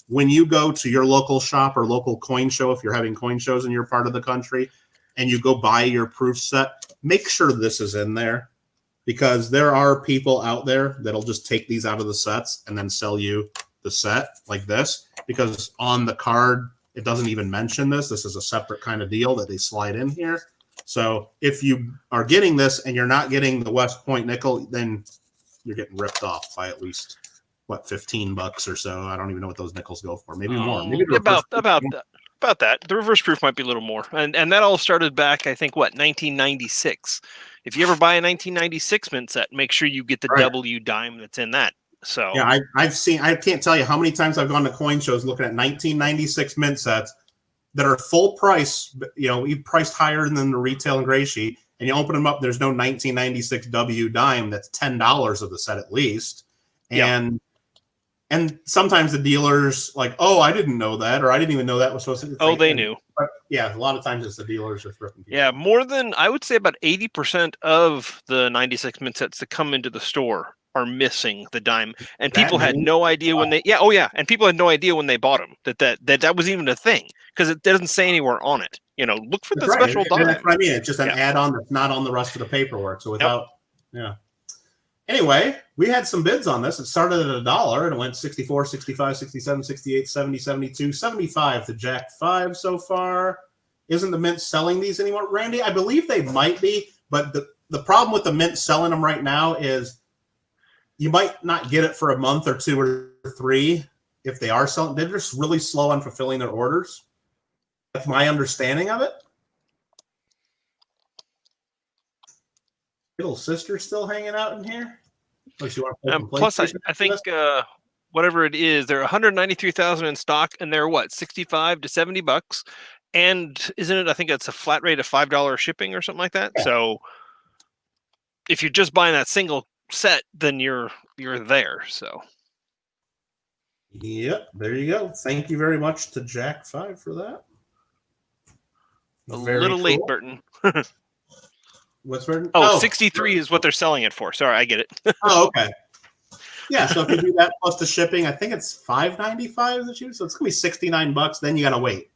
when you go to your local shop or local coin show, if you're having coin shows in your part of the country, and you go buy your proof set, make sure this is in there, because there are people out there that'll just take these out of the sets and then sell you the set like this, because on the card it doesn't even mention this. This is a separate kind of deal that they slide in here. So if you are getting this and you're not getting the West Point nickel, then you're getting ripped off by at least what, $15 or so. I don't even know what those nickels go for. Maybe more. Maybe about that. The reverse proof might be a little more. And that all started back, I think, 1996. If you ever buy a 1996 mint set, make sure you get the W dime that's in that. So yeah, I've seen. I can't tell you how many times I've gone to coin shows looking at 1996 mint sets that are full price. You know, you priced higher than the retail and gray sheet, and you open them up. There's no 1996 W dime that's $10 of the set at least, and sometimes the dealers like, oh, I didn't know that, or I didn't even know that was supposed to. Oh, they knew. But yeah, a lot of times it's the dealers are ripping people. Yeah, more than, I would say, about 80% of the 96 mint sets that come into the store are missing the dime, and people had no idea when they. Yeah, oh yeah, and people had no idea when they bought them that was even a thing, because it doesn't say anywhere on it. You know, look for the special dime. That's what I mean. It's just an add-on that's not on the rest of the paperwork. So without, Anyway, we had some bids on this. It started at $1 and it went 64, 65, 67, 68, 70, 72, 75 to Jack 5 so far. Isn't the mint selling these anymore, Randy? I believe they might be, but the problem with the mint selling them right now is you might not get it for a month or 2 or 3 if they are selling. They're just really slow on fulfilling their orders. That's my understanding of it. Little sister still hanging out in here. Plus, I think whatever it is, they're 193,000 in stock, and they're what, 65 to $70, and isn't it? I think it's a flat rate of $5 shipping or something like that. Yeah. So if you're just buying that single set, then you're there. So yep, there you go. Thank you very much to Jack 5 for that. Very little cool. Late, Burton. What's Burton? Oh, 63 is what they're selling it for. Sorry, I get it. Oh, okay. Yeah, so if you do that plus the shipping, I think it's $5.95 that you. So it's gonna be $69. Then you gotta wait.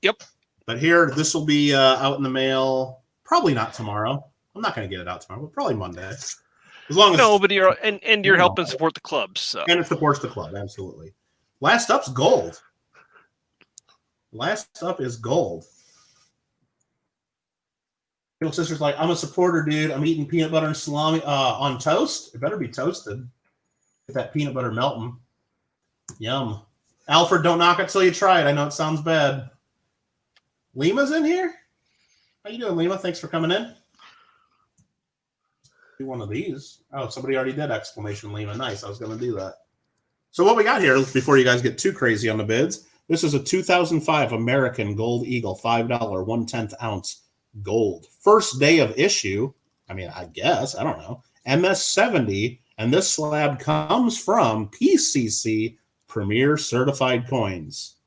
Yep. But here, this will be out in the mail. Probably not tomorrow. I'm not gonna get it out tomorrow, but probably Monday. As long as but you're and you're helping support the clubs. So. And it supports the club, absolutely. Last up's gold. Last up is gold. Little sister's like, I'm a supporter, dude. I'm eating peanut butter and salami on toast. It better be toasted. Get that peanut butter melting. Yum. Alfred, don't knock it till you try it. I know it sounds bad. Lima's in here? How you doing, Lima? Thanks for coming in. Do one of these. Oh, somebody already did exclamation Lima. Nice. I was going to do that. So what we got here, before you guys get too crazy on the bids, this is a 2005 American Gold Eagle, $5, 1/10 ounce. Gold. First day of issue. I mean, I guess. I don't know. MS70. And this slab comes from PCC Premier Certified Coins,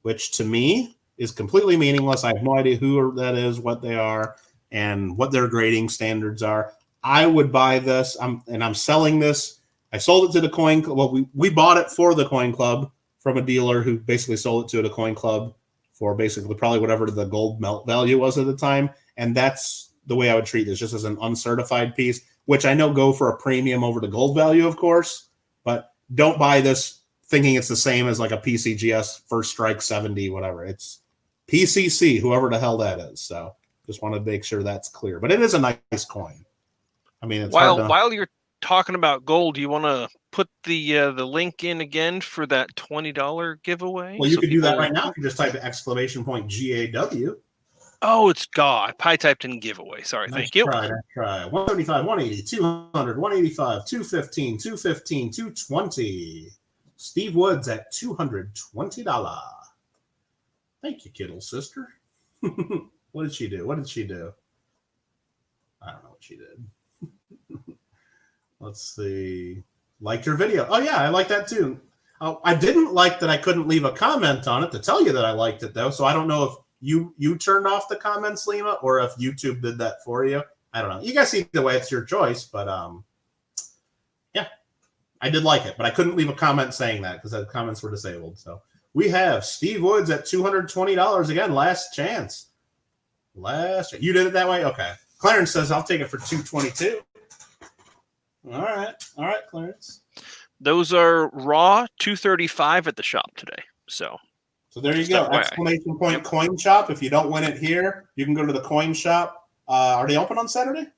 which to me is completely meaningless. I have no idea who that is, what they are, and what their grading standards are. I would buy this. I'm selling this. I sold it to the coin club. Well, we bought it for the coin club from a dealer who basically sold it to the coin club for basically probably whatever the gold melt value was at the time. And that's the way I would treat this, just as an uncertified piece, which I know go for a premium over the gold value, of course, but don't buy this thinking it's the same as like a PCGS First Strike 70, whatever. It's PCC, whoever the hell that is. So just want to make sure that's clear, but it is a nice coin. I mean, it's while you're talking about gold, you want to put the link in again for that $20 giveaway? Well, you can do that right now. You can just type exclamation point GAW. Oh, it's GAW. I typed in giveaway. Sorry, thank you. Nice try. 175, 180, 200, 185, 215, 215, 220. Steve Woods at $220. Thank you, Kittle sister. What did she do? What did she do? I don't know what she did. Let's see. Liked your video. Oh, yeah, I like that too. Oh, I didn't like that I couldn't leave a comment on it to tell you that I liked it, though. So I don't know if you turned off the comments, Lima, or if YouTube did that for you. I don't know. You guys see the way it's your choice, but yeah, I did like it, but I couldn't leave a comment saying that because the comments were disabled. So we have Steve Woods at $220 again. Last chance. You did it that way? Okay. Clarence says I'll take it for $222. All right, Clarence. Those are raw $235 at the shop today. So there you go. Exclamation point coin shop. If you don't win it here, you can go to the coin shop. Are they open on Saturday?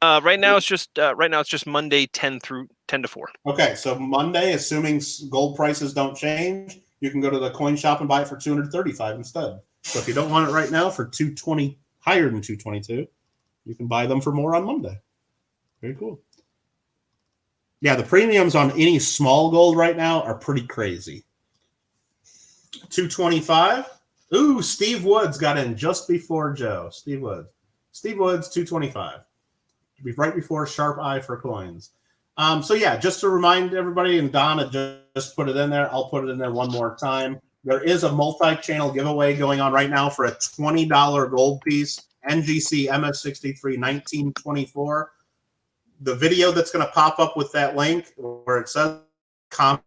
Right now it's just Monday 10 to 4. Okay, so Monday, assuming gold prices don't change, you can go to the coin shop and buy it for $235 instead. So if you don't want it right now for $220, higher than $222, you can buy them for more on Monday. Very cool. Yeah, the premiums on any small gold right now are pretty crazy. $225. Ooh, Steve Woods got in just before Joe. Steve Woods, $225. Right before Sharp Eye for coins. So yeah, just to remind everybody, and Donna just put it in there. I'll put it in there one more time. There is a multi-channel giveaway going on right now for a $20 gold piece, NGC MS63 1924. The video that's going to pop up with that link where it says comment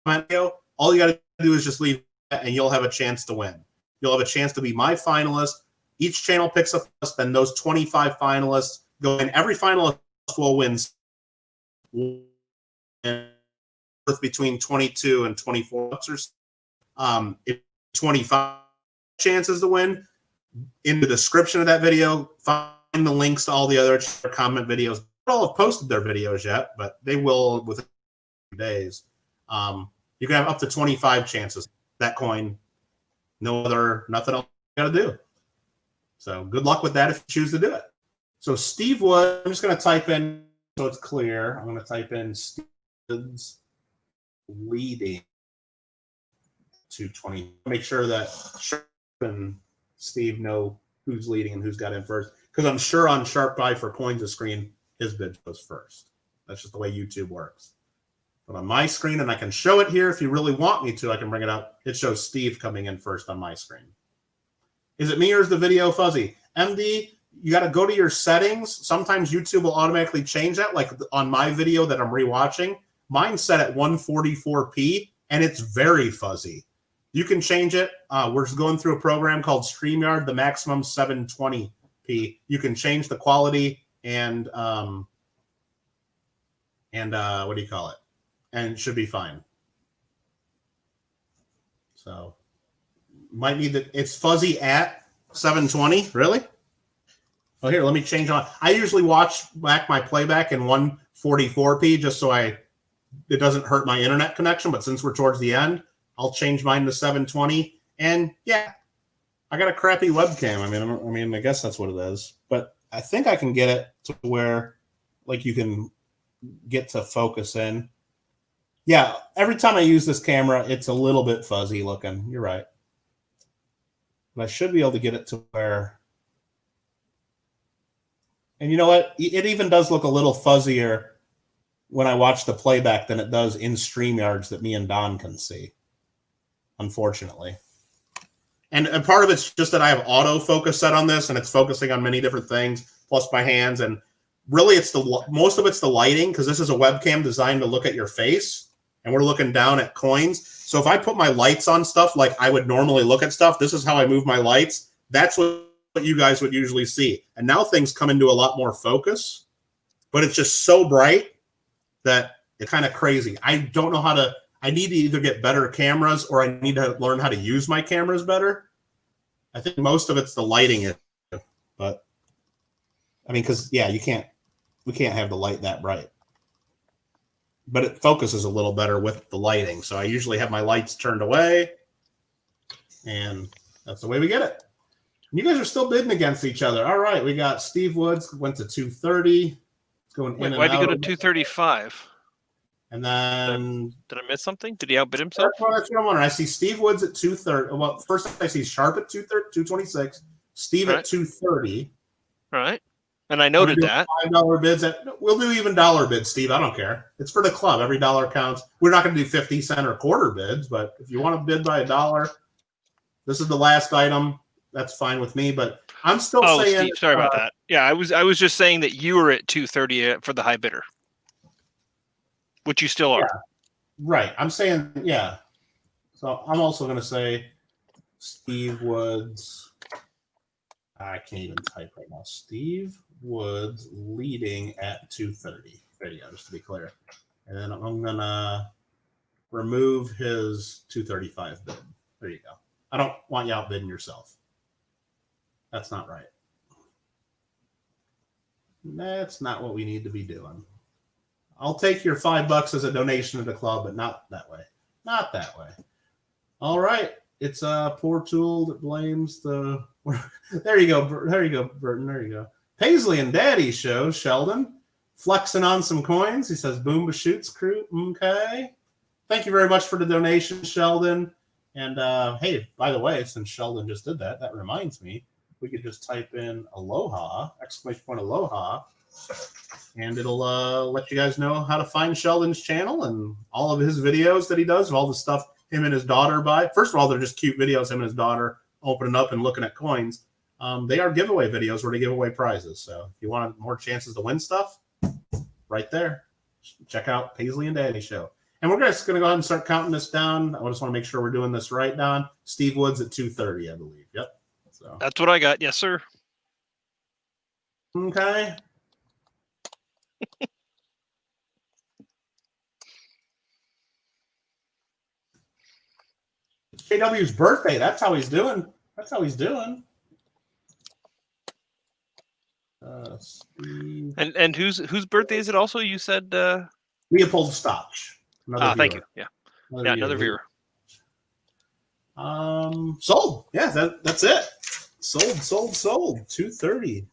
video, all you got to do is just leave that and you'll have a chance to win. You'll have a chance to be my finalist. Each channel picks a finalist, then those 25 finalists go in. Every finalist will win between 22 and 24 bucks. If 25 chances to win, in the description of that video, find the links to all the other comment videos. They all have posted their videos yet, but they will within a few days. You can have up to 25 chances. That coin, nothing else you got to do. So good luck with that if you choose to do it. So Steve Wood, I'm just going to type in so it's clear. I'm going to type in Steve Woods leading 220. Make sure that Sharp and Steve know who's leading and who's got in first. Because I'm sure on Sharp Eye for Coins a screen, his bid goes first. That's just the way YouTube works. But on my screen, and I can show it here if you really want me to, I can bring it up. It shows Steve coming in first on my screen. Is it me or is the video fuzzy? MD, you got to go to your settings. Sometimes YouTube will automatically change that. Like on my video that I'm rewatching, mine's set at 144p, and it's very fuzzy. You can change it. We're going through a program called StreamYard, the maximum 720p. You can change the quality and what do you call it? And it should be fine. So might need that. It's fuzzy at 720. Really? Oh, here, let me change on. I usually watch back my playback in 144p just so it doesn't hurt my internet connection. But since we're towards the end, I'll change mine to 720. And yeah, I got a crappy webcam. I mean, I guess that's what it is. But I think I can get it to where, like, you can get to focus in. Yeah, every time I use this camera, it's a little bit fuzzy looking. You're right. But I should be able to get it to where. And you know what? It even does look a little fuzzier when I watch the playback than it does in StreamYards that me and Don can see, unfortunately. And part of it's just that I have autofocus set on this, and it's focusing on many different things, plus my hands. And really, most of it's the lighting, because this is a webcam designed to look at your face, and we're looking down at coins. So if I put my lights on stuff like I would normally look at stuff, this is how I move my lights. That's what you guys would usually see. And now things come into a lot more focus, but it's just so bright that it's kind of crazy. I don't know how to. I need to either get better cameras or I need to learn how to use my cameras better. I think most of it's the lighting, but I mean, because yeah, we can't have the light that bright, but it focuses a little better with the lighting. So I usually have my lights turned away, and that's the way we get it. And you guys are still bidding against each other. All right, we got Steve Woods went to 230. It's going in and out. Why'd you go to 235? And then did I miss something? Did he outbid himself? That's what I'm wondering. I see Steve Woods at 230. Well, first I see Sharp at 226. Steve at 230. All right. And I noted that. $5 bids. We'll do even dollar bids, Steve. I don't care. It's for the club. Every dollar counts. We're not going to do 50 cent or quarter bids, but if you want to bid by $1, this is the last item. That's fine with me. But I'm still saying. Steve, sorry about that. Yeah, I was just saying that you were at 230 for the high bidder, which you still are. Yeah, right. I'm saying, yeah. So I'm also going to say Steve Woods. I can't even type right now. Steve Woods leading at 230. There you go, just to be clear. And then I'm going to remove his 235 bid. There you go. I don't want you outbidding yourself. That's not right. That's not what we need to be doing. I'll take your $5 as a donation to the club, but not that way. Not that way. All right. It's a poor tool that blames the... There you go. There you go, Burton. There you go. Paisley and Daddy show, Sheldon. Flexing on some coins. He says, Boomba Shoots crew. Okay. Thank you very much for the donation, Sheldon. And, hey, by the way, since Sheldon just did that, that reminds me, we could just type in Aloha, exclamation point Aloha, and it'll let you guys know how to find Sheldon's channel and all of his videos that he does, all the stuff him and his daughter buy. First of all, they're just cute videos, him and his daughter opening up and looking at coins. They are giveaway videos where they give away prizes. So if you want more chances to win stuff, right there, check out Paisley and Daddy show. And we're just going to go ahead and start counting this down. I just want to make sure we're doing this right, Don. Steve Woods at 230, I believe. Yep. So that's what I got. Yes, sir. Okay. JW's birthday. That's how he's doing. That's how he's doing. And whose birthday is it also? You said Leopold Stotch. Thank you. Yeah. Another viewer. Sold. Yeah, that's it. Sold. 230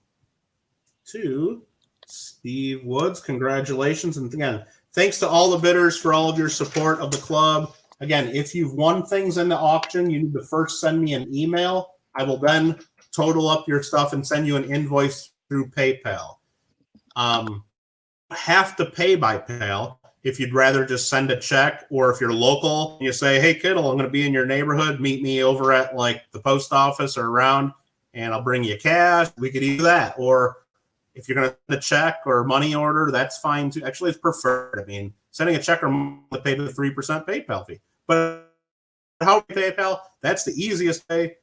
to Steve Woods. Congratulations. And again, thanks to all the bidders for all of your support of the club. Again, if you've won things in the auction, you need to first send me an email. I will then total up your stuff and send you an invoice through PayPal. Have to pay by PayPal if you'd rather just send a check, or if you're local, you say, hey, Kittle, I'm going to be in your neighborhood. Meet me over at like the post office or around, and I'll bring you cash. We could do that. Or if you're going to send a check or money order, that's fine too. Actually, it's preferred. I mean, sending a check or money to pay the 3% PayPal fee. But how we PayPal, that's the easiest way.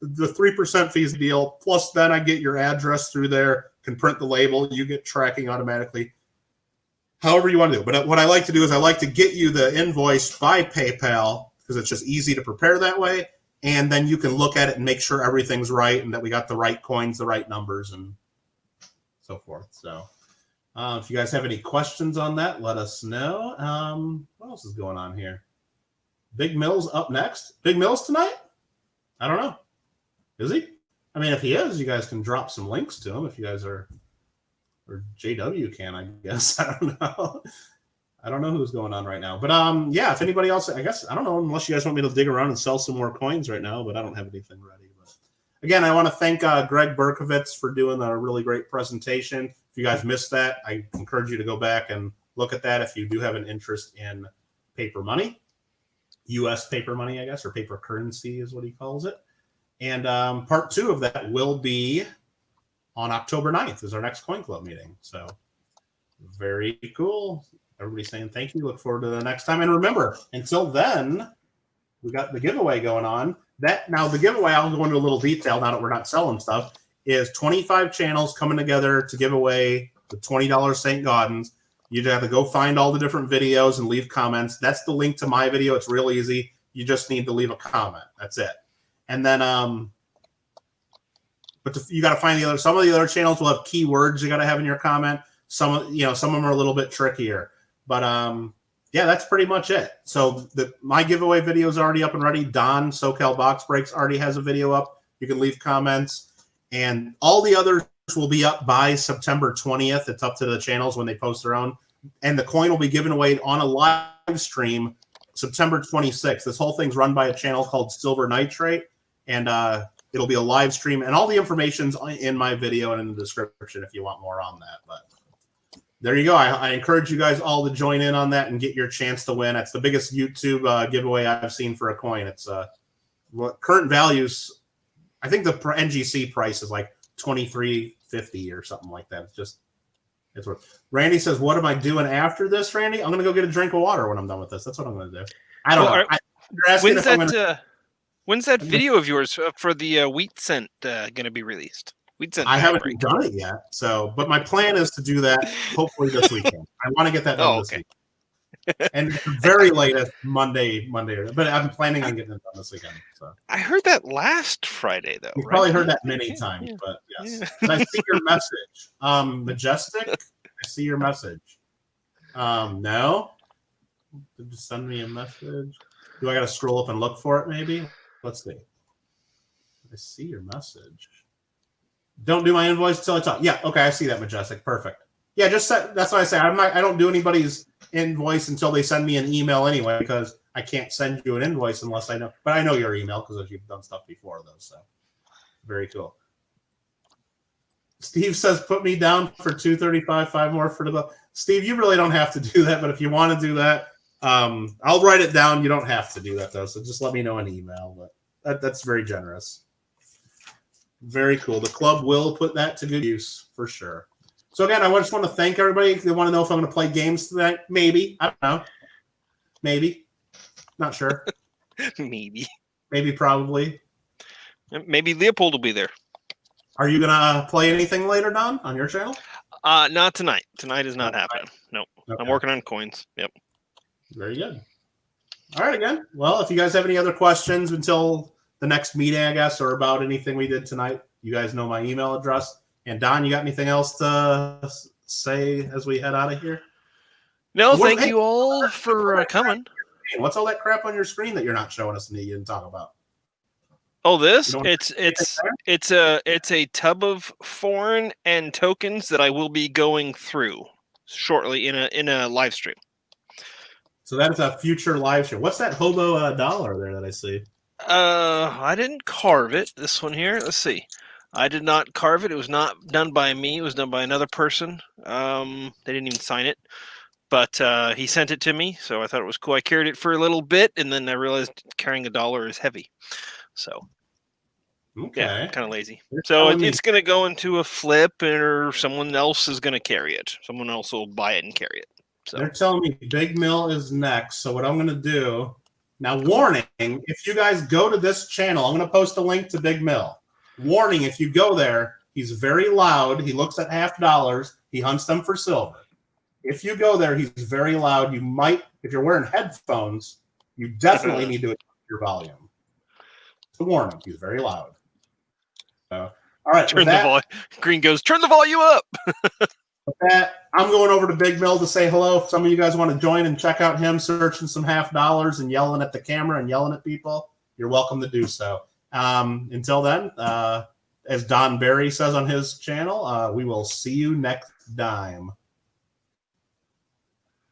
The 3% fee is the deal. Plus, then I get your address through there, can print the label. You get tracking automatically. However you want to do it. But what I like to do is I like to get you the invoice by PayPal because it's just easy to prepare that way. And then you can look at it and make sure everything's right and that we got the right coins, the right numbers, and so forth. So if you guys have any questions on that, let us know. What else is going on here? Big Mill's up next. Big Mill's tonight? I don't know. Is he? I mean, if he is, you guys can drop some links to him if you guys are, or JW can, I guess. I don't know. I don't know who's going on right now. But yeah, if anybody else, I guess, I don't know, unless you guys want me to dig around and sell some more coins right now, but I don't have anything ready. But again, I want to thank Gregg Bercovitz for doing a really great presentation. If you guys missed that, I encourage you to go back and look at that if you do have an interest in paper money. U.S. paper money, I guess, or paper currency is what he calls it. And part 2 of that will be on October 9th is our next Coin Club meeting. So very cool. Everybody's saying thank you. Look forward to the next time. And remember, until then, we got the giveaway going on. Now the giveaway, I'll go into a little detail now that we're not selling stuff, is 25 channels coming together to give away the $20 St. Gaudens. You just have to go find all the different videos and leave comments. That's the link to my video. It's real easy. You just need to leave a comment. That's it. And then, you got to find the other. Some of the other channels will have keywords you got to have in your comment. Some of them are a little bit trickier. But yeah, that's pretty much it. So my giveaway video is already up and ready. Don SoCal Box Breaks already has a video up. You can leave comments, and all the others will be up by September 20th. It's up to the channels when they post their own. and the coin will be given away on a live stream September 26th. This whole thing's run by a channel called Silver Nitrate, and it'll be a live stream, and all the information's in my video and in the description if you want more on that. But there you go. I encourage you guys all to join in on that and get your chance to win. It's the biggest YouTube giveaway I've seen for a coin. It's current values. I think the NGC price is like $23.50 or something like that. It's worth. Randy says, "What am I doing after this, Randy? I'm gonna go get a drink of water when I'm done with this. That's what I'm gonna do." I don't know. When's that video of yours for the wheat cent gonna be released? Wheat cent. I haven't done it yet. So, but my plan is to do that hopefully this weekend. I want to get that done this weekend. And the very latest Monday, but I'm planning on getting it done this weekend. So I heard that last Friday though. You've probably heard that many times, but yes. Yeah. But I see your message. Majestic, I see your message. No? Did you send me a message? Do I gotta scroll up and look for it maybe? Let's see. I see your message. Don't do my invoice until I talk. Yeah, okay, I see that, Majestic. Perfect. Yeah, that's what I say. I don't do anybody's invoice until they send me an email anyway, because I can't send you an invoice unless I know. But I know your email because you've done stuff before, though. So very cool. Steve says, "Put me down for 235, 5 more for the." Steve, you really don't have to do that, but if you want to do that, I'll write it down. You don't have to do that though, so just let me know an email. But that's very generous. Very cool. The club will put that to good use for sure. So again, I just want to thank everybody. They want to know if I'm going to play games tonight. Maybe. I don't know. Maybe. Not sure. Maybe. Maybe, probably. Maybe Leopold will be there. Are you going to play anything later, Don, on your channel? Not tonight. Tonight is not happening. Nope. Okay. I'm working on coins. Yep. Very good. All right, again. Well, if you guys have any other questions until the next meeting, I guess, or about anything we did tonight, you guys know my email address. And Don, you got anything else to say as we head out of here? No, thank you all for coming. What's all that crap on your screen that you're not showing us and you didn't talk about? Oh, this? It's a tub of foreign and tokens that I will be going through shortly in a live stream. So that is a future live stream. What's that hobo dollar there that I see? I didn't carve it. This one here. Let's see. I did not carve it. It was not done by me. It was done by another person. They didn't even sign it, but he sent it to me, so I thought it was cool. I carried it for a little bit, and then I realized carrying $1 is heavy. So, okay. Yeah, kind of lazy. So it's going to go into a flip, or someone else is going to carry it. Someone else will buy it and carry it. So they're telling me Big Mill is next. So what I'm going to do now, warning, if you guys go to this channel, I'm going to post a link to Big Mill. Warning, if you go there, he's very loud. He looks at $half. He hunts them for silver. If you go there, he's very loud. You might, if you're wearing headphones, you definitely need to adjust your volume. It's a warning. He's very loud. So, all right. Turn the volume. Green goes, turn the volume up. With that, I'm going over to Big Mill to say hello. If some of you guys want to join and check out him searching some $half and yelling at the camera and yelling at people, you're welcome to do so. Until then, as Don Barry says on his channel, we will see you next time.